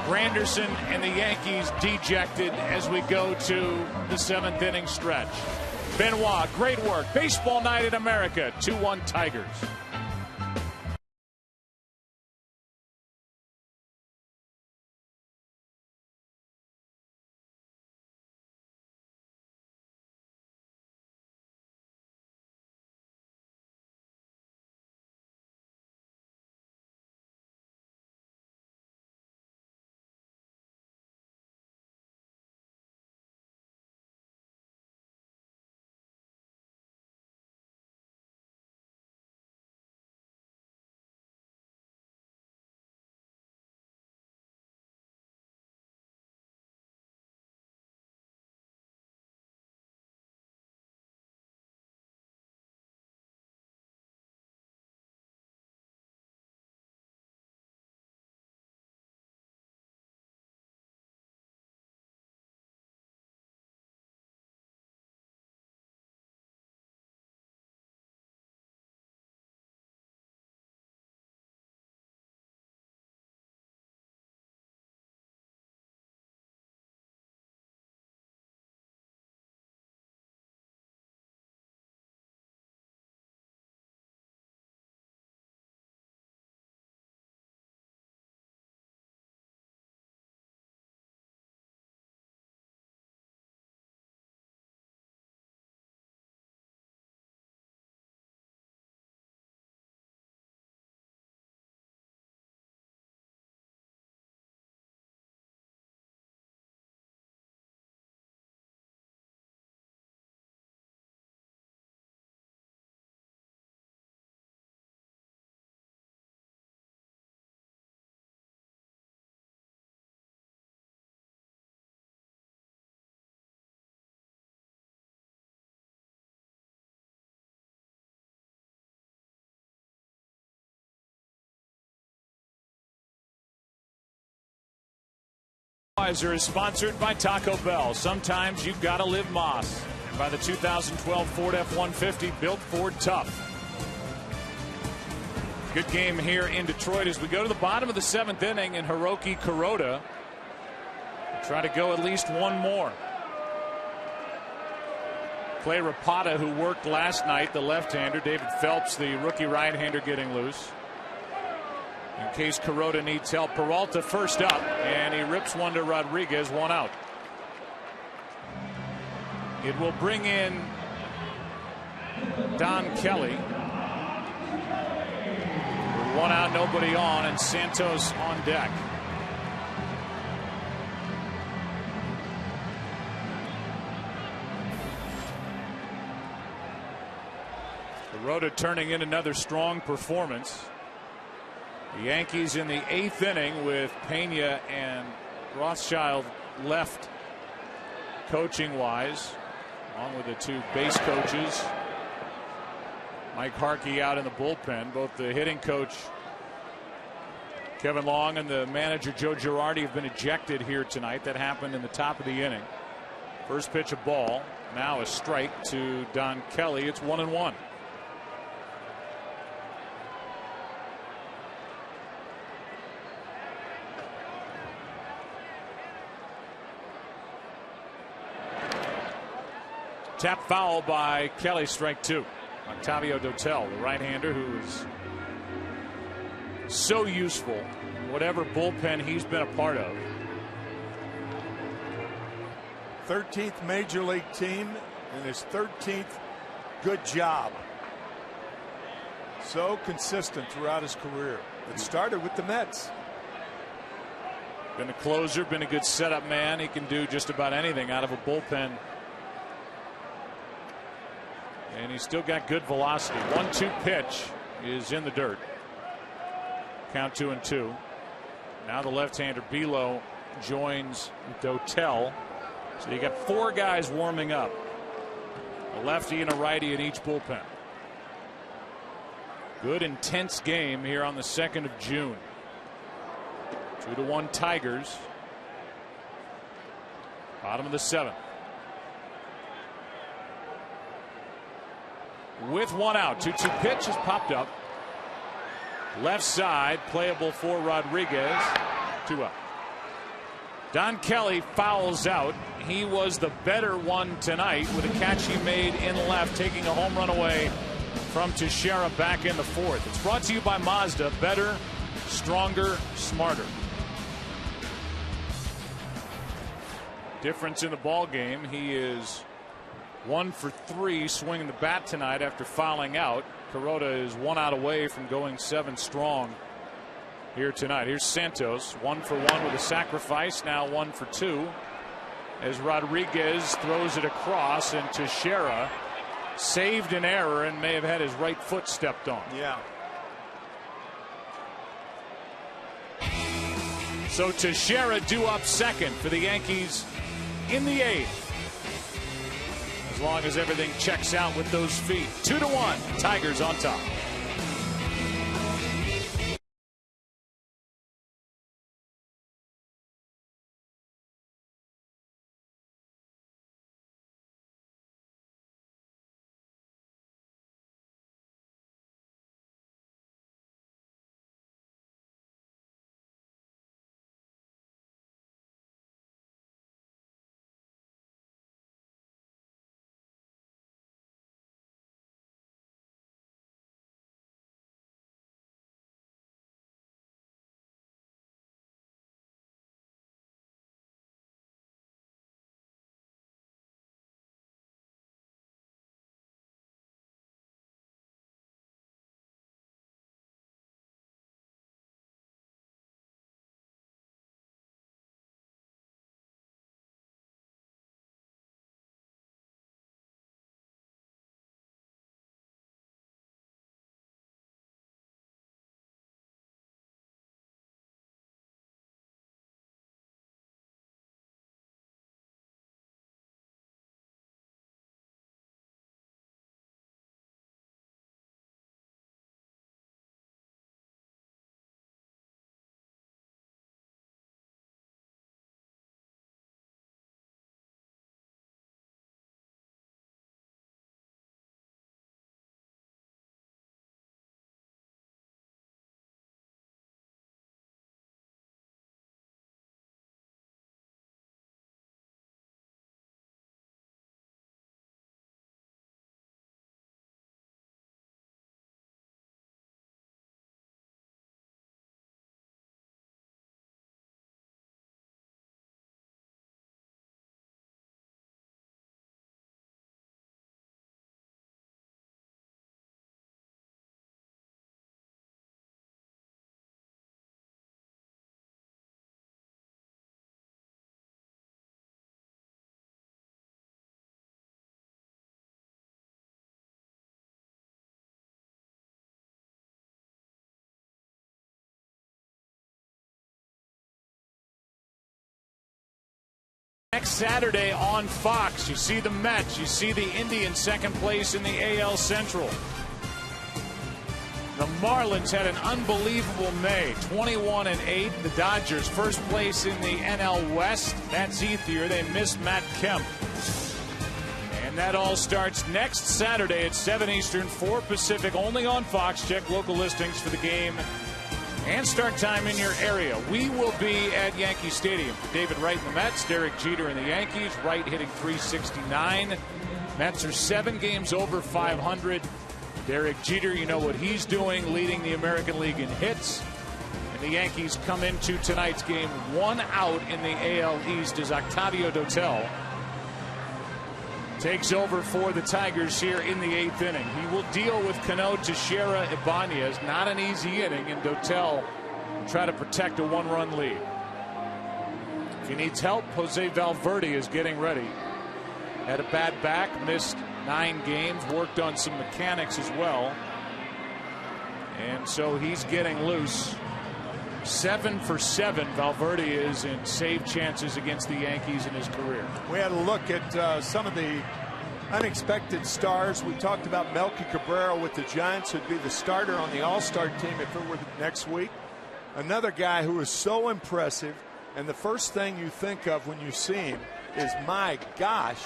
Granderson and the Yankees dejected as we go to the 7th inning stretch. Benoit, great work. Baseball night in America. 2-1 Tigers. Wiser is sponsored by Taco Bell. Sometimes you've got to live Moss. And by the 2012 Ford F-150, built Ford tough. Good game here in Detroit as we go to the bottom of the 7th inning, and Hiroki Kuroda will try to go at least one more. Clay Rapata, who worked last night, the left-hander. David Phelps, the rookie right-hander, getting loose. In case Kuroda needs help, Peralta first up, and he rips one to Rodriguez, one out. It will bring in Don Kelly. One out, nobody on, and Santos on deck. Kuroda turning in another strong performance. The Yankees in the 8th inning with Pena and Rothschild left coaching wise, along with the two base coaches. Mike Harkey out in the bullpen. Both the hitting coach Kevin Long and the manager Joe Girardi have been ejected here tonight. That happened in the top of the inning. First pitch a ball, now a strike to Don Kelly. It's 1-1. Tap foul by Kelly, strike 2. Octavio Dotel, the right-hander, who is so useful in whatever bullpen he's been a part of. 13th major league team and his 13th good job. So consistent throughout his career. It started with the Mets. Been a closer, been a good setup man. He can do just about anything out of a bullpen. And he's still got good velocity. 1-2 pitch is in the dirt. Count 2-2. Now the left-hander Bilo joins Dotel. So you got 4 guys warming up. A lefty and a righty in each bullpen. Good intense game here on the 2nd of June. 2-1 Tigers. Bottom of the 7th. With one out, 2-2 pitch has popped up. Left side, playable for Rodriguez. 2 up. Don Kelly fouls out. He was the better one tonight with a catch he made in left, taking a home run away from Teixeira back in the 4th. It's brought to you by Mazda. Better, stronger, smarter. Difference in the ball game. He is 1 for 3 swinging the bat tonight after fouling out. Kuroda is 1 out away from going 7 strong here tonight. Here's Santos, 1 for 1 with a sacrifice, now 1 for 2 as Rodriguez throws it across, and Teixeira saved an error and may have had his right foot stepped on. Yeah. So Teixeira due up second for the Yankees in the 8th. As long as everything checks out with those feet. 2-1, Tigers on top. Next Saturday on Fox, you see the Mets, you see the Indians second place in the AL Central. The Marlins had an unbelievable May, 21-8. The Dodgers first place in the NL West. That's Ethier. They missed Matt Kemp. And that all starts next Saturday at 7 Eastern, 4 Pacific, only on Fox. Check local listings for the game and start time in your area. We will be at Yankee Stadium for David Wright and the Mets, Derek Jeter and the Yankees. Wright hitting .369. Mets are 7 games over 500. Derek Jeter, you know what he's doing, leading the American League in hits. And the Yankees come into tonight's game 1 out in the AL East as Octavio Dotel takes over for the Tigers here in the 8th inning. He will deal with Cano, Teixeira, Ibanez. Not an easy inning, and Dotel will try to protect a 1-run lead. If he needs help, Jose Valverde is getting ready. Had a bad back, missed 9 games, worked on some mechanics as well. And so he's getting loose. 7 for 7 Valverde is in save chances against the Yankees in his career. We had a look at some of the unexpected stars. We talked about Melky Cabrera with the Giants, who'd be the starter on the All-Star team if it were next week. Another guy who is so impressive, and the first thing you think of when you see him is, my gosh,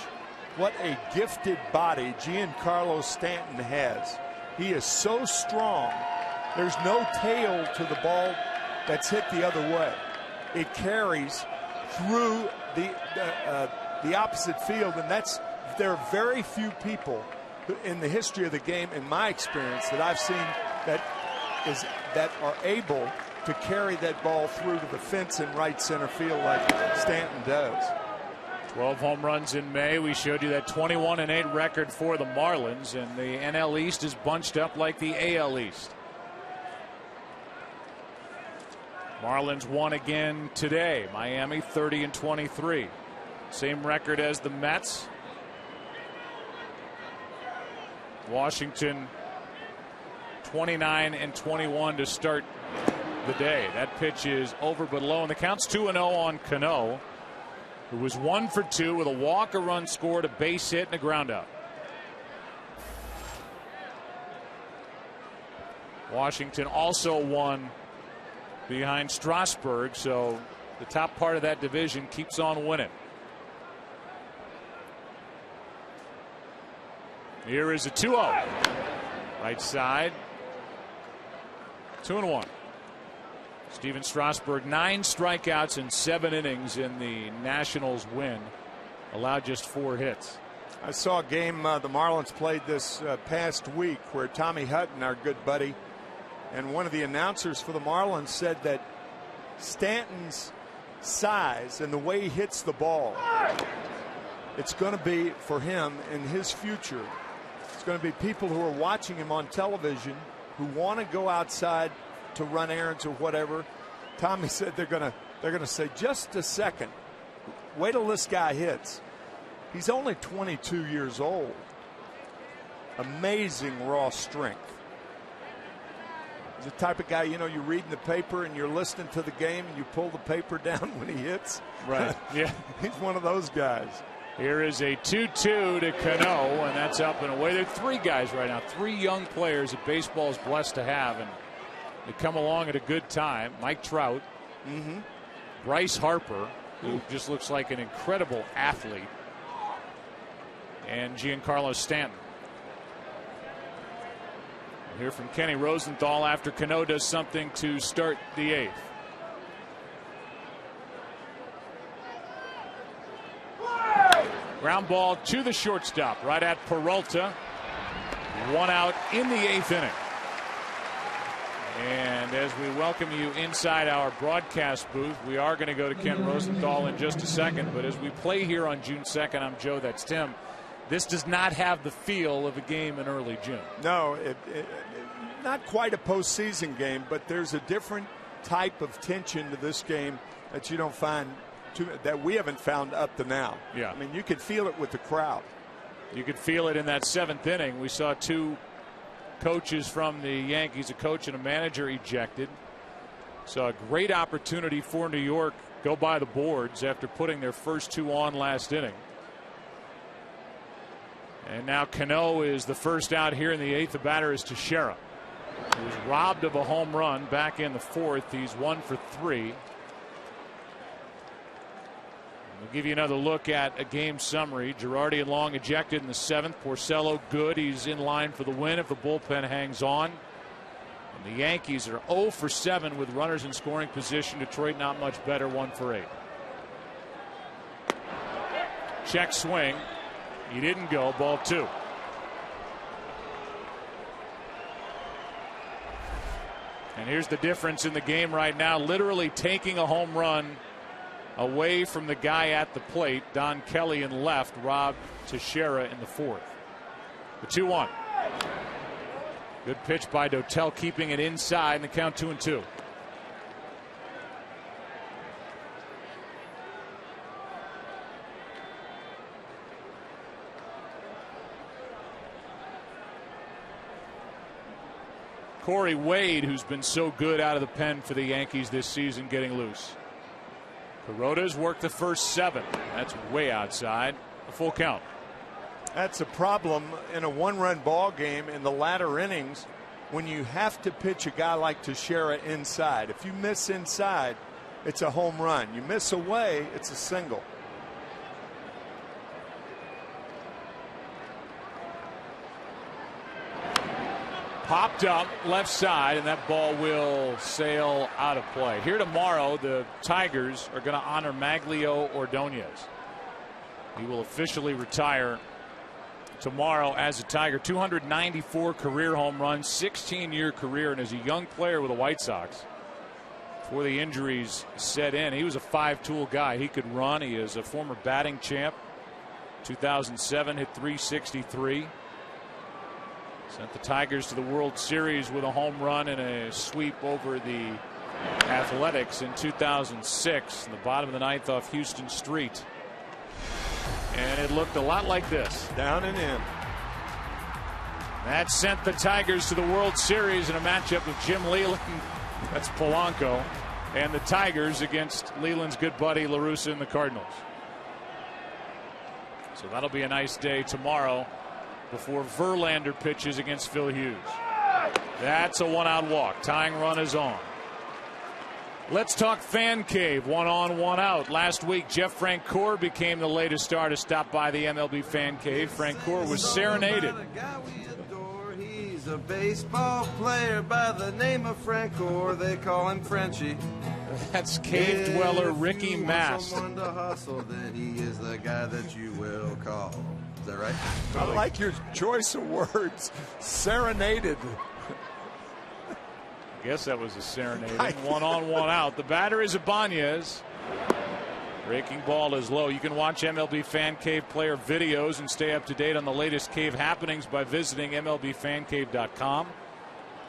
what a gifted body Giancarlo Stanton has. He is so strong. There's no tail to the ball that's hit the other way. It carries through the opposite field, and there are very few people in the history of the game, in my experience, that I've seen that are able to carry that ball through to the fence in right center field like Stanton does. 12 home runs in May. We showed you that 21-8 record for the Marlins, and the NL East is bunched up like the AL East. Marlins won again today. Miami 30-23. Same record as the Mets. Washington 29-21 to start the day. That pitch is over but low, and the count's 2-0 on Cano, who was 1 for 2 with a walk, a run scored, a base hit, and a ground out. Washington also won behind Strasburg, so the top part of that division keeps on winning. Here is a 2-0. Right side. 2-1. Steven Strasburg, 9 strikeouts in 7 innings in the Nationals win. Allowed just 4 hits. I saw a game the Marlins played this past week where Tommy Hutton, our good buddy, and one of the announcers for the Marlins said that Stanton's size and the way he hits the ball, it's going to be for him in his future. It's going to be people who are watching him on television who want to go outside to run errands or whatever. Tommy said they're going to say, just a second, wait till this guy hits. He's only 22 years old. Amazing raw strength. He's the type of guy, you know, you read in the paper and you're listening to the game and you pull the paper down when he hits. Right. Yeah. He's one of those guys. Here is a 2-2 to Cano, and that's up and away. There are 3 guys right now, 3 young players that baseball is blessed to have, and they come along at a good time. Mike Trout, Bryce Harper, who just looks like an incredible athlete, and Giancarlo Stanton. We'll hear from Kenny Rosenthal after Cano does something to start the 8th. Ground ball to the shortstop, right at Peralta. 1 out in the 8th inning. And as we welcome you inside our broadcast booth, we are going to go to Ken Rosenthal in just a second. But as we play here on June 2nd, I'm Joe, that's Tim. This does not have the feel of a game in early June. No, not quite a postseason game, but there's a different type of tension to this game that you don't find, that we haven't found up to now. Yeah. I mean, you could feel it with the crowd. You could feel it in that 7th inning. We saw 2 coaches from the Yankees, a coach and a manager, ejected. So a great opportunity for New York go by the boards after putting their first 2 on last inning. And now Cano is the first out here in the 8th. The batter is Teixeira, who was robbed of a home run back in the 4th. He's 1 for 3. We'll give you another look at a game summary. Girardi and Long ejected in the 7th. Porcello good. He's in line for the win if the bullpen hangs on. And the Yankees are 0 for 7 with runners in scoring position. Detroit not much better, 1 for 8. Check swing. He didn't go. Ball 2. And here's the difference in the game right now. Literally taking a home run away from the guy at the plate. Don Kelly in left robbed Teixeira in the 4th. The 2-1. Good pitch by Dotel, keeping it inside, and the count 2-2. Corey Wade, who's been so good out of the pen for the Yankees this season, getting loose. Kuroda's worked the first 7. That's way outside. A full count. That's a problem in a 1-run ball game in the latter innings when you have to pitch a guy like Teixeira inside. If you miss inside, it's a home run. You miss away, it's a single. Popped up left side, and that ball will sail out of play. Here tomorrow, the Tigers are going to honor Maglio Ordonez. He will officially retire tomorrow as a Tiger. 294 career home runs, 16-year career, and as a young player with the White Sox, before the injuries set in, he was a 5-tool guy. He could run. He is a former batting champ. 2007 hit .363. Sent the Tigers to the World Series with a home run and a sweep over the Athletics in 2006 in the bottom of the 9th off Houston Street. And it looked a lot like this. Down and in. That sent the Tigers to the World Series in a matchup with Jim Leland, that's Polanco, and the Tigers against Leland's good buddy La Russa and the Cardinals. So that'll be a nice day tomorrow before Verlander pitches against Phil Hughes. That's a 1-out walk. Tying run is on. Let's talk fan cave. 1 on, 1 out. Last week, Jeff Francoeur became the latest star to stop by the MLB fan cave. Francoeur was serenaded. He's a baseball player by the name of Francoeur. They call him Frenchie. That's cave dweller Ricky Mast. Someone to hustle, then he is the guy that you will call. Is that right? I like your choice of words. Serenaded. I guess that was a serenade. 1 on, 1 out. The batter is Ibanez. Breaking ball is low. You can watch MLB Fan Cave player videos and stay up to date on the latest cave happenings by visiting MLBFancave.com.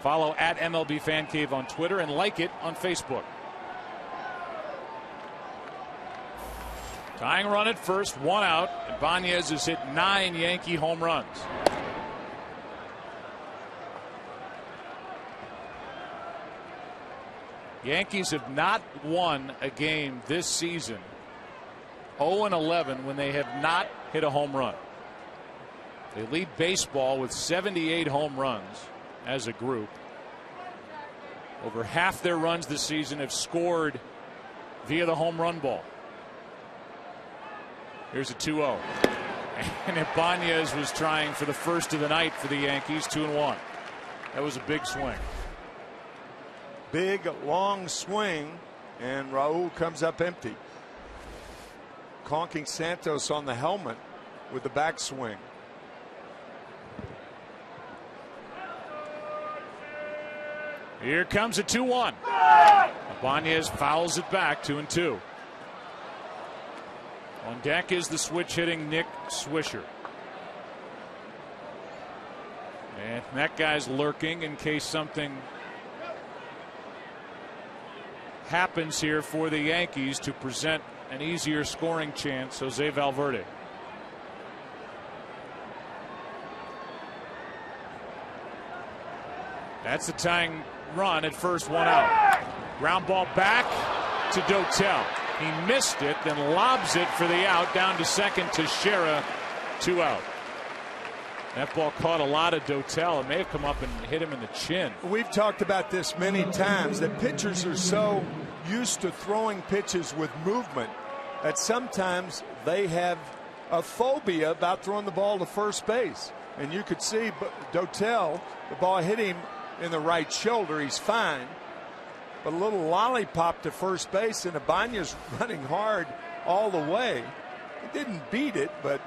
Follow at MLB Fan Cave on Twitter and like it on Facebook. Tying run at first, 1 out. Ibanez has hit 9 Yankee home runs. Yankees have not won a game this season 0-11 when they have not hit a home run. They lead baseball with 78 home runs as a group. Over half their runs this season have scored via the home run ball. Here's a 2-0. And Ibanez was trying for the first of the night for the Yankees. 2-1. That was a big swing. Big, long swing, and Raul comes up empty. Conking Santos on the helmet with the backswing. Here comes a 2-1. Ibanez fouls it back. 2-2. On deck is the switch hitting Nick Swisher. And that guy's lurking in case something happens here for the Yankees to present an easier scoring chance. Jose Valverde. That's the tying run at first, 1 out. Ground ball back to Dotel. He missed it, then lobs it for the out down to second to Shera, 2 out. That ball caught a lot of Dotel. It may have come up and hit him in the chin. We've talked about this many times, that pitchers are so used to throwing pitches with movement that sometimes they have a phobia about throwing the ball to first base. And you could see Dotel, the ball hit him in the right shoulder. He's fine. But a little lollipop to first base, and Ibanez running hard all the way. He didn't beat it, but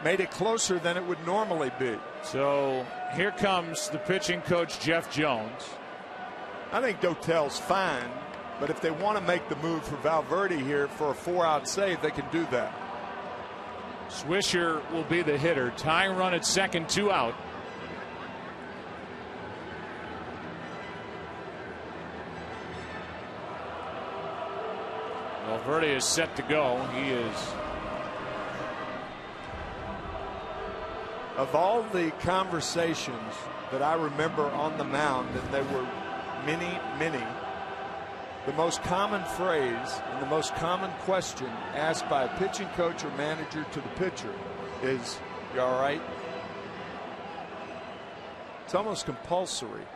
made it closer than it would normally be. So here comes the pitching coach, Jeff Jones. I think Dotel's fine, but if they want to make the move for Valverde here for a 4-out save, they can do that. Swisher will be the hitter. Tying run at second, 2 out. Valverde is set to go. He is. Of all the conversations that I remember on the mound, and there were many, many, the most common phrase and the most common question asked by a pitching coach or manager to the pitcher is, "You all right?" It's almost compulsory.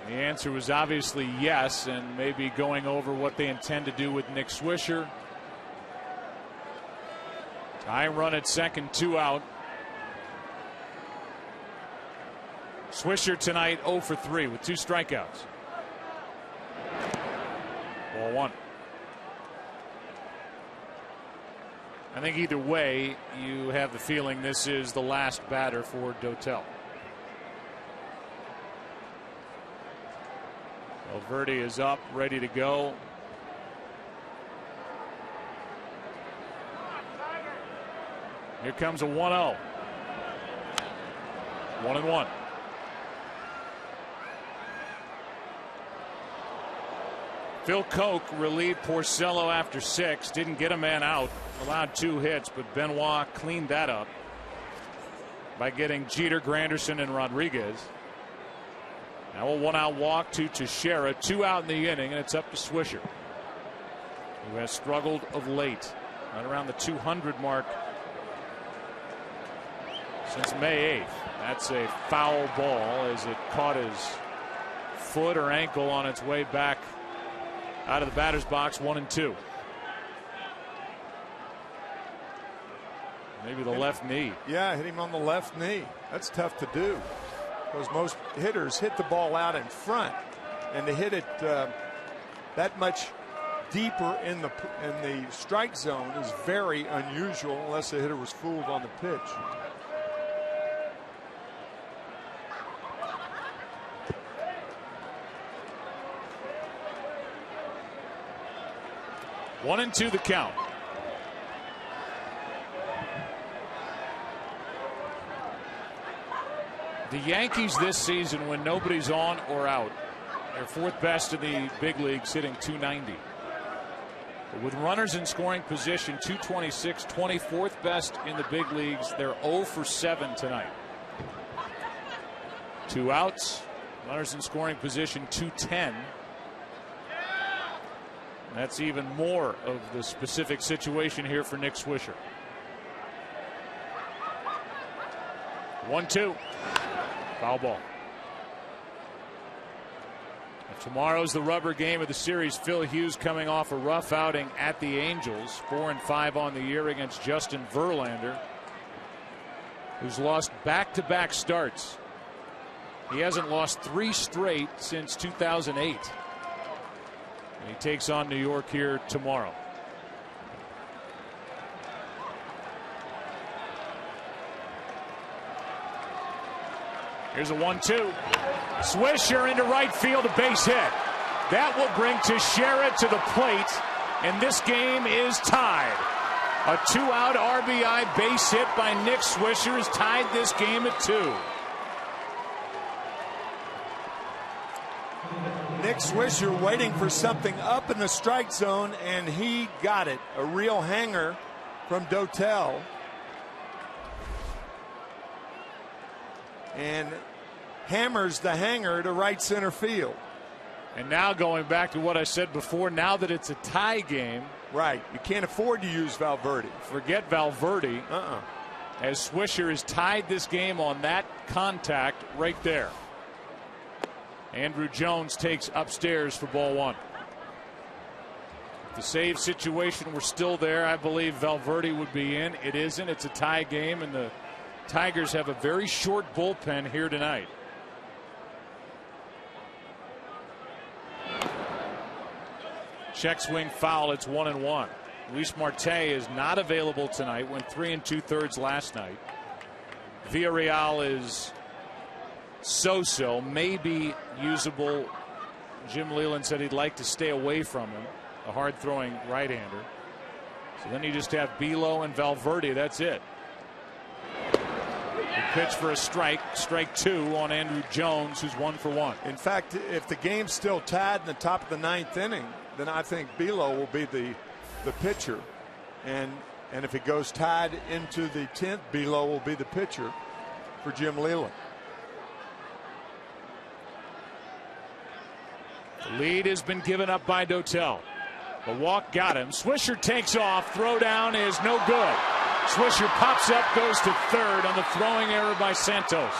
The answer was obviously yes, and maybe going over what they intend to do with Nick Swisher. Tying run at second, 2 out. Swisher tonight 0 for 3 with 2 strikeouts. Ball 1. I think either way, you have the feeling this is the last batter for Dotel. Valverde is up, ready to go. Here comes a 1-0. 1-1. Phil Koch relieved Porcello after 6. Didn't get a man out. Allowed 2 hits, but Benoit cleaned that up by getting Jeter, Granderson, and Rodriguez. Now a 1-out walk to Teixeira. 2 out in the inning, and it's up to Swisher, who has struggled of late. Right around the 200 mark since May 8th. That's a foul ball as it caught his foot or ankle on its way back out of the batter's box. 1-2. Maybe the left knee. Yeah, hit him on the left knee. That's tough to do, because most hitters hit the ball out in front, and to hit it that much deeper in the strike zone is very unusual, unless the hitter was fooled on the pitch. One and 2 the count. The Yankees this season, when nobody's on or out, they're 4th best in the big leagues, hitting .290. But with runners in scoring position, .226, 24th best in the big leagues. They're 0 for 7 tonight. 2 outs, runners in scoring position, .210. That's even more of the specific situation here for Nick Swisher. 1-2. Foul ball. And tomorrow's the rubber game of the series. Phil Hughes coming off a rough outing at the Angels. 4-5 on the year against Justin Verlander, who's lost back-to-back starts. He hasn't lost 3 straight since 2008. And he takes on New York here tomorrow. Here's a 1-2. Swisher into right field, a base hit. That will bring Teixeira to the plate, and this game is tied. A 2-out RBI base hit by Nick Swisher has tied this game at 2. Nick Swisher waiting for something up in the strike zone, and he got it. A real hanger from Dotel. And hammers the hanger to right center field. And now going back to what I said before, now that it's a tie game, Right. You can't afford to use Valverde. Forget Valverde. As Swisher has tied this game on that contact right there. Andrew Jones takes upstairs for ball one. If the save situation were still there, I believe Valverde would be in. It isn't. It's a tie game, and the Tigers have a very short bullpen here tonight. Check swing foul. It's 1-1. Luis Marte is not available tonight. Went 3 2/3 last night. Villarreal is so-so, maybe usable. Jim Leyland said he'd like to stay away from him, a hard-throwing right-hander. So then you just have Bilo and Valverde. That's it. The pitch for a strike. Strike two on Andrew Jones, who's 1 for 1. In fact, if the game's still tied in the top of the 9th inning, then I think Bilo will be the pitcher, and if it goes tied into the 10th, Bilo will be the pitcher for Jim Leyland. The lead has been given up by Dotel. The walk got him. Swisher takes off. Throw down is no good. Swisher pops up, goes to third on the throwing error by Santos.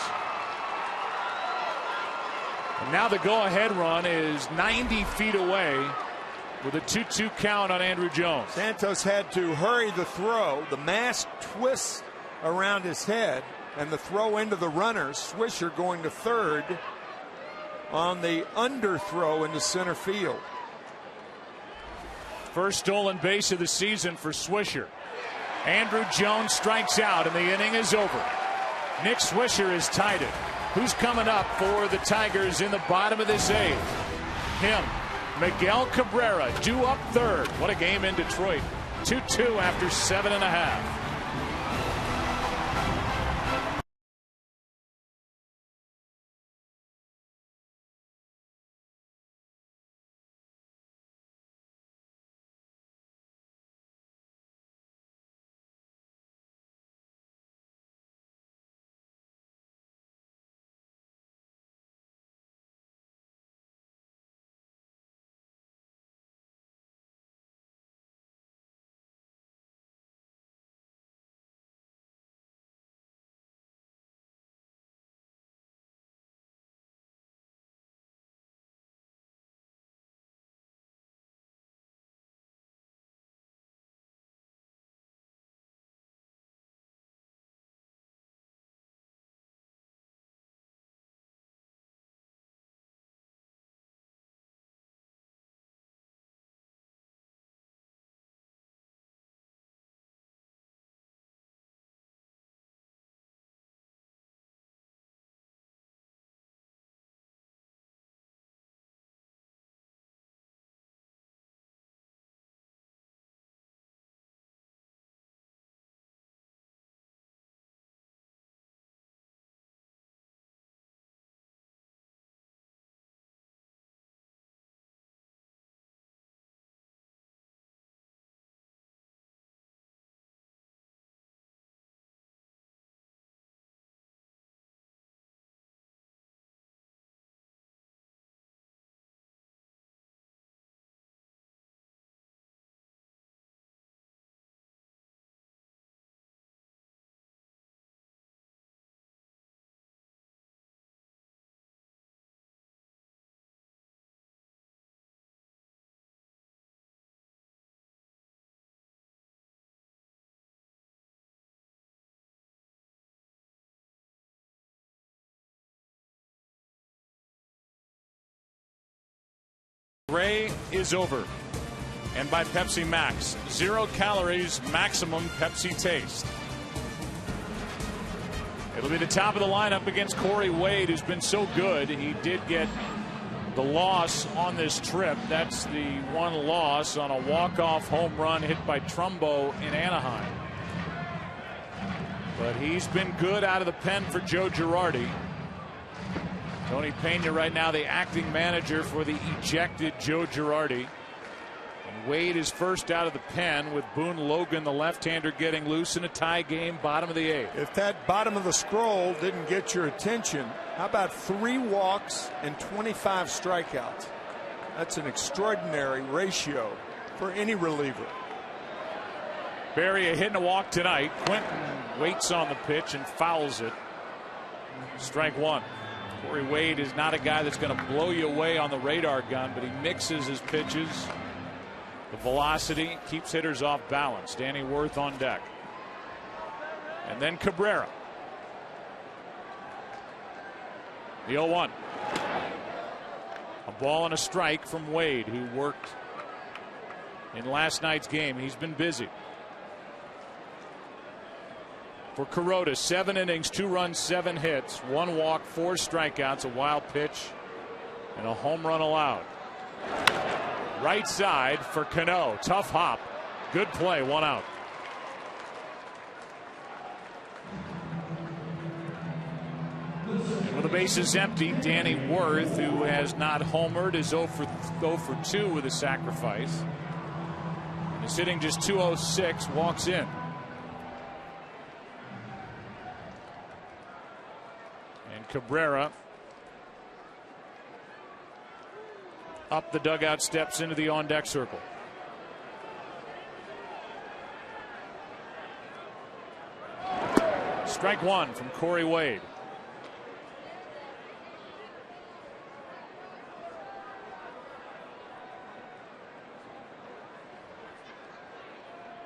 And now the go-ahead run is 90 feet away with a 2-2 count on Andrew Jones. Santos had to hurry the throw. The mask twists around his head, and the throw into the runner. Swisher going to third on the underthrow into center field. First stolen base of the season for Swisher. Andrew Jones strikes out, and the inning is over. Nick Swisher has tied it. Who's coming up for the Tigers in the bottom of this eighth? Him. Miguel Cabrera due up third. What a game in Detroit. 2-2 after 7.5. Ray is over. And by Pepsi Max. 0 calories, maximum Pepsi taste. It'll be the top of the lineup against Corey Wade, who's been so good. He did get the loss on this trip. That's the one loss on a walk-off home run hit by Trumbo in Anaheim. But he's been good out of the pen for Joe Girardi. Tony Pena right now the acting manager for the ejected Joe Girardi. And Wade is first out of the pen with Boone Logan, the left-hander, getting loose in a tie game, bottom of the eighth. If that bottom of the scroll didn't get your attention, how about 3 walks and 25 strikeouts? That's an extraordinary ratio for any reliever. Barry a hit and a walk tonight. Quinton waits on the pitch and fouls it. Strike one. Corey Wade is not a guy that's going to blow you away on the radar gun, but he mixes his pitches. The velocity keeps hitters off balance. Danny Worth on deck. And then Cabrera. The 0-1. A ball and a strike from Wade, who worked in last night's game. He's been busy. For Kuroda, 7 innings, 2 runs, 7 hits, 1 walk, 4 strikeouts, a wild pitch, and a home run allowed. Right side for Cano. Tough hop. Good play. 1 out. And with the bases empty, Danny Worth, who has not homered, is 0 for 2 with a sacrifice. Is hitting just .206, walks in. And Cabrera up the dugout steps into the on-deck circle. Strike one from Corey Wade.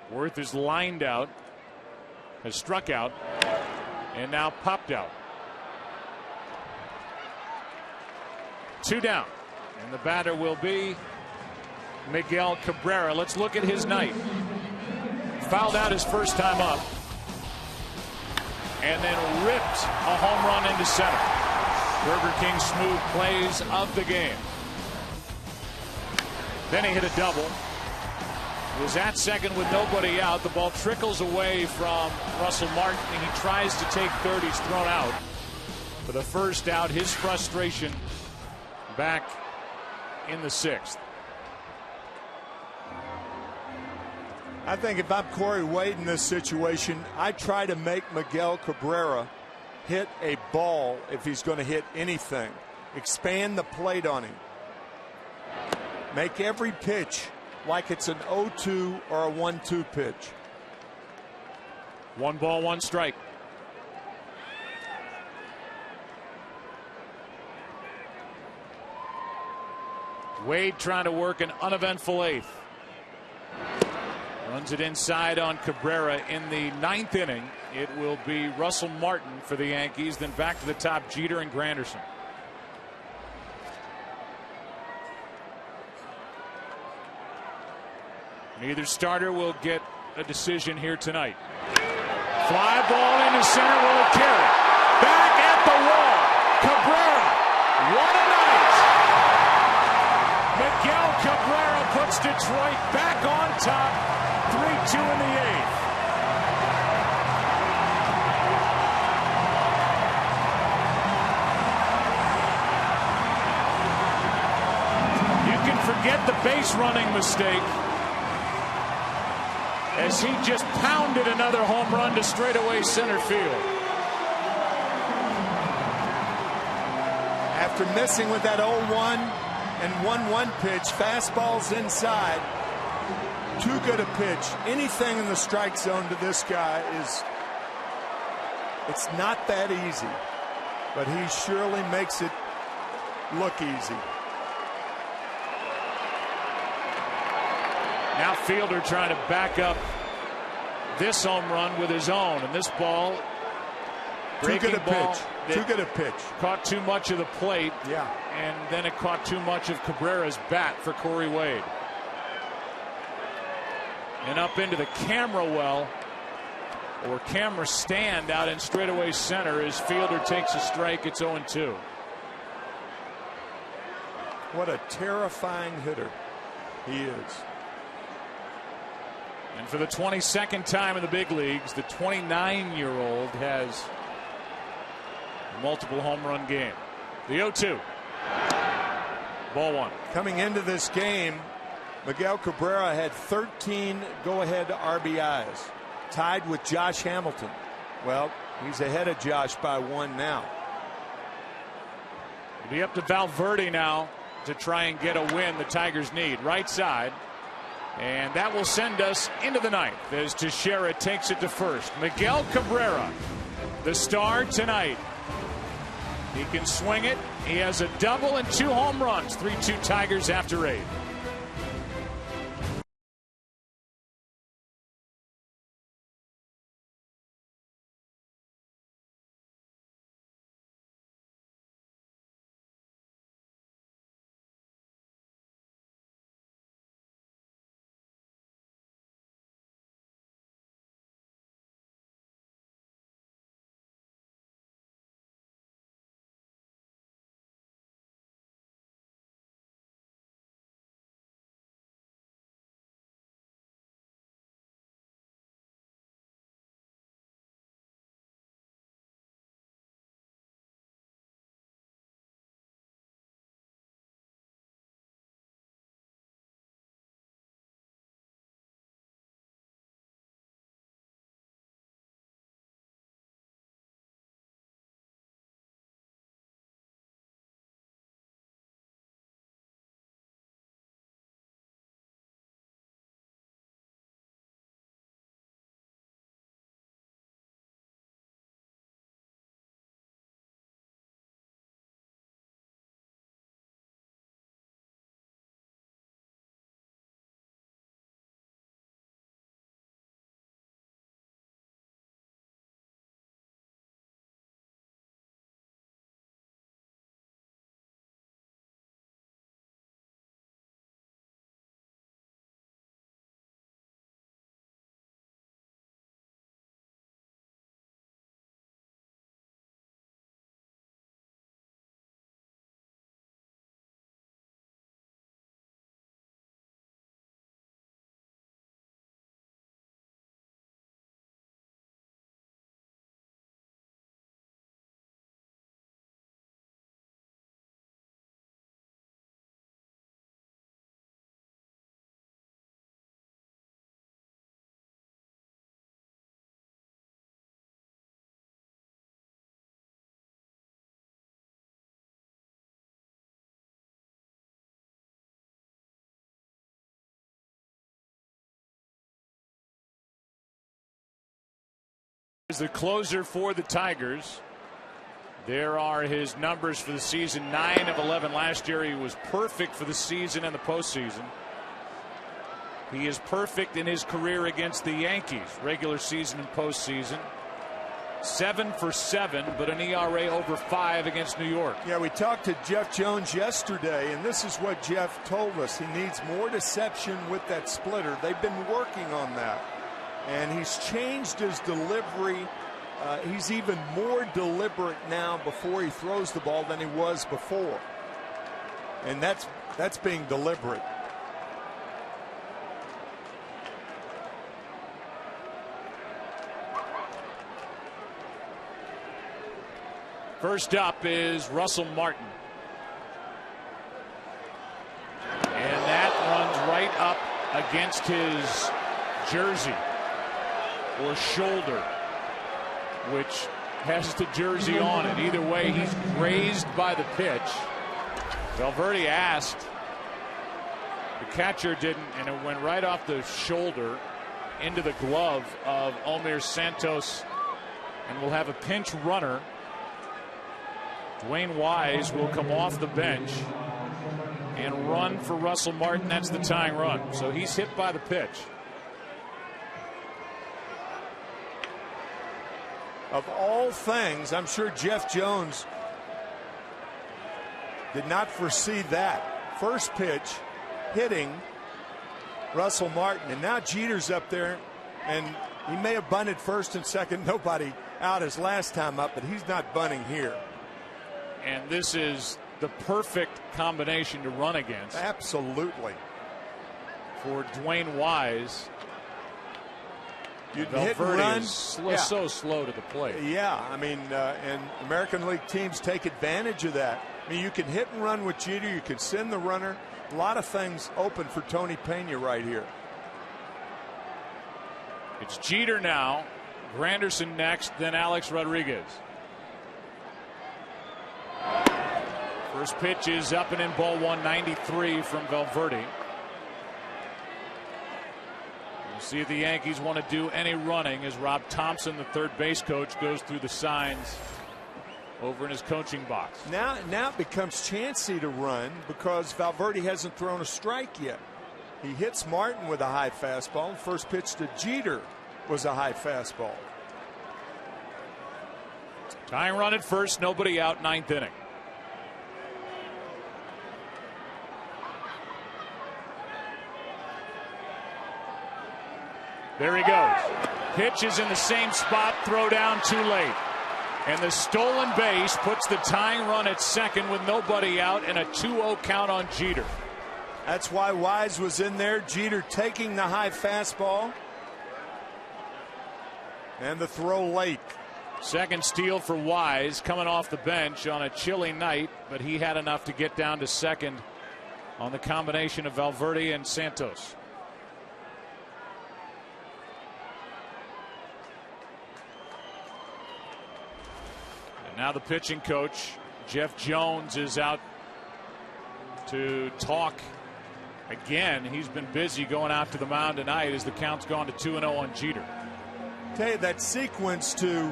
Worth is lined out, has struck out, and now popped out. 2 down. And the batter will be Miguel Cabrera. Let's look at his night. Fouled out his first time up, and then ripped a home run into center. Burger King smooth plays of the game. Then he hit a double. Was at second with nobody out. The ball trickles away from Russell Martin, and he tries to take third. He's thrown out for the first out. His frustration back in the 6th. I think if I'm Corey Wade in this situation, I try to make Miguel Cabrera hit a ball if he's going to hit anything. Expand the plate on him. Make every pitch like it's an 0-2 or a 1-2 pitch. 1 ball, 1 strike. Wade trying to work an uneventful 8th. Runs it inside on Cabrera. In the 9th inning, it will be Russell Martin for the Yankees. Then back to the top, Jeter and Granderson. Neither starter will get a decision here tonight. Fly ball into center. Will it carry? Back at the wall. Cabrera. What a night. Miguel Cabrera puts Detroit back on top. 3-2 in the 8th. You can forget the base running mistake, as he just pounded another home run to straightaway center field. After missing with that 0-1 and 1-1 pitch, fastballs inside. Too good a pitch. Anything in the strike zone to this guy is, it's not that easy, but he surely makes it look easy. Now Fielder trying to back up this home run with his own, and this ball, too good a pitch. Too good a pitch. Caught too much of the plate. Yeah. And then it caught too much of Cabrera's bat for Corey Wade. And up into the camera well, or camera stand out in straightaway center as Fielder takes a strike. It's 0-2. What a terrifying hitter he is. And for the 22nd time in the big leagues, the 29-year-old has a multiple home run game. The 0-2. Ball 1. Coming into this game, Miguel Cabrera had 13 go-ahead RBIs, tied with Josh Hamilton. Well, he's ahead of Josh by 1 now. It'll be up to Valverde now to try and get a win the Tigers need. Right side. And that will send us into the ninth as Teixeira takes it to first. Miguel Cabrera, the star tonight. He can swing it. He has a double and 2 home runs. 3-2 Tigers after 8. Is the closer for the Tigers. There are his numbers for the season. 9 of 11 last year. He was perfect for the season and the postseason. He is perfect in his career against the Yankees, regular season and postseason. 7 for 7, but an ERA over 5 against New York. Yeah, we talked to Jeff Jones yesterday, and this is what Jeff told us. He needs more deception with that splitter. They've been working on that. And he's changed his delivery. He's even more deliberate now before he throws the ball than he was before. And that's being deliberate. First up is Russell Martin. And that runs right up against his jersey or shoulder, which has the jersey on it. Either way, he's grazed by the pitch. Valverde asked. The catcher didn't, and it went right off the shoulder into the glove of Omir Santos, and we'll have a pinch runner. Dwayne Wise will come off the bench and run for Russell Martin. That's the tying run. So he's hit by the pitch. Of all things, I'm sure Jeff Jones did not foresee that. First pitch hitting Russell Martin, and now Jeter's up there, and he may have bunted first and second. Nobody out his last time up, but he's not bunting here. And this is the perfect combination to run against. Absolutely. For Dwayne Wise. You'd hit and run. So slow to the plate. Yeah, I mean, and American League teams take advantage of that. I mean, you can hit and run with Jeter. You can send the runner. A lot of things open for Tony Pena right here. It's Jeter now. Granderson next, then Alex Rodriguez. First pitch is up and in, ball 193 from Valverde. We'll see if the Yankees want to do any running as Rob Thompson, the third base coach, goes through the signs over in his coaching box. Now it becomes chancy to run because Valverde hasn't thrown a strike yet. He hits Martin with a high fastball. First pitch to Jeter was a high fastball. Tying run at first, nobody out, ninth inning. There he goes. Pitch is in the same spot, throw down too late. And the stolen base puts the tying run at second with nobody out and a 2-0 count on Jeter. That's why Wise was in there. Jeter taking the high fastball. And the throw late. Second steal for Wise coming off the bench on a chilly night, but he had enough to get down to second on the combination of Valverde and Santos. And now the pitching coach, Jeff Jones, is out to talk again. He's been busy going out to the mound tonight as the count's gone to 2-0 on Jeter. Tell you, that sequence to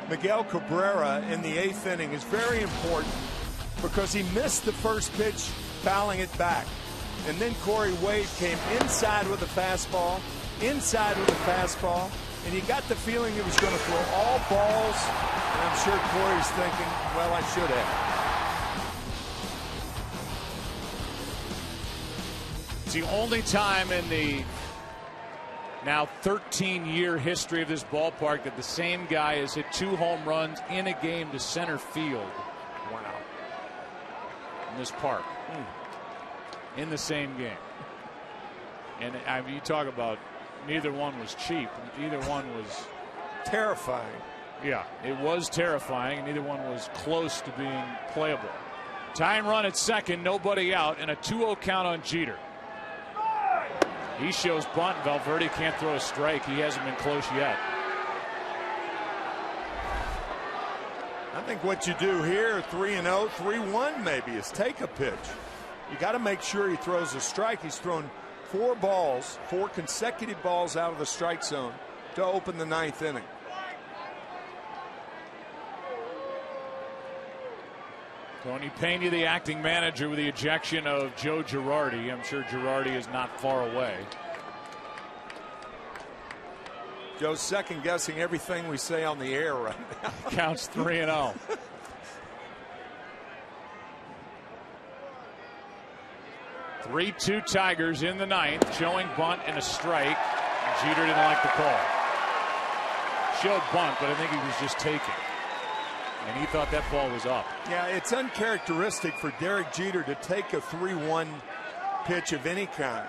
Miguel Cabrera in the 8th inning is very important because he missed the first pitch, fouling it back. And then Corey Wade came inside with a fastball, and you got the feeling he was going to throw all balls. And I'm sure Corey's thinking, well, I should have. It's the only time in the now 13-year history of this ballpark that the same guy has hit 2 home runs in a game to center field. Wow. In this park. In the same game. And I mean, you talk about neither one was cheap. Either one was terrifying. Yeah, it was terrifying, and neither one was close to being playable. Tying run at second, nobody out, and a 2-0 count on Jeter. He shows bunt. Valverde can't throw a strike. He hasn't been close yet. I think what you do here, 3-0, 3-1 maybe, is take a pitch. You got to make sure he throws a strike. He's thrown 4 consecutive balls out of the strike zone to open the 9th inning. Tony Pena, the acting manager, with the ejection of Joe Girardi. I'm sure Girardi is not far away. Joe's second guessing everything we say on the air right now. Counts 3-0. Three-2 Tigers in the 9th, showing bunt and a strike. Jeter didn't like the call. Showed bunt, but I think he was just taking. And he thought that ball was up. Yeah, it's uncharacteristic for Derek Jeter to take a 3-1 pitch of any kind.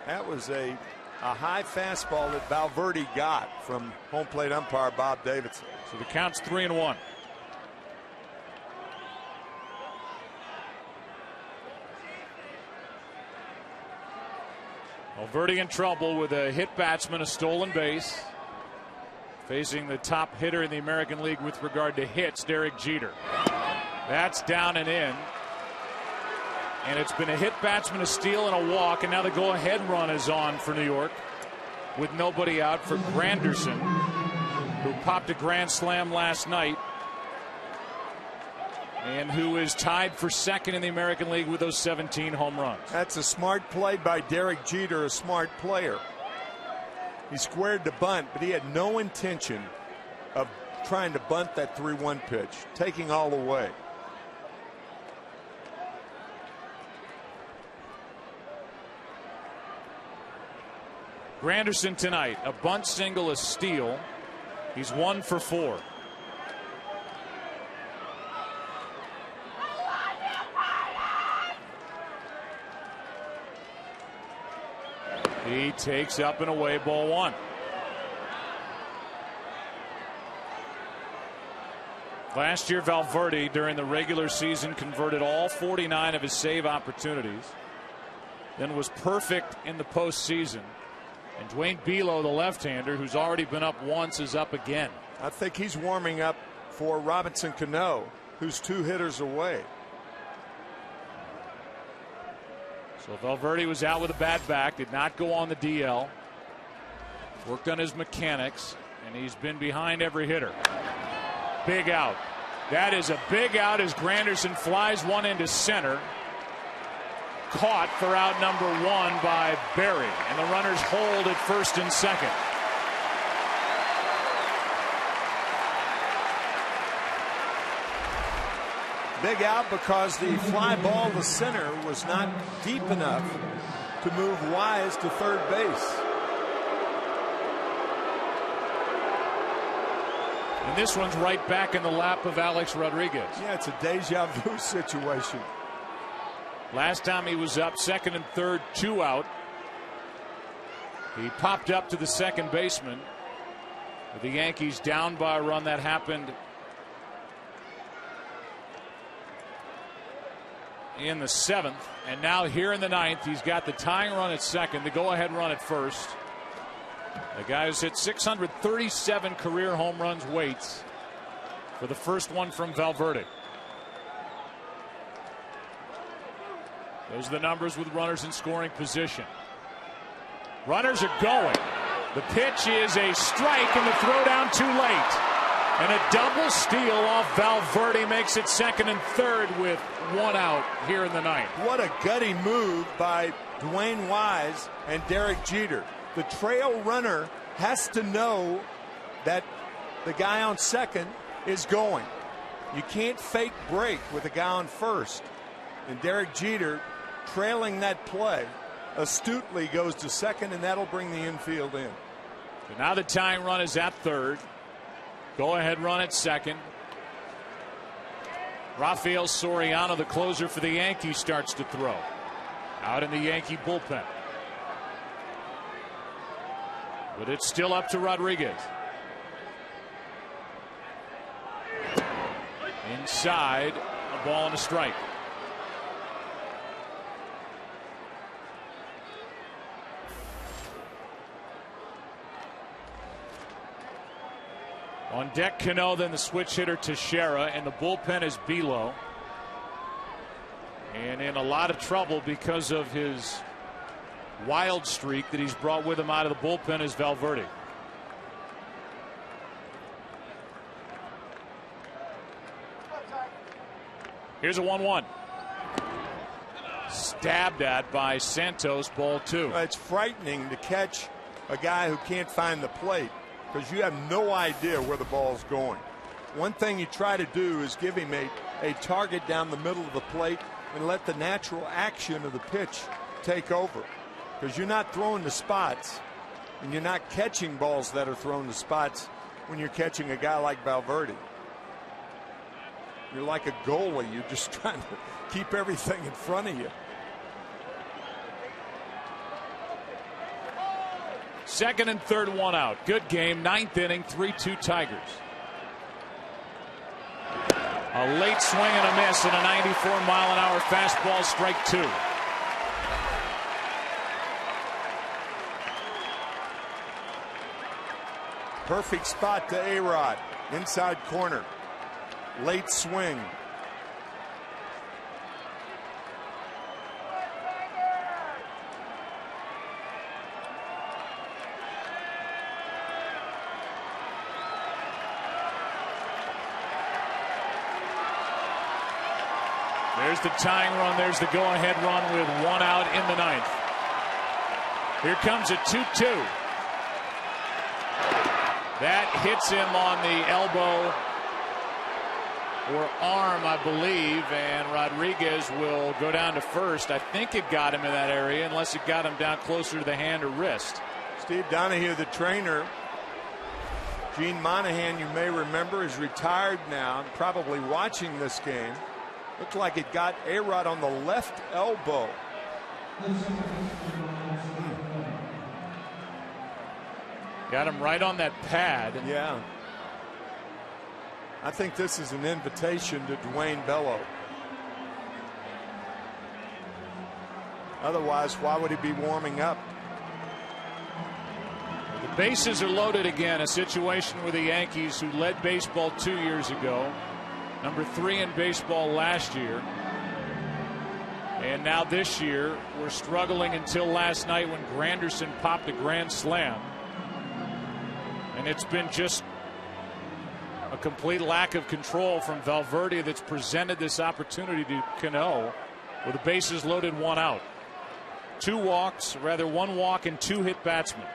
That was a high fastball that Valverde got from home plate umpire Bob Davidson. So the count's 3-1. Valverde in trouble with a hit batsman, a stolen base. Facing the top hitter in the American League with regard to hits, Derek Jeter. That's down and in. And it's been a hit batsman, a steal, and a walk. And now the go-ahead run is on for New York with nobody out for Granderson, who popped a grand slam last night and who is tied for second in the American League with those 17 home runs. That's a smart play by Derek Jeter, a smart player. He squared the bunt, but he had no intention of trying to bunt that 3-1 pitch, taking all the way. Granderson tonight, a bunt, single, a steal. He's 1 for 4. He takes up and away, ball 1. Last year, Valverde during the regular season converted all 49 of his save opportunities, then was perfect in the postseason. And Dwayne Bilo, the left-hander, who's already been up once, is up again. I think he's warming up for Robinson Cano, who's 2 hitters away. So Valverde was out with a bad back, did not go on the DL. Worked on his mechanics, and he's been behind every hitter. Big out. That is a big out as Granderson flies one into center. Caught for out number 1 by Berry, and the runners hold at first and second. Big out because the fly ball to center was not deep enough to move Wise to third base. And this one's right back in the lap of Alex Rodriguez. Yeah, it's a deja vu situation. Last time he was up, second and third, 2 out. He popped up to the second baseman. With the Yankees down by a run, that happened in the 7th. And now here in the 9th, he's got the tying run at second, the go-ahead run at first. The guy who's hit 637 career home runs waits for the first one from Valverde. Those are the numbers with runners in scoring position. Runners are going. The pitch is a strike and the throw down too late. And a double steal off Valverde makes it second and third with 1 out here in the 9th. What a gutty move by Dwayne Wise and Derek Jeter. The trail runner has to know that the guy on second is going. You can't fake break with the guy on first. And Derek Jeter, trailing that play, astutely goes to second, and that'll bring the infield in. So now the tying run is at third. Go ahead run at second. Rafael Soriano, the closer for the Yankees, starts to throw. Out in the Yankee bullpen. But it's still up to Rodriguez. Inside, a ball and a strike. On deck, Cano, then the switch hitter Teixeira, and the bullpen is Bilo. And in a lot of trouble because of his wild streak that he's brought with him out of the bullpen is Valverde. Here's a 1-1. Stabbed at by Santos, ball 2. It's frightening to catch a guy who can't find the plate, because you have no idea where the ball's going. One thing you try to do is give him a target down the middle of the plate and let the natural action of the pitch take over, because you're not throwing to spots and you're not catching balls that are thrown to spots when you're catching a guy like Valverde. You're like a goalie. You're just trying to keep everything in front of you. Second and third, 1 out. Good game. 9th inning, 3-2 Tigers. A late swing and a miss and a 94-mile-an-hour fastball, strike 2. Perfect spot to A-Rod. Inside corner. Late swing. There's the tying run. There's the go-ahead run with 1 out in the 9th. Here comes a 2-2. That hits him on the elbow or arm, I believe, and Rodriguez will go down to first. I think it got him in that area, unless it got him down closer to the hand or wrist. Steve Donahue, the trainer. Gene Monahan, you may remember, is retired now, probably watching this game. Looked like it got A-Rod on the left elbow. Got him right on that pad. Yeah. I think this is an invitation to Dwayne Bello. Otherwise, why would he be warming up? The bases are loaded again. A situation with the Yankees, who led baseball 2 years ago. Number 3 in baseball last year. And now this year, we're struggling until last night when Granderson popped a grand slam. it's been just a complete lack of control from Valverde that's presented this opportunity to Cano with the bases loaded, 1 out. 2 walks, rather 1 walk and 2 hit batsmen.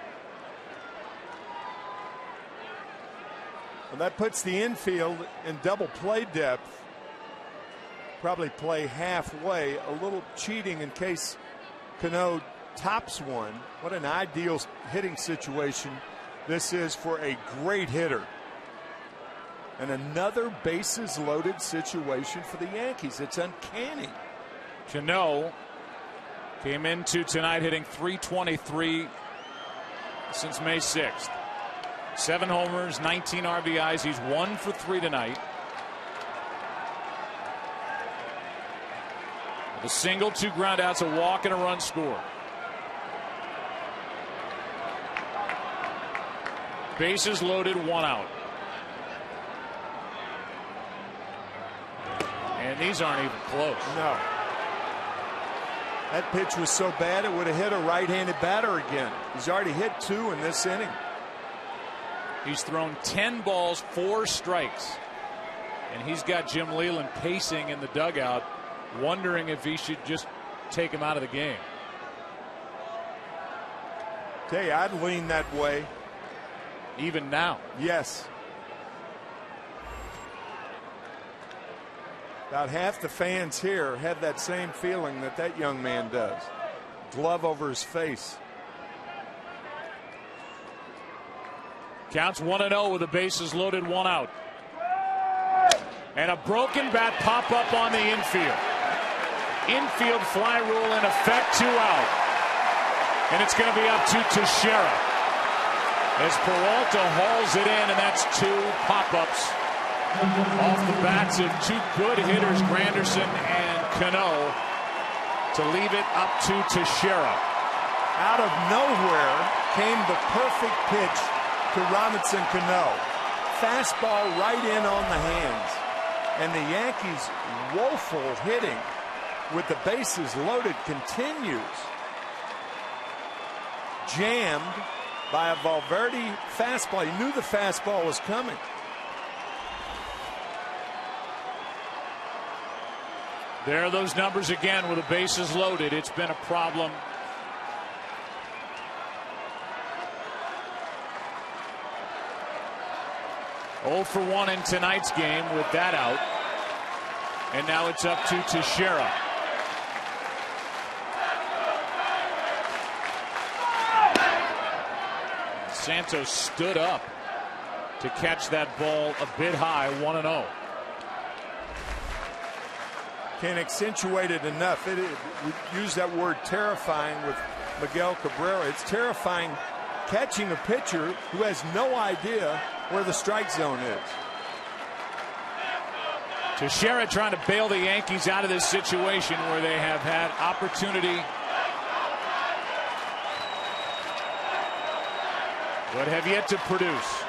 Well, that puts the infield in double play depth. Probably play halfway, a little cheating in case Cano tops one. What an ideal hitting situation this is for a great hitter. And another bases loaded situation for the Yankees. It's uncanny. Cano came into tonight hitting .323 since May 6th. 7 homers, 19 RBIs. He's 1 for 3 tonight. A single, 2 groundouts, a walk, and a run scored. Bases loaded, 1 out. And these aren't even close. No. That pitch was so bad it would have hit a right-handed batter again. He's already hit 2 in this inning. He's thrown 10 balls, 4 strikes. And he's got Jim Leland pacing in the dugout, wondering if he should just take him out of the game. Tell you, I'd lean that way. Even now. Yes. About half the fans here have that same feeling that that young man does. Glove over his face. Counts 1-0 with the bases loaded, 1 out. And a broken bat pop up on the infield. Infield fly rule in effect, 2 out. And it's going to be up to Teixeira as Peralta hauls it in, and that's 2 pop-ups off the bats of 2 good hitters, Granderson and Cano, to leave it up to Teixeira. Out of nowhere came the perfect pitch to Robinson Cano. Fastball right in on the hands. And the Yankees' woeful hitting with the bases loaded continues. Jammed by a Valverde fastball. He knew the fastball was coming. There are those numbers again with the bases loaded. It's been a problem. Oh for 1 in tonight's game with that out. And now it's up to Teixeira. Santos stood up to catch that ball a bit high, 1-0. Can't accentuate it enough. We use that word terrifying with Miguel Cabrera. It's terrifying catching a pitcher who has no idea where the strike zone is. Teixeira trying to bail the Yankees out of this situation where they have had opportunity, but have yet to produce.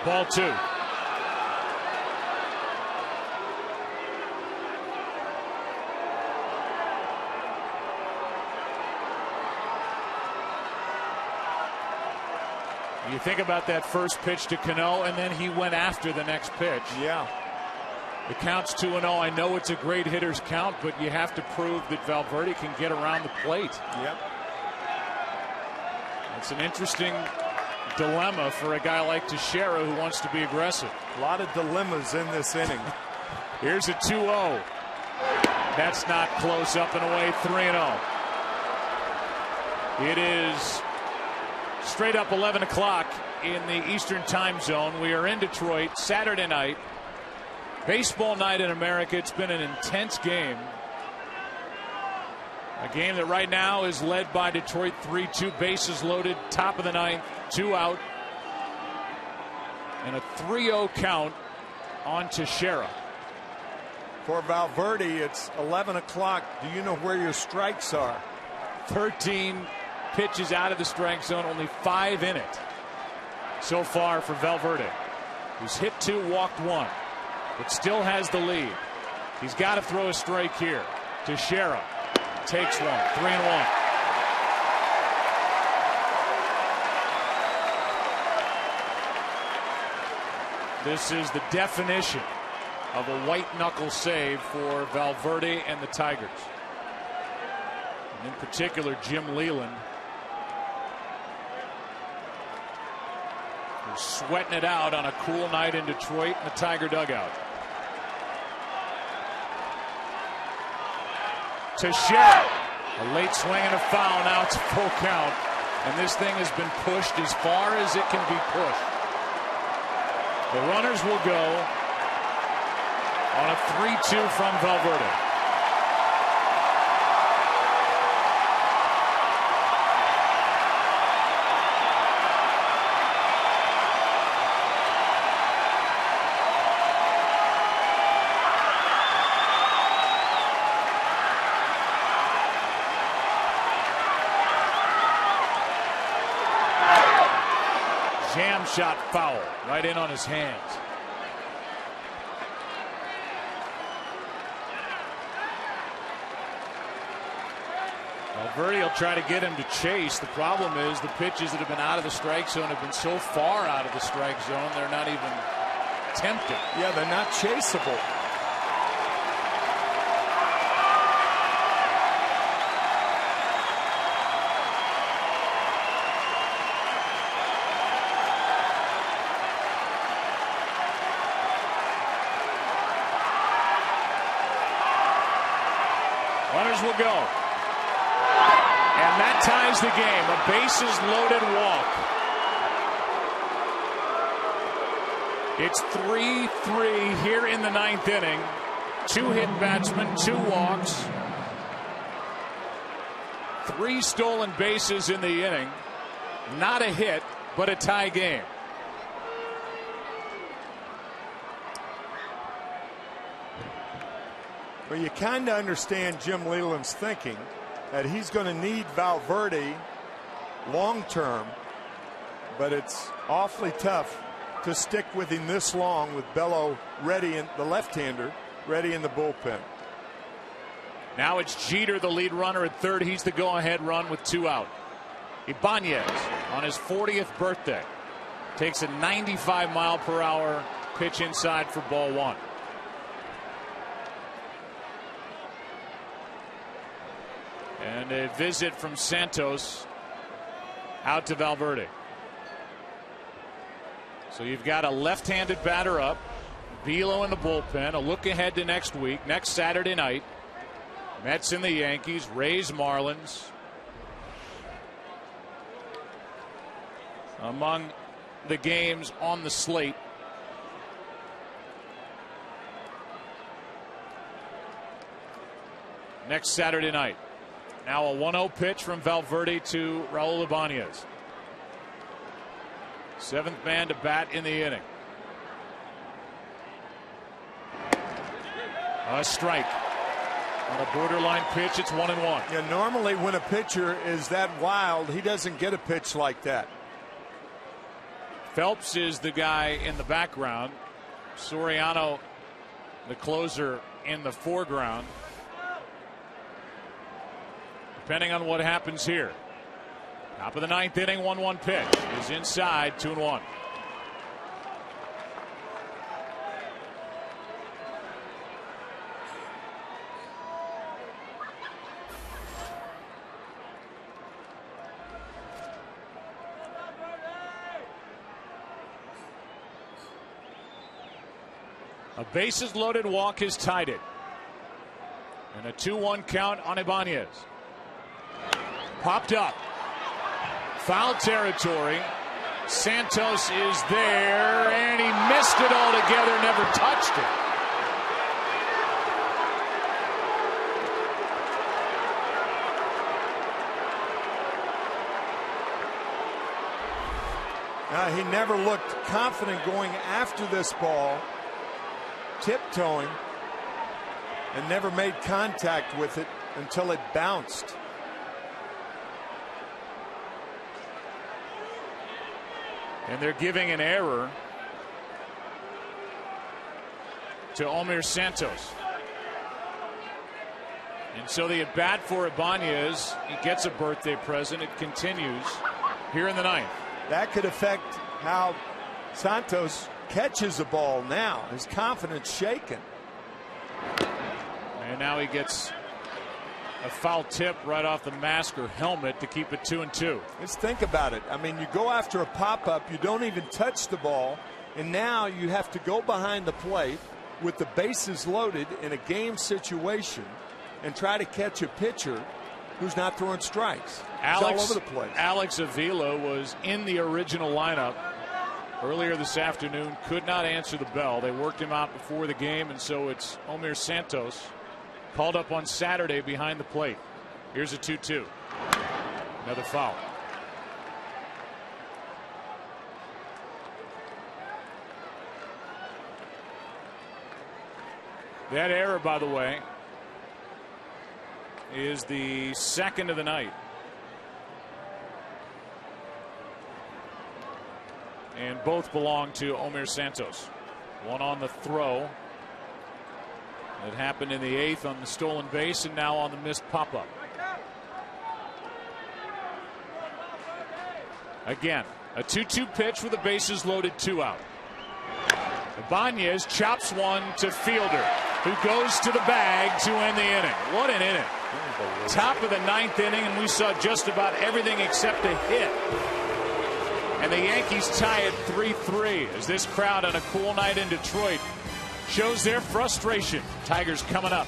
Ball 2. You think about that first pitch to Cano, and then he went after the next pitch. Yeah. The count's 2-0. I know it's a great hitter's count, but you have to prove that Valverde can get around the plate. Yep. It's an interesting dilemma for a guy like Teixeira who wants to be aggressive. A lot of dilemmas in this inning. Here's a 2-0. That's not close, up and away, 3-0. It is straight up 11 o'clock in the Eastern time zone. We are in Detroit, Saturday night. Baseball night in America. It's been an intense game. A game that right now is led by Detroit 3-2, bases loaded, top of the 9th, 2 out. And a 3-0 count on Teixeira. For Valverde, it's 11 o'clock. Do you know where your strikes are? 13 pitches out of the strike zone, only 5 in it so far for Valverde, who's hit 2, walked 1, but still has the lead. He's got to throw a strike here. Teixeira takes one. 3-1. This is the definition of a white knuckle save for Valverde and the Tigers. And in particular, Jim Leland, who's sweating it out on a cool night in Detroit in the Tiger dugout. Teixeira, a late swing and a foul. Now it's a full count, and this thing has been pushed as far as it can be pushed. The runners will go on a 3-2 from Valverde. Jam shot foul right in on his hands. Valverde will try to get him to chase. The problem is the pitches that have been out of the strike zone have been so far out of the strike zone they're not even tempted. Yeah, they're not chaseable. Runners will go. And that ties the game. A bases loaded walk. It's 3-3 here in the ninth inning. 2 hit batsmen, 2 walks. 3 stolen bases in the inning. Not a hit, but a tie game. Well, you kind of understand Jim Leland's thinking that he's going to need Valverde long term, but it's awfully tough to stick with him this long with Bello ready, in the left-hander ready in the bullpen. Now it's Jeter, the lead runner at third. He's the go-ahead run with 2 out. Ibanez on his 40th birthday takes a 95-mile-per-hour pitch inside for ball 1. And a visit from Santos out to Valverde. So you've got a left-handed batter up, Velo in the bullpen, a look ahead to next week, next Saturday night. Mets and the Yankees, Rays, Marlins. Among the games on the slate. Next Saturday night. Now a 1-0 pitch from Valverde to Raul Ibanez. 7th man to bat in the inning. A strike. On a borderline pitch, it's 1-1. Yeah, normally when a pitcher is that wild, he doesn't get a pitch like that. Phelps is the guy in the background. Soriano, the closer, in the foreground. Depending on what happens here. Top of the 9th inning, 1-1 pitch is inside, 2-1. A bases loaded walk has tied it. And a 2-1 count on Ibanez. Popped up. Foul territory. Santos is there, and he missed it altogether, never touched it. He never looked confident going after this ball, tiptoeing, and never made contact with it until it bounced. And they're giving an error to Omir Santos. And so the at bat for Ibanez, he gets a birthday present. It continues here in the ninth. That could affect how Santos catches the ball now. His confidence shaken. And now he gets a foul tip right off the mask or helmet to keep it 2-2. Let's think about it. I mean, you go after a pop-up, you don't even touch the ball, and now you have to go behind the plate with the bases loaded in a game situation and try to catch a pitcher who's not throwing strikes. He's all over the place. Alex Avila was in the original lineup earlier this afternoon, could not answer the bell. They worked him out before the game, and so it's Omir Santos called up on Saturday behind the plate. Here's a 2-2. Another foul. That error, by the way, is the second of the night. And both belong to Omir Santos. One on the throw. It happened in the eighth on the stolen base, and now on the missed pop-up. Again, a 2-2 pitch with the bases loaded, 2 out. Ibanez chops one to Fielder, who goes to the bag to end the inning. What an inning. Top of the ninth inning, and we saw just about everything except a hit. And the Yankees tie it 3-3 as this crowd on a cool night in Detroit shows their frustration. Tigers coming up.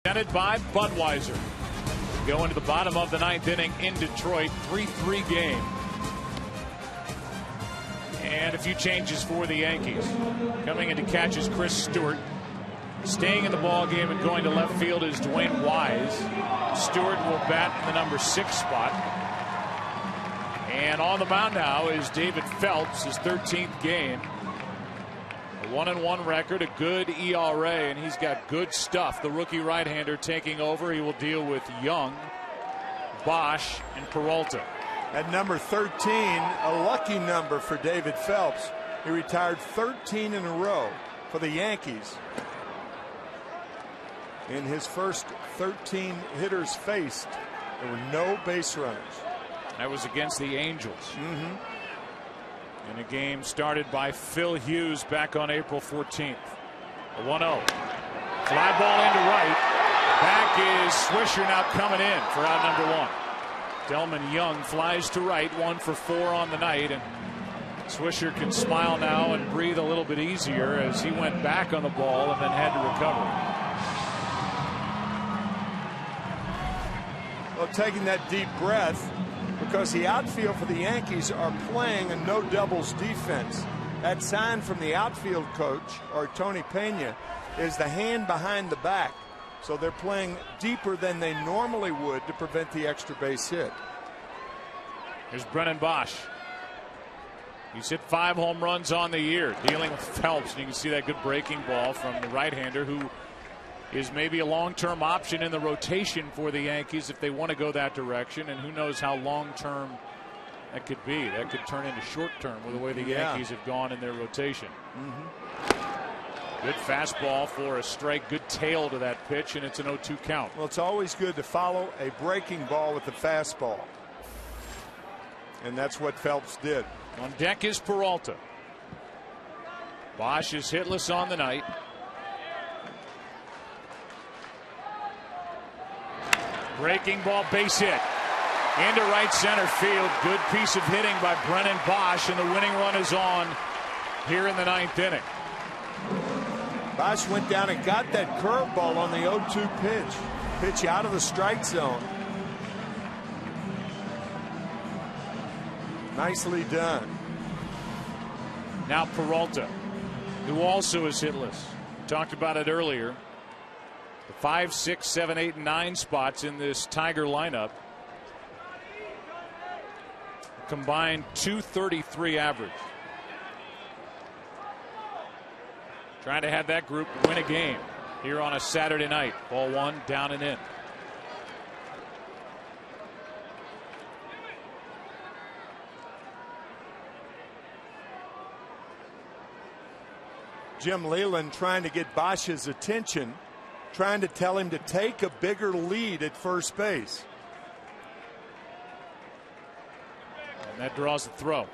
Presented by Budweiser. Go into the bottom of the ninth inning in Detroit. 3-3 game. And a few changes for the Yankees. Coming in to catch is Chris Stewart. Staying in the ball game and going to left field is Dwayne Wise. Stewart will bat in the number 6 spot. And on the mound now is David Phelps, his 13th game. A 1-1 record, a good ERA, and he's got good stuff. The rookie right-hander taking over. He will deal with Young, Bosch, and Peralta. At number 13, a lucky number for David Phelps. He retired 13 in a row for the Yankees. In his first 13 hitters faced, there were no base runners. That was against the Angels. In a game started by Phil Hughes back on April 14th. A 1-0. Fly ball into right. Back is Swisher now coming in for out number 1. Delman Young flies to right, 1 for 4 on the night, and Swisher can smile now and breathe a little bit easier as he went back on the ball and then had to recover. Well, taking that deep breath, because the outfield for the Yankees are playing a no doubles defense. That sign from the outfield coach, or Tony Pena, is the hand behind the back. So they're playing deeper than they normally would to prevent the extra base hit. Here's Brennan Bosch. He's hit 5 home runs on the year, dealing with Phelps. And you can see that good breaking ball from the right-hander, who is maybe a long-term option in the rotation for the Yankees if they want to go that direction. And who knows how long-term that could be. That could turn into short-term with the way the Yankees have gone in their rotation. Good fastball for a strike. Good tail to that pitch, and it's an 0-2 count. Well, it's always good to follow a breaking ball with the fastball. And that's what Phelps did. On deck is Peralta. Bosch is hitless on the night. Breaking ball, base hit into right center field. Good piece of hitting by Brennan Bosch, and the winning run is on here in the 9th inning. Bosch went down and got that curveball on the 0-2 pitch out of the strike zone. Nicely done. Now Peralta, who also is hitless. Talked about it earlier. The 5, 6, 7, 8, and 9 spots in this Tiger lineup. A combined .233 average. Trying to have that group win a game here on a Saturday night. Ball 1, down and in. Jim Leyland trying to get Bosch's attention, trying to tell him to take a bigger lead at first base. And that draws the throw.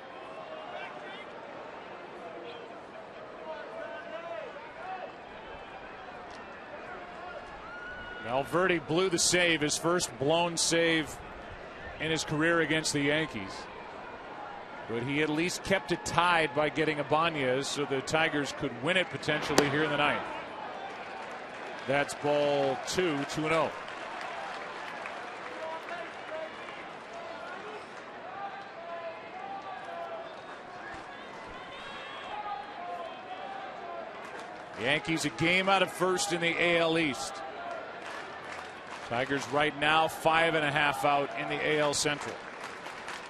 Valverde blew the save, his first blown save in his career against the Yankees. But he at least kept it tied by getting Ibanez so the Tigers could win it potentially here in the 9th. That's ball 2, 2-0. Yankees a game out of first in the AL East. Tigers right now 5.5 out in the AL Central.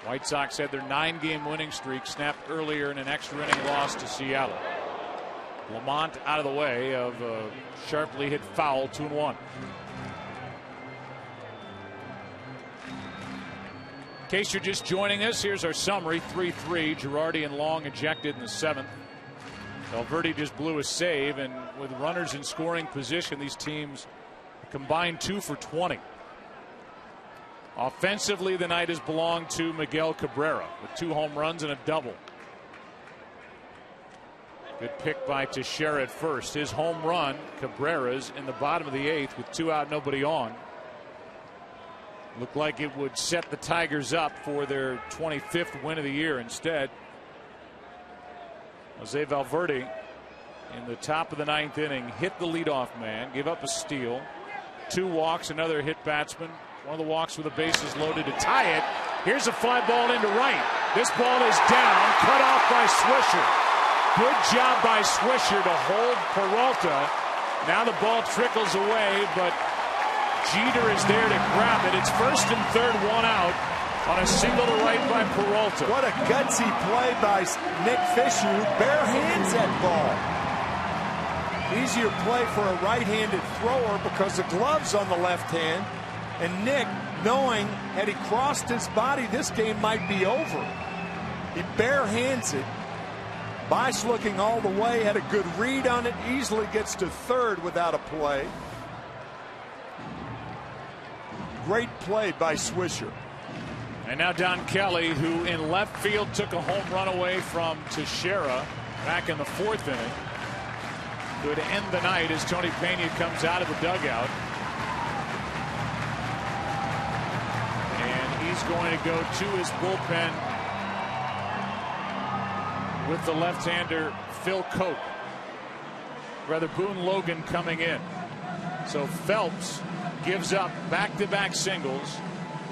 White Sox had their 9-game winning streak snapped earlier in an extra inning loss to Seattle. Lamont out of the way of a sharply hit foul, 2-1. In case you're just joining us, here's our summary. 3-3. Girardi and Long ejected in the 7th. Valverde just blew a save, and with runners in scoring position, these teams combined 2 for 20. Offensively, the night has belonged to Miguel Cabrera with 2 home runs and a double. Good pick by Teixeira at first. His home run, Cabrera's, in the bottom of the 8th with 2 out, nobody on. Looked like it would set the Tigers up for their 25th win of the year. Instead, Jose Valverde in the top of the 9th inning hit the leadoff man, gave up a steal, 2 walks, another hit batsman. One of the walks with the bases loaded to tie it. Here's a fly ball into right. This ball is down, cut off by Swisher. Good job by Swisher to hold Peralta. Now the ball trickles away, but Jeter is there to grab it. It's first and third, 1 out on a single to right by Peralta. What a gutsy play by Nick Fisher, who bare hands that ball. Easier play for a right-handed thrower because the glove's on the left hand. And Nick, knowing had he crossed his body, this game might be over. He bare hands it. Bosch looking all the way, had a good read on it, easily gets to third without a play. Great play by Swisher. And now Don Kelly, who in left field took a home run away from Teixeira back in the 4th inning, could end the night as Tony Pena comes out of the dugout. And he's going to go to his bullpen with the left-hander Phil Cope. Rather, Boone Logan coming in. So Phelps gives up back-to-back singles.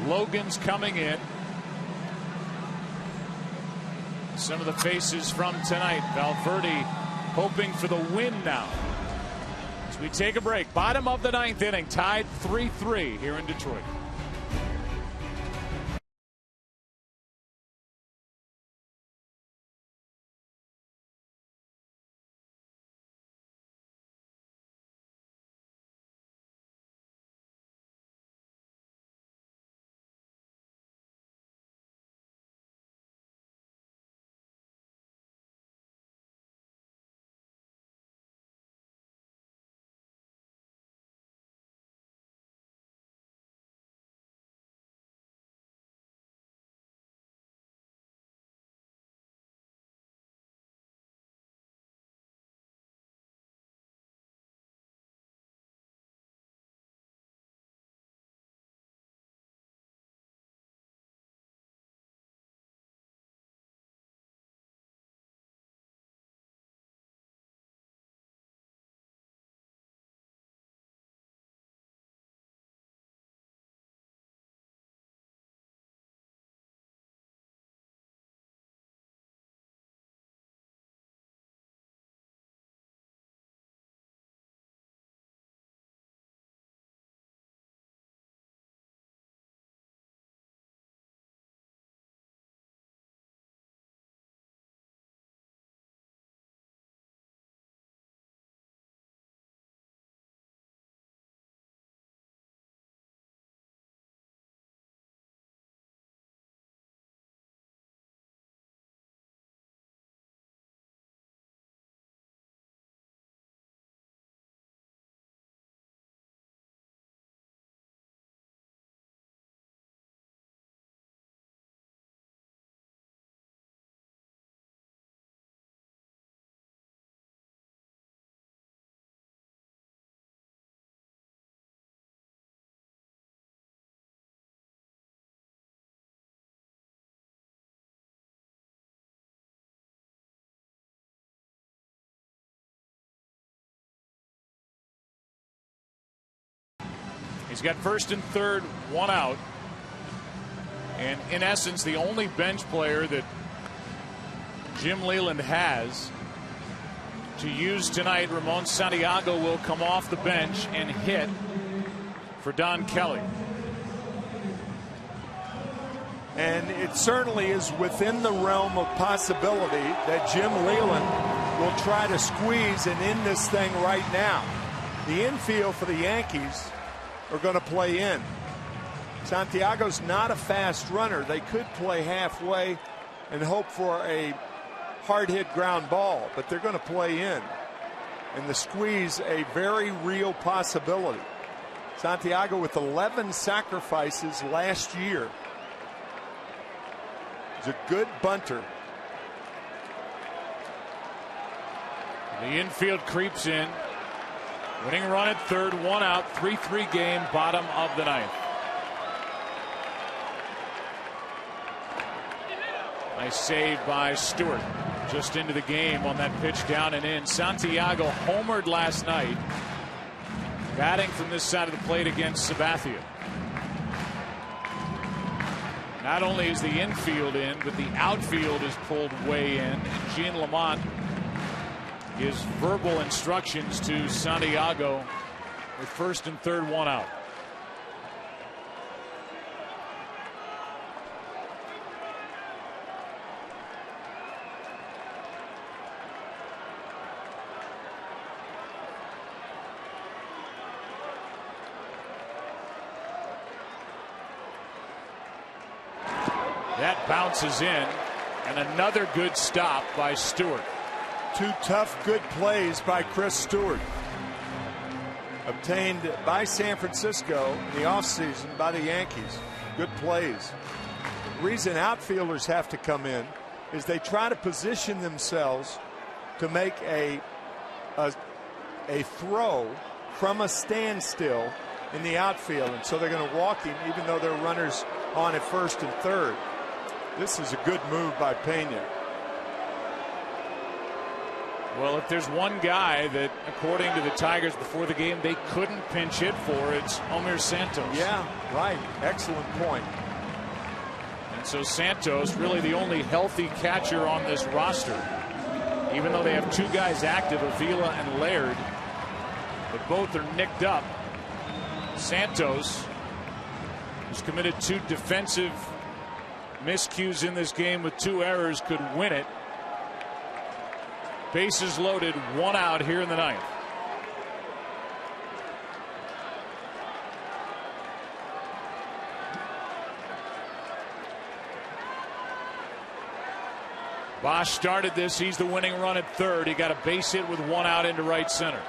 Logan's coming in. Some of the faces from tonight. Valverde hoping for the win now. As we take a break, bottom of the ninth inning, tied 3-3 here in Detroit. He's got first and third, one out. And in essence, the only bench player that Jim Leland has to use tonight, Ramon Santiago, will come off the bench and hit for Don Kelly. And it certainly is within the realm of possibility that Jim Leland will try to squeeze and end this thing right now. The infield for the Yankees are going to play in. Santiago's not a fast runner. They could play halfway and hope for a hard hit ground ball, but they're going to play in. And the squeeze, a very real possibility. Santiago with 11 sacrifices last year. He's a good bunter. The infield creeps in. Winning run at third, one out, 3-3 game, bottom of the ninth. Nice save by Stewart. Just into the game on that pitch down and in. Santiago homered last night, batting from this side of the plate against Sabathia. Not only is the infield in, but the outfield is pulled way in. And Gene Lamont gives verbal instructions to Santiago with first and third, one out. That bounces in, and another good stop by Stewart. Two tough, good plays by Chris Stewart. Obtained by San Francisco in the offseason by the Yankees. Good plays. The reason outfielders have to come in is they try to position themselves to make a throw from a standstill in the outfield. And so they're going to walk him even though there are runners on at first and third. This is a good move by Pena. Well, if there's one guy that, according to the Tigers before the game, they couldn't pinch hit for, it's Omir Santos. Yeah, right. Excellent point. And so Santos, really the only healthy catcher on this roster. Even though they have two guys active, Avila and Laird, but both are nicked up. Santos, who's committed 2 defensive miscues in this game with 2 errors, could win it. Bases loaded, 1 out here in the 9th. Bosch started this. He's the winning run at third. He got a base hit with 1 out into right center.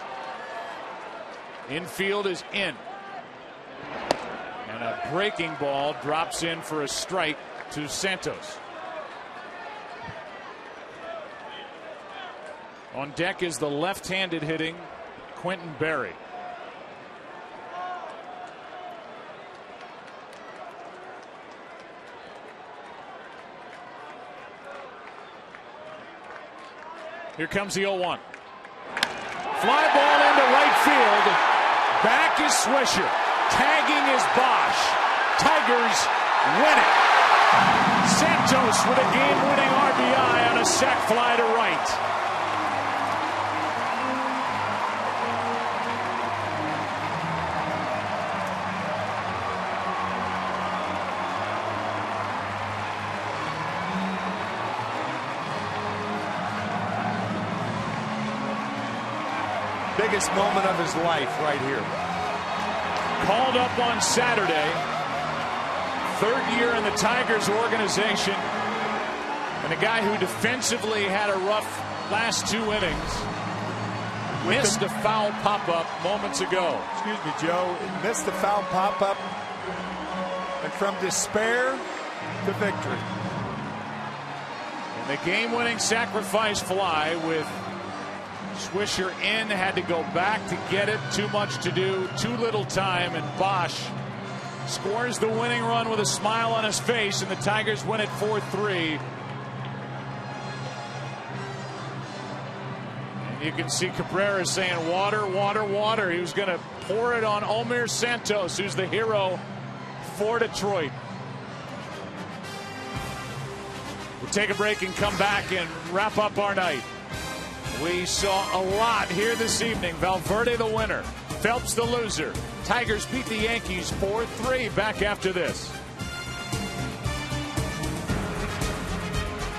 Infield is in. And a breaking ball drops in for a strike to Santos. On deck is the left-handed hitting Quentin Berry. Here comes the 0-1. Fly ball into right field. Back is Swisher. Tagging is Bosch. Tigers win it. Santos with a game-winning RBI on a sac fly to right. Biggest moment of his life right here. Called up on Saturday. 3rd year in the Tigers organization. And a guy who defensively had a rough last 2 innings. Missed a foul pop-up moments ago. Excuse me, Joe. Missed the foul pop-up. And from despair to victory. And the game-winning sacrifice fly with Swisher in, had to go back to get it. Too much to do, too little time, and Bosch scores the winning run with a smile on his face, and the Tigers win it 4-3. And you can see Cabrera saying, water, water, water. He was going to pour it on Omir Santos, who's the hero for Detroit. We'll take a break and come back and wrap up our night. We saw a lot here this evening. Valverde the winner, Phelps the loser. Tigers beat the Yankees 4-3. Back after this.